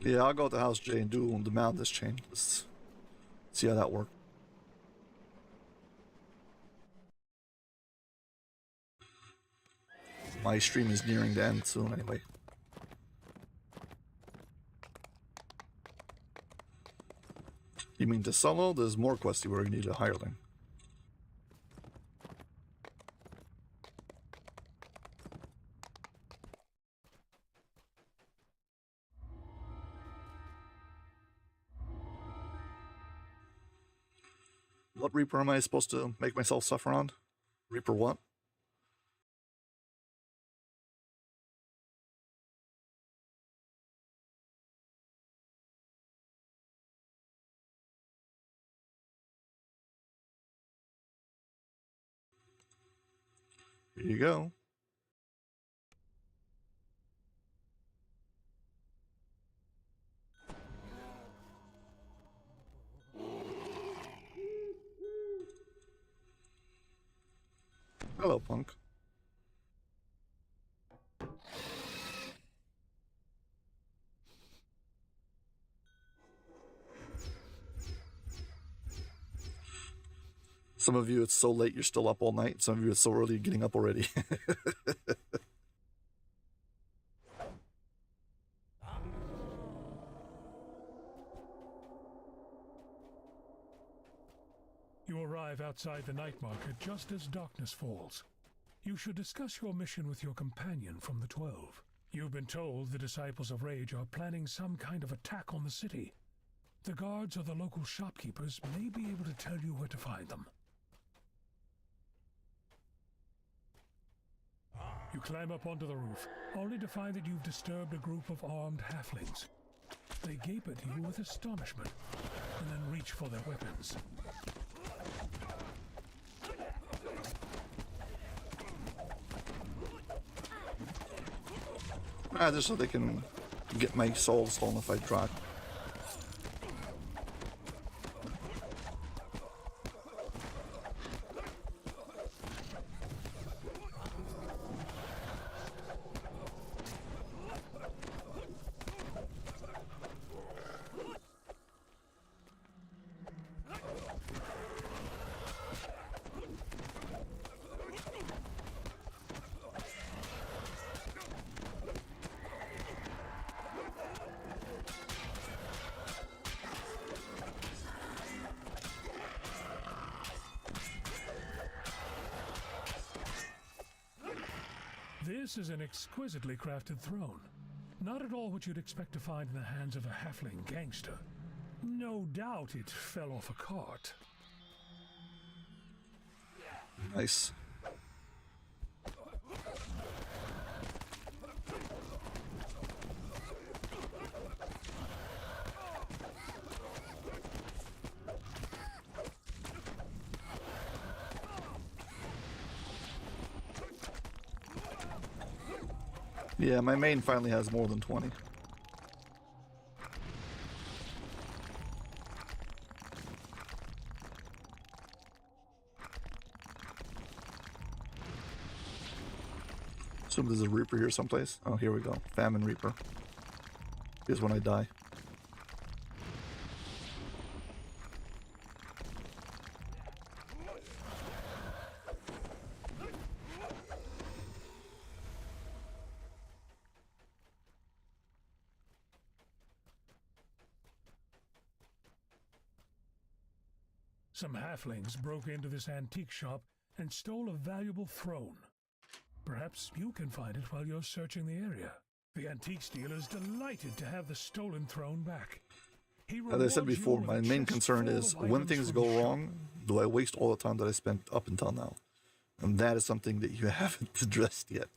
Yeah, I'll go to House J and do the mount this chain. Let's see how that works. My stream is nearing the end soon anyway. You mean to solo? There's more questy where you need a hireling. What Reaper am I supposed to make myself suffer on? Reaper what? Here you go. Hello, punk. Some of you, it's so late you're still up all night. Some of you, it's so early you're getting up already. You arrive outside the night market just as darkness falls. You should discuss your mission with your companion from the 12. You've been told the Disciples of Rage are planning some kind of attack on the city. The guards or the local shopkeepers may be able to tell you where to find them. You climb up onto the roof, only to find that you've disturbed a group of armed halflings. They gape at you with astonishment, and then reach for their weapons. Just so they can get my soul stolen if I drop. This is an exquisitely crafted throne. Not at all what you'd expect to find in the hands of a halfling gangster. No doubt it fell off a cart. Nice. Yeah, my main finally has more than 20. Assume there's a Reaper here someplace. Oh, here we go. Famine Reaper. Here's when I die. Some halflings broke into this antique shop and stole a valuable throne. Perhaps you can find it while you're searching the area. The antique dealer is delighted to have the stolen throne back. As I said before, my main concern is when things go wrong, do I waste all the time that I spent up until now? And that is something that you haven't addressed yet.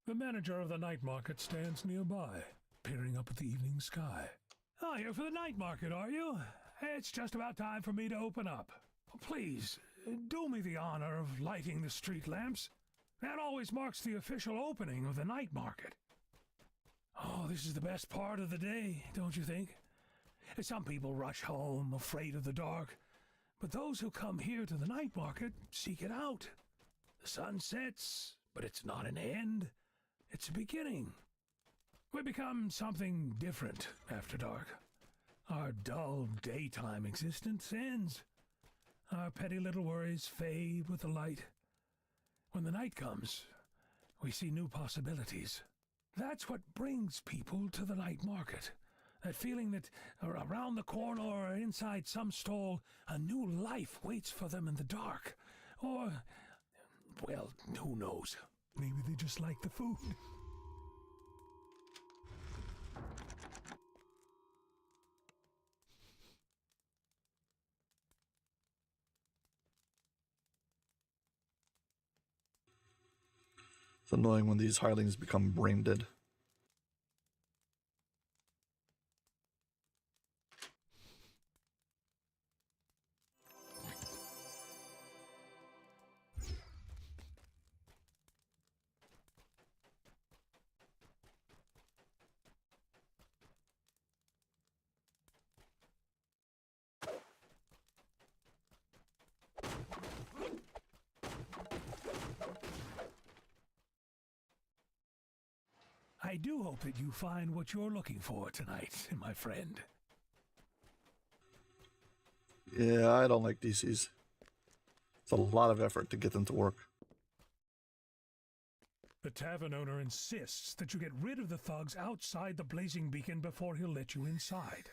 The manager of the night market stands nearby, peering up at the evening sky. Oh, you're for the night market, are you? It's just about time for me to open up. Please, do me the honor of lighting the street lamps. That always marks the official opening of the night market. Oh, this is the best part of the day, don't you think? Some people rush home, afraid of the dark. But those who come here to the night market seek it out. The sun sets, but it's not an end. It's a beginning. We become something different after dark. Our dull daytime existence ends. Our petty little worries fade with the light. When the night comes, we see new possibilities. That's what brings people to the night market. That feeling that around the corner or inside some stall, a new life waits for them in the dark. Or, well, who knows? Maybe they just like the food. It's annoying when these hirelings become brain dead. I do hope that you find what you're looking for tonight, my friend. Yeah, I don't like DCs. It's a lot of effort to get them to work. The tavern owner insists that you get rid of the thugs outside the blazing beacon before he'll let you inside.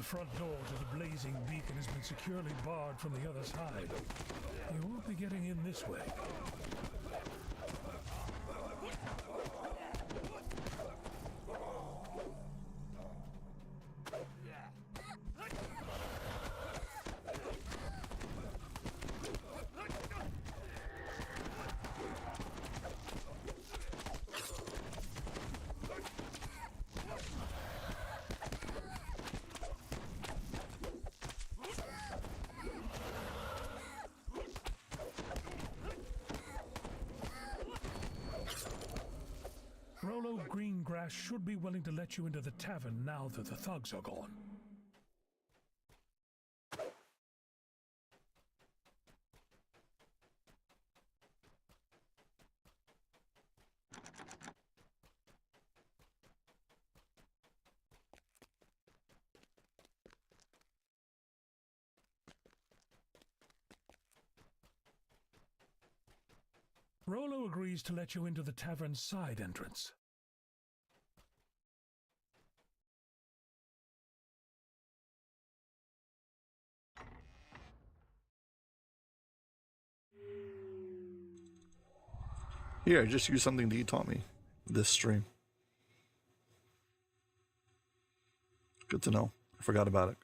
The front door to the blazing beacon has been securely barred from the other side. You won't be getting in this way. Rolo Greengrass should be willing to let you into the tavern now that the thugs are gone. Rolo agrees to let you into the tavern's side entrance. Here, I just used something that you taught me this stream. Good to know. I forgot about it.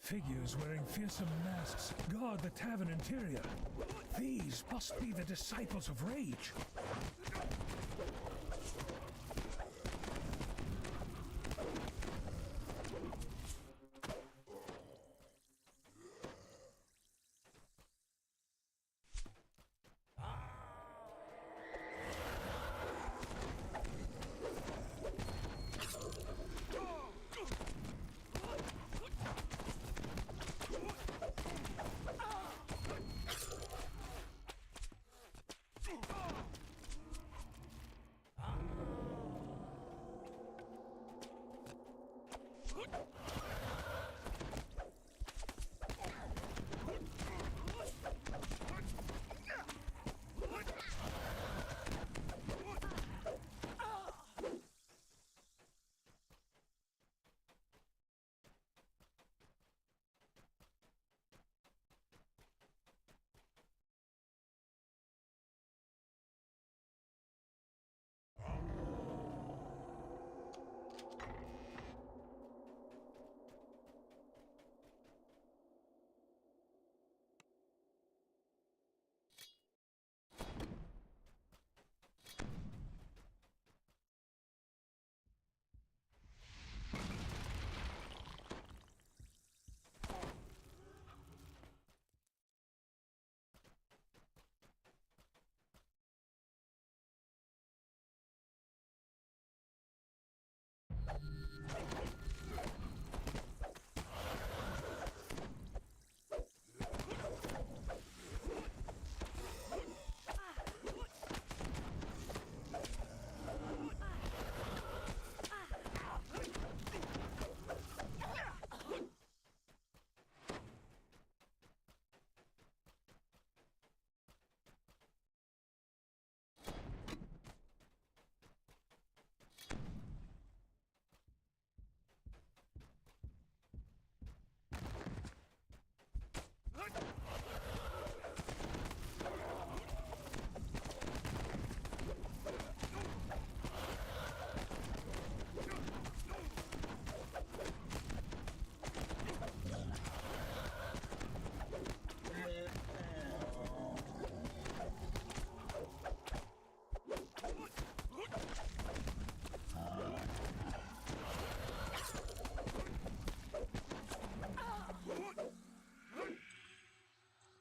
Figures wearing fearsome masks guard the tavern interior. These must be the disciples of Rage.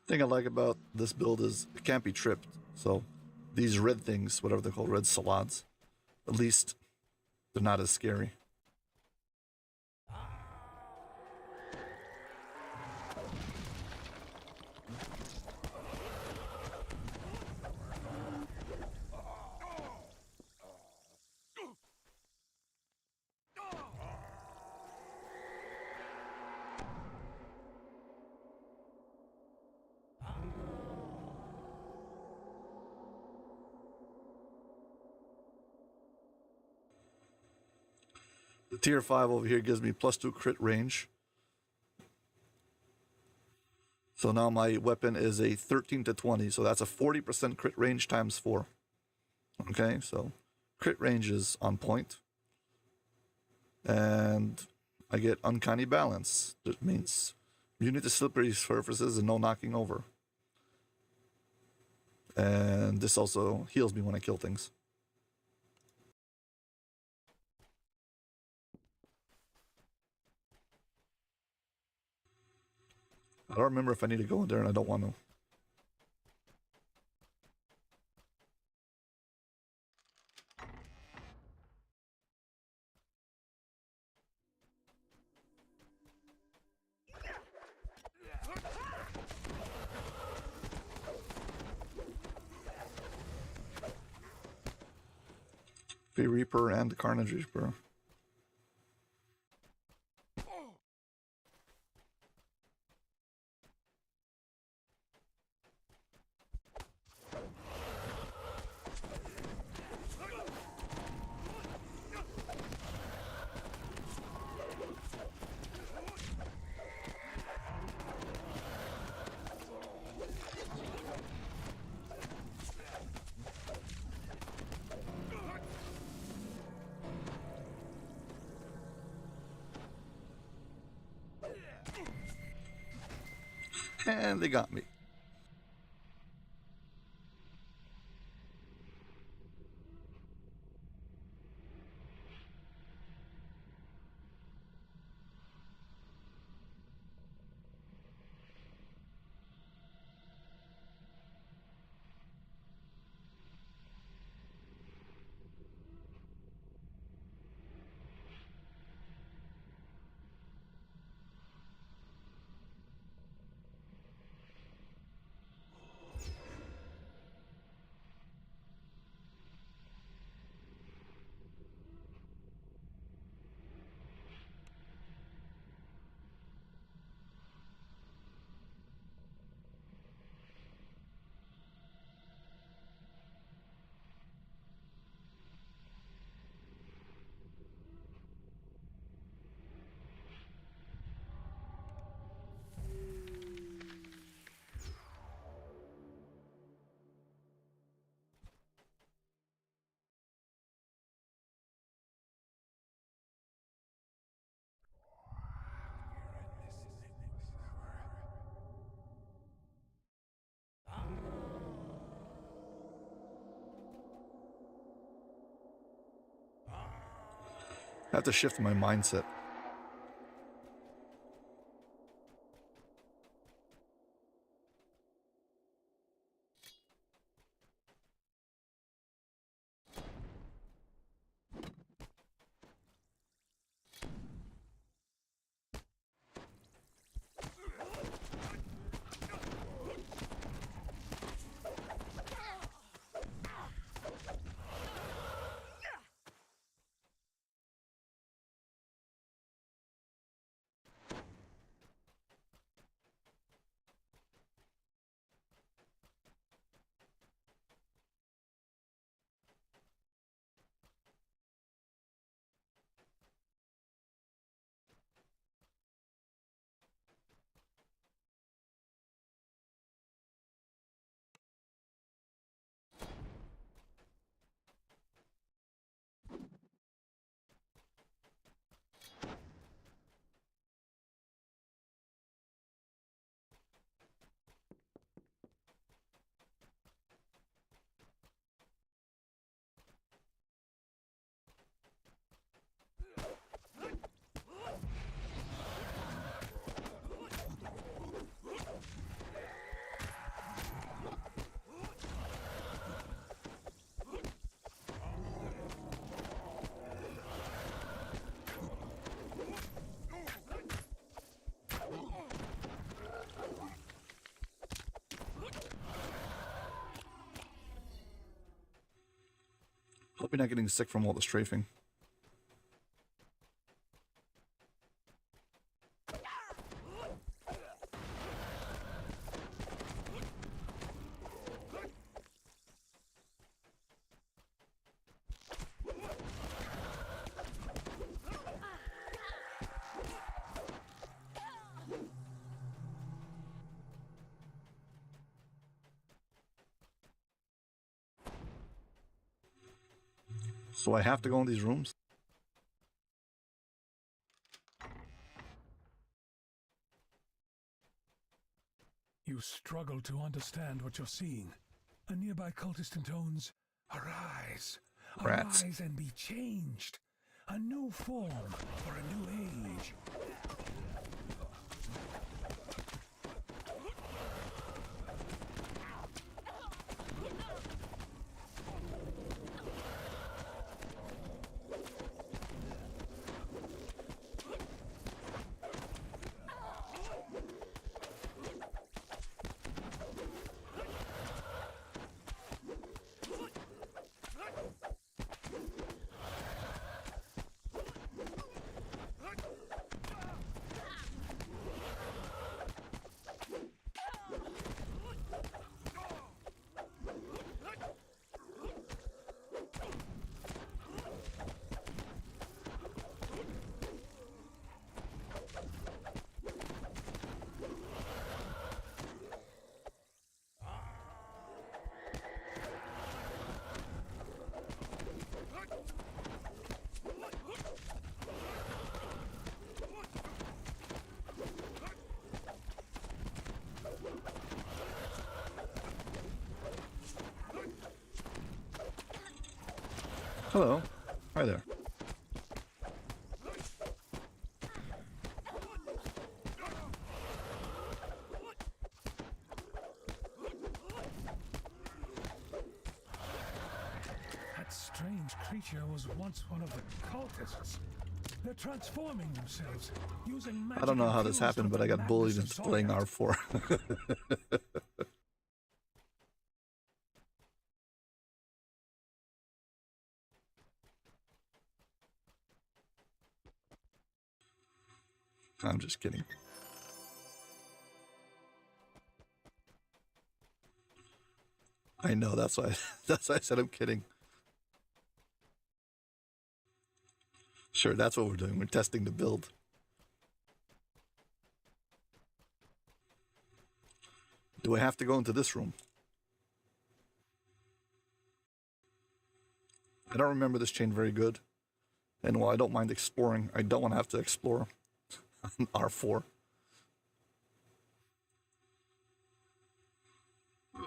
Thing I like about this build is it can't be tripped. So these red things, whatever they're called, red salads, at least they're not as scary. The tier 5 over here gives me +2 crit range. So now my weapon is a 13 to 20, so that's a 40% crit range times 4. Okay, so crit range is on point. And I get uncanny balance. That means immune to slippery surfaces and no knocking over. And this also heals me when I kill things. I don't remember if I need to go in there, and I don't want to. The Reaper and the Carnage Reaper. And they got me. I have to shift my mindset. you're not getting sick from all the strafing. So I have to go in these rooms? You struggle to understand what you're seeing. A nearby cultist intones, "Arise, Rats. arise and be changed. A new form for a new age." Hello. Hi there. That strange creature was once one of the cultists. They're transforming themselves, using magic. I don't know how this infused happened, with but I the got bullied madness into of playing Zodiac. R4. I'm just kidding. I know, that's why that's why I said I'm kidding. Sure, that's what we're doing. We're testing the build. Do I have to go into this room? I don't remember this chain very good. And while I don't mind exploring, I don't want to have to explore on R4.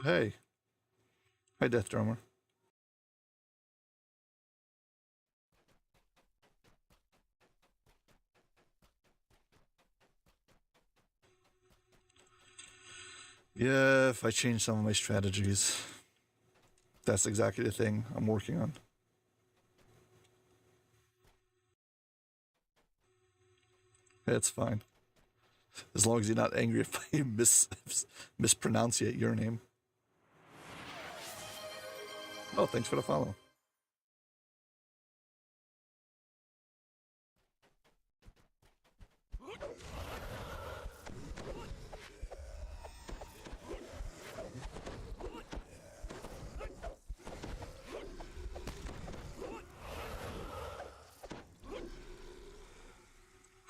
Hey. Hi, Death Drummer. Yeah, if I change some of my strategies, that's exactly the thing I'm working on. It's fine. As long as you're not angry if I mispronunciate your name. Oh, thanks for the follow.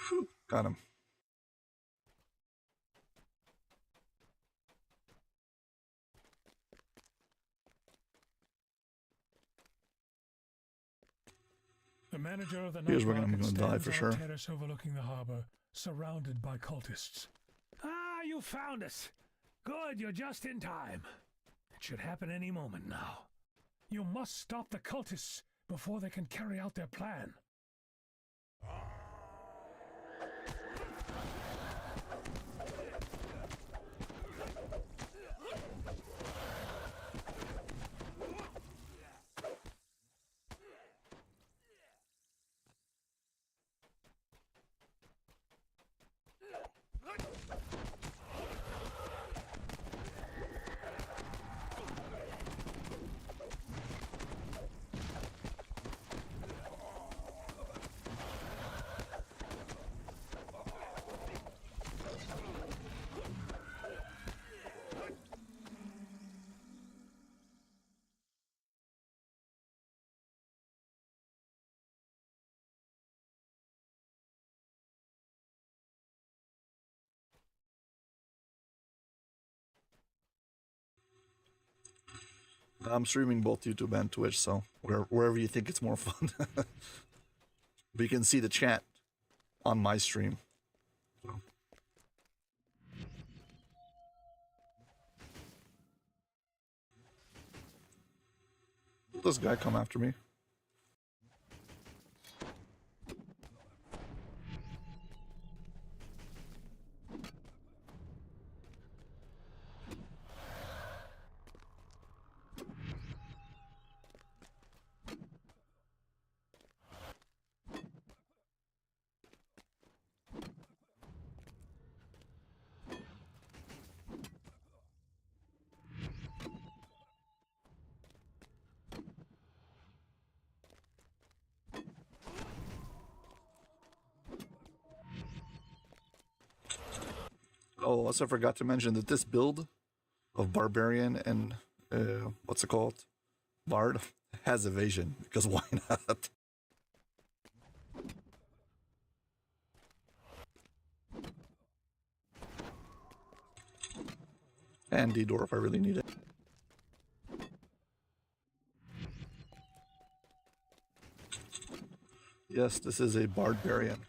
Whew, got him. The manager of the Here's night where I'm market gonna die stands for on sure. a terrace overlooking the harbor, surrounded by cultists. Ah, you found us. Good, you're just in time. It should happen any moment now. You must stop the cultists before they can carry out their plan. I'm streaming both YouTube and Twitch, so wherever you think it's more fun. But you can see the chat on my stream. So. Will this guy come after me? Oh, also I forgot to mention that this build of Barbarian and what's it called? Bard has evasion, because why not? And D-door if I really need it. Yes, this is a Barbarian.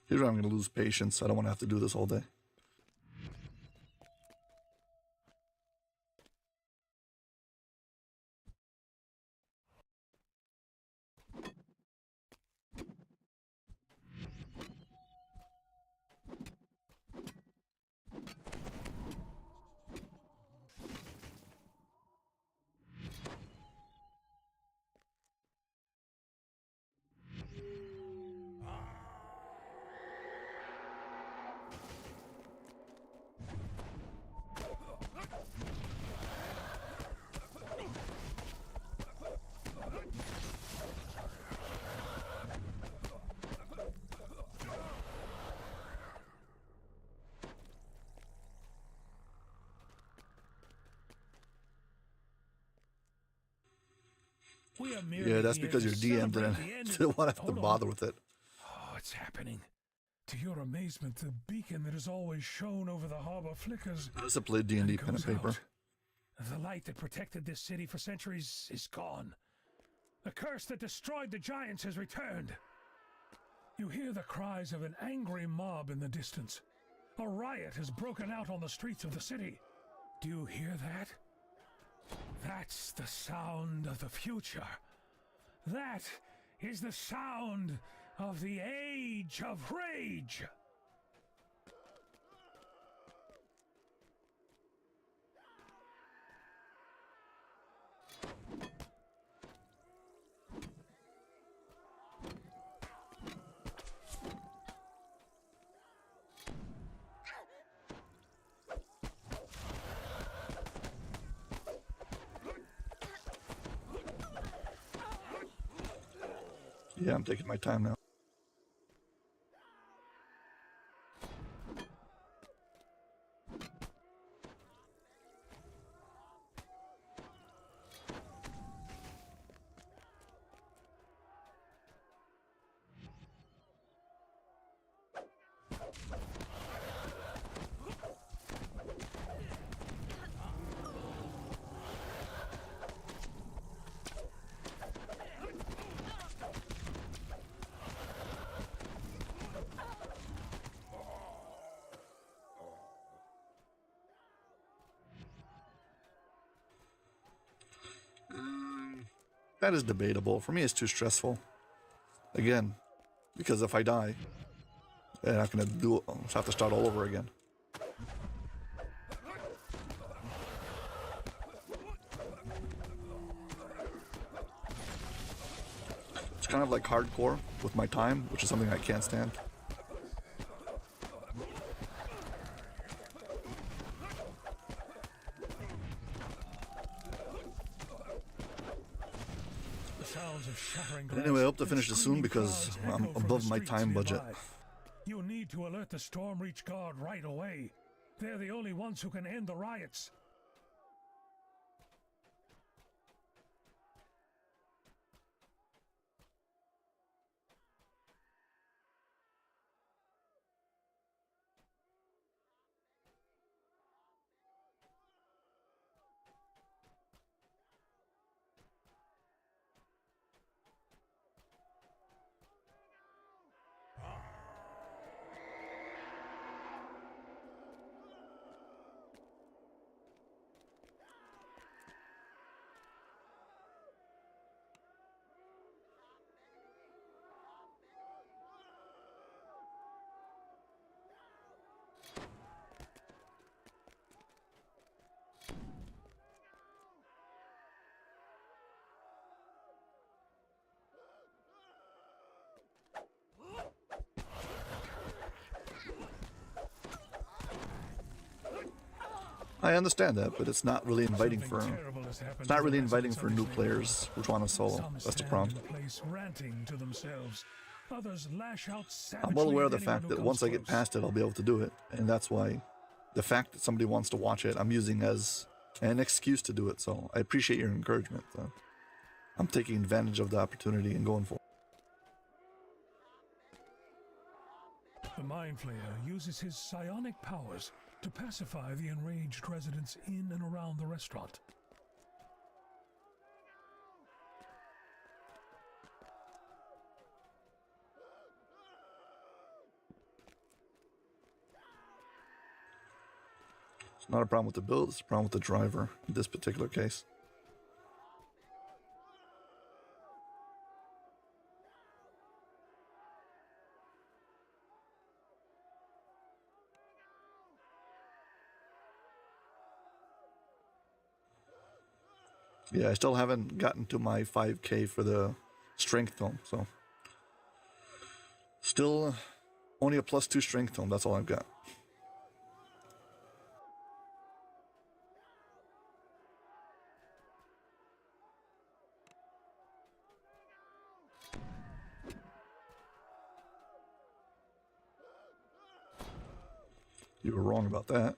Here's where I'm going to lose patience. I don't want to have to do this all day. Yeah, that's because your DM didn't want to have to bother with it. Oh, it's happening. To your amazement, the beacon that has always shone over the harbor flickers. I used to play D&D pen and paper. The light that protected this city for centuries is gone. The curse that destroyed the giants has returned. You hear the cries of an angry mob in the distance. A riot has broken out on the streets of the city. Do you hear that? That's the sound of the future. That is the sound of the Age of Rage. Yeah, I'm taking my time now. That is debatable. For me, it's too stressful. Again, because if I die, then I'm gonna do it. I'll have to start all over again. It's kind of like hardcore with my time, which is something I can't stand. Anyway, I hope to finish this soon because I'm above my time budget. You need to alert the Stormreach Guard right away. They're the only ones who can end the riots. I understand that, but it's not really inviting for It's not really inviting for new players who want to solo. That's the problem. Ranting to themselves. Others lash out I'm well aware of the savagely at fact anyone that who once I comes get close. past it, I'll be able to do it, and that's why the fact that somebody wants to watch it, I'm using as an excuse to do it. So I appreciate your encouragement. I'm taking advantage of the opportunity and going for it. The Mind Flayer uses his psionic powers to pacify the enraged residents in and around the restaurant. It's not a problem with the build, it's a problem with the driver in this particular case. Yeah, I still haven't gotten to my 5K for the strength tome, so still only a +2 strength tome, that's all I've got. You were wrong about that.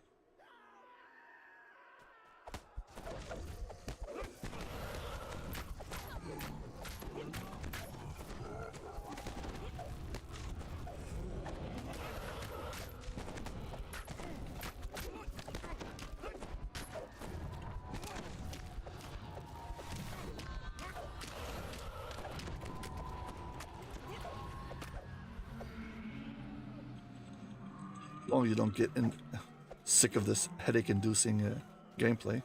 As long as you don't get sick of this headache-inducing gameplay.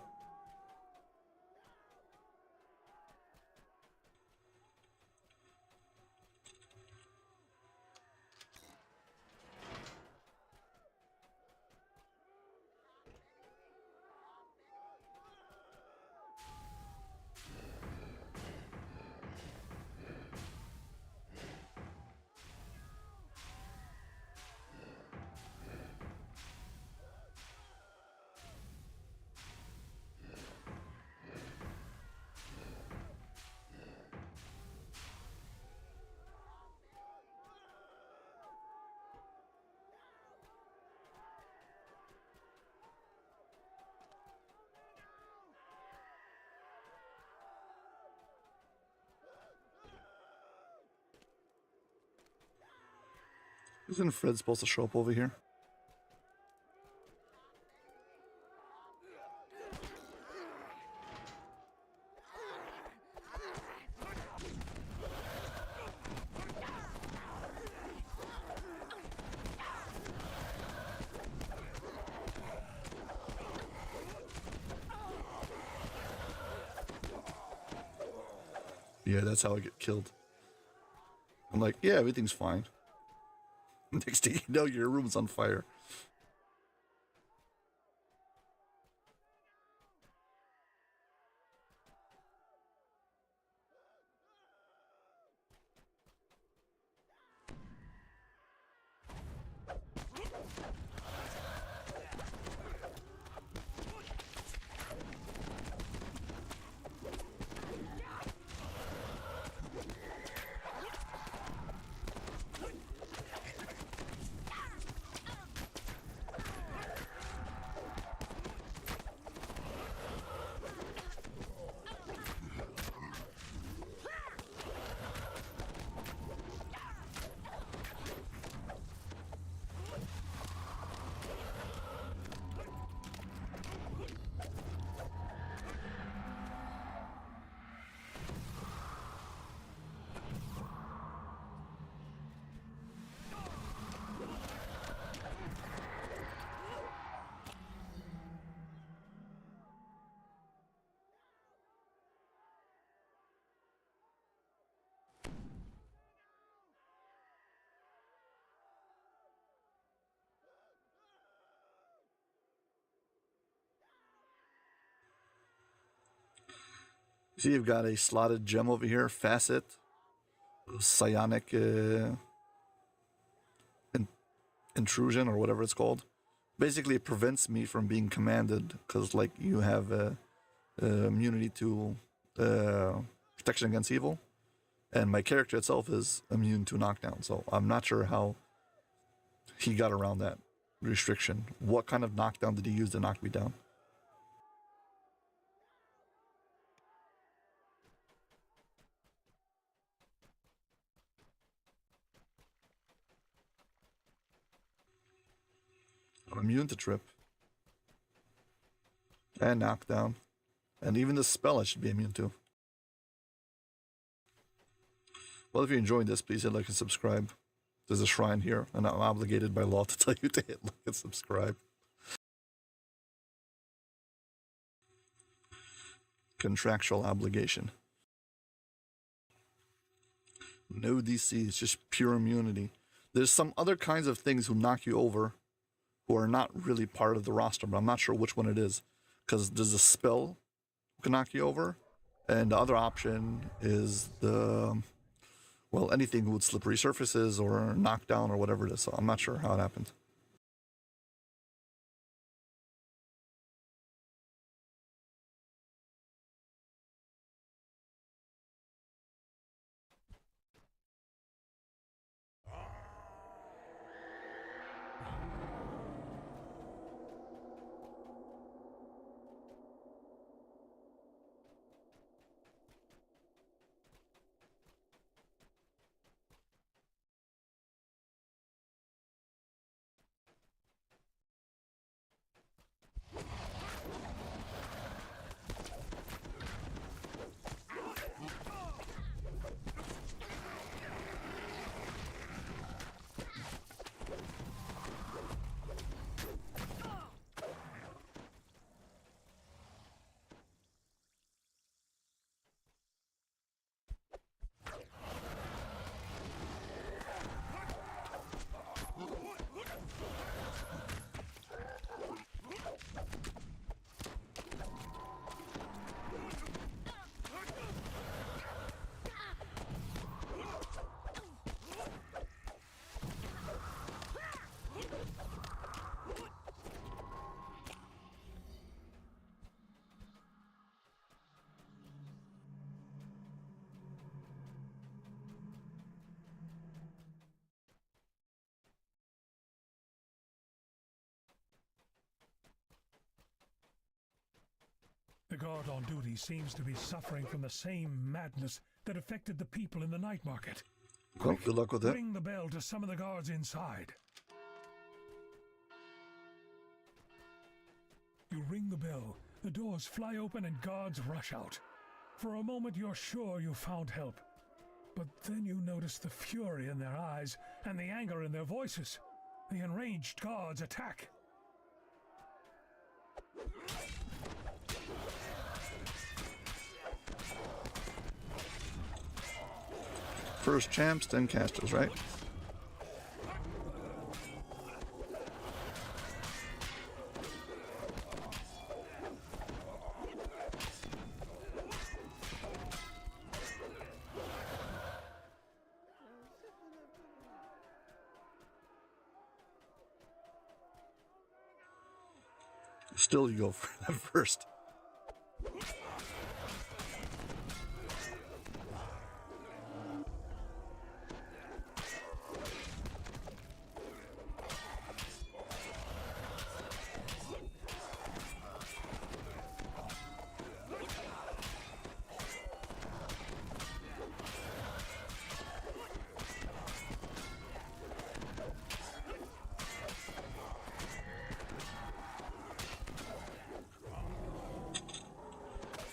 Isn't Fred supposed to show up over here? Yeah, that's how I get killed. I'm like, yeah, everything's fine. Next thing you know, your room's on fire. See, you've got a slotted gem over here, facet, psionic intrusion or whatever it's called. Basically, it prevents me from being commanded because, like, you have immunity to protection against evil, and my character itself is immune to knockdown. So I'm not sure how he got around that restriction. What kind of knockdown did he use to knock me down? I'm immune to trip and knockdown, and even the spell I should be immune to. Well, if you're enjoying this, please hit like and subscribe. There's a shrine here, and I'm obligated by law to tell you to hit like and subscribe. Contractual obligation. No DC, it's just pure immunity. There's some other kinds of things who knock you over who are not really part of the roster, but I'm not sure which one it is. Because there's a spell who can knock you over, and the other option is anything with slippery surfaces or knockdown or whatever it is. So I'm not sure how it happened. The guard on duty seems to be suffering from the same madness that affected the people in the night market. Well, good luck with that. Ring the bell to summon the guards inside. You ring the bell, the doors fly open and guards rush out. For a moment you're sure you found help. But then you notice the fury in their eyes and the anger in their voices. The enraged guards attack. First champs, then casters, right? Still, you go for that first.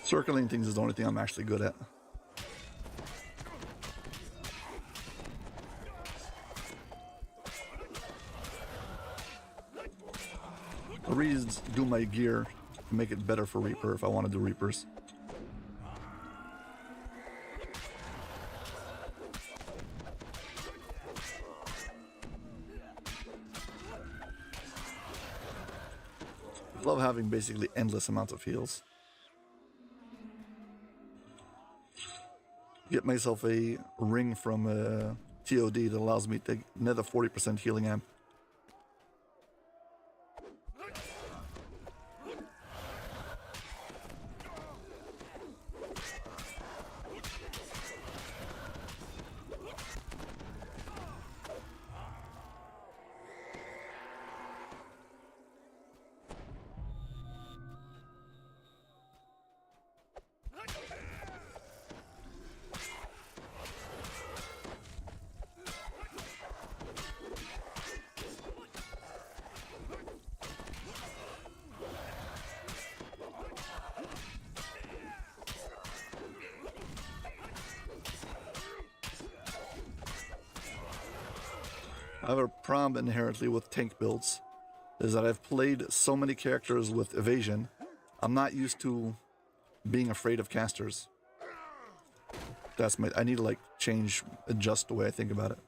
Circling things is the only thing I'm actually good at. I redo my gear to make it better for Reaper if I want to do Reapers. I love having basically endless amounts of heals. Get myself a ring from TOD that allows me to net a 40% healing amp. I have a problem inherently with tank builds, is that I've played so many characters with evasion, I'm not used to being afraid of casters. I need to like adjust the way I think about it.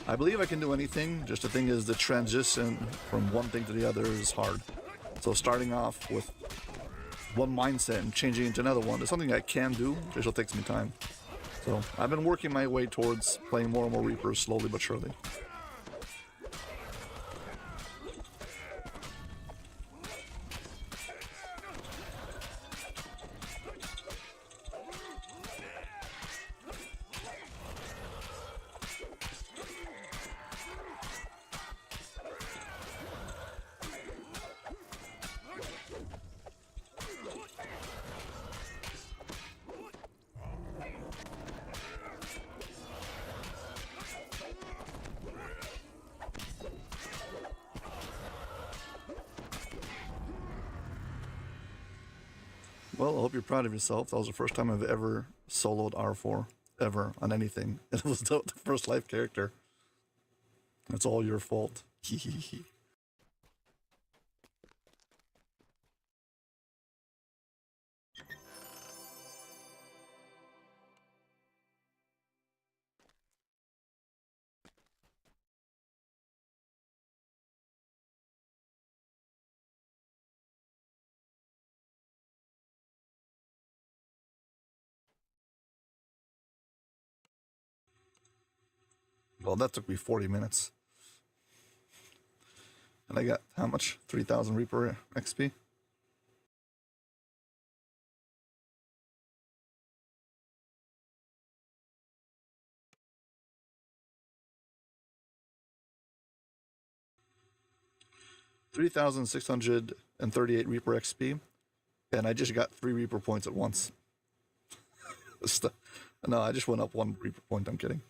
I believe I can do anything, just the thing is the transition from one thing to the other is hard. So starting off with one mindset and changing into another one is something I can do, just it'll take some time. So I've been working my way towards playing more and more Reapers slowly but surely. Well, I hope you're proud of yourself. That was the first time I've ever soloed R4, ever, on anything. It was the first life character. It's all your fault. Well, that took me 40 minutes. And I got, how much? 3,000 Reaper XP? $3,638 Reaper XP, and I just got 3 Reaper points at once. No, I just went up 1 Reaper point, I'm kidding.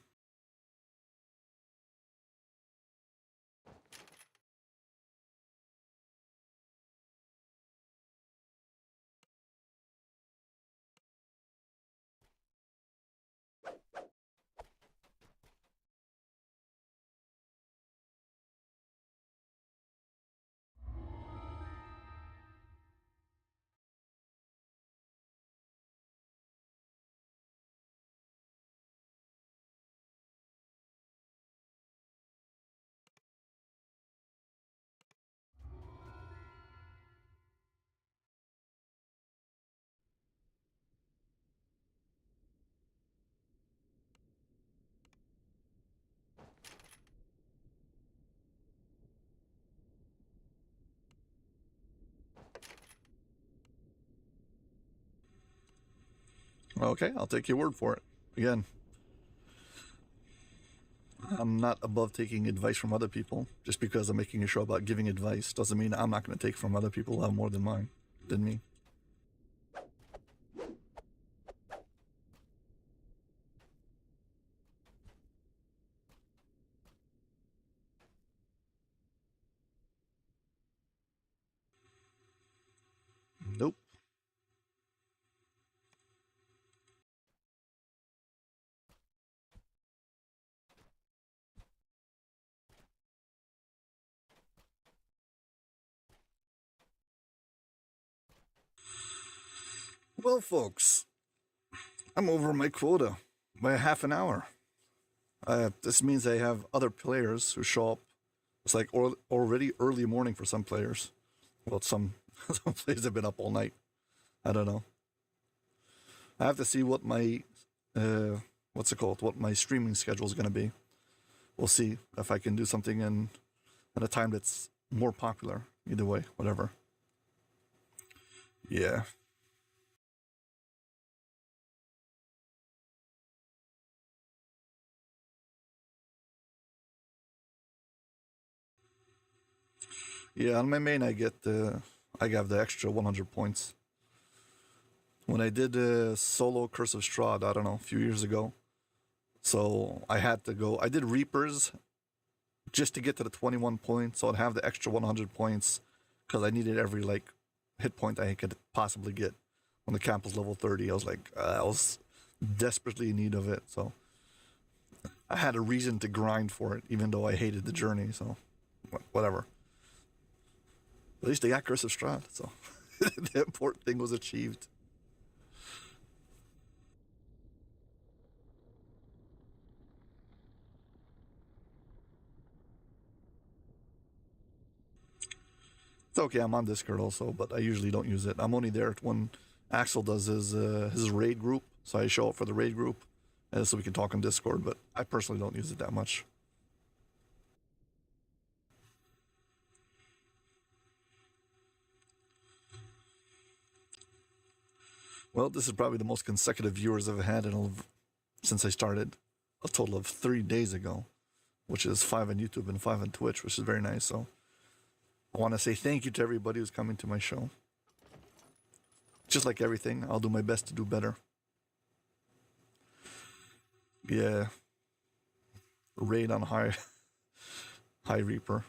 Okay, I'll take your word for it. Again, I'm not above taking advice from other people. Just because I'm making a show about giving advice doesn't mean I'm not going to take from other people who have more than me. Nope. Well, folks, I'm over my quota by a half an hour. This means I have other players who show up. It's like already early morning for some players. Well, some players have been up all night. I don't know. I have to see what my what my streaming schedule is going to be. We'll see if I can do something in at a time that's more popular. Either way, whatever. Yeah. Yeah, on my main I have the extra 100 points. When I did solo Curse of Strahd, I don't know, a few years ago. So I had to go. I did Reapers just to get to the 21 points. So I'd have the extra 100 points because I needed every like hit point I could possibly get. When the camp was level 30, I was like, I was desperately in need of it. So I had a reason to grind for it, even though I hated the journey. So whatever. At least I got Curse of Strahd, so the important thing was achieved. It's okay, I'm on Discord also, but I usually don't use it. I'm only there when Axel does his raid group, so I show up for the raid group, and so we can talk on Discord, but I personally don't use it that much. Well, this is probably the most consecutive viewers I've had since I started, a total of 3 days ago, which is 5 on YouTube and 5 on Twitch, which is very nice. So I want to say thank you to everybody who's coming to my show. Just like everything, I'll do my best to do better. Yeah. Raid on High Reaper.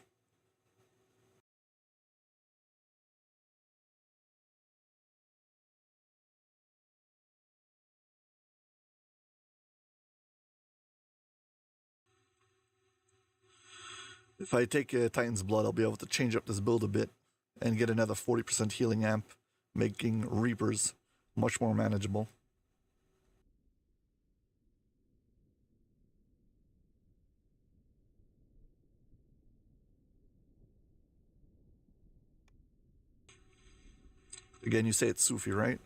If I take Titan's Blood, I'll be able to change up this build a bit and get another 40% healing amp, making Reapers much more manageable. Again, you say it's Sufi, right?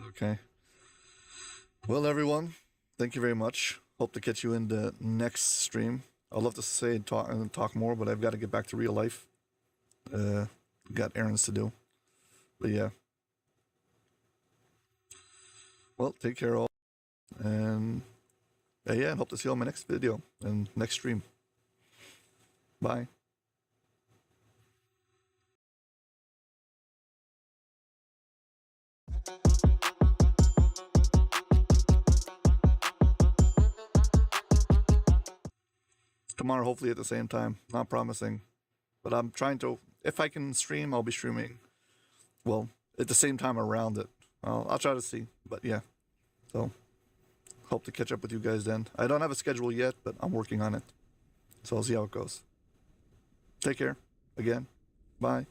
Okay. Well, everyone, thank you very much. Hope to catch you in the next stream. I'd love to say talk more, but I've got to get back to real life. Got errands to do. But yeah. Well, take care all. And yeah, and hope to see you on my next video and next stream. Bye. Tomorrow, hopefully at the same time. Not promising. But I'm trying to, if I can stream, I'll be streaming. Well, at the same time around it. I'll try to see. But yeah. So, hope to catch up with you guys then. I don't have a schedule yet, but I'm working on it. So I'll see how it goes. Take care. Again. Bye.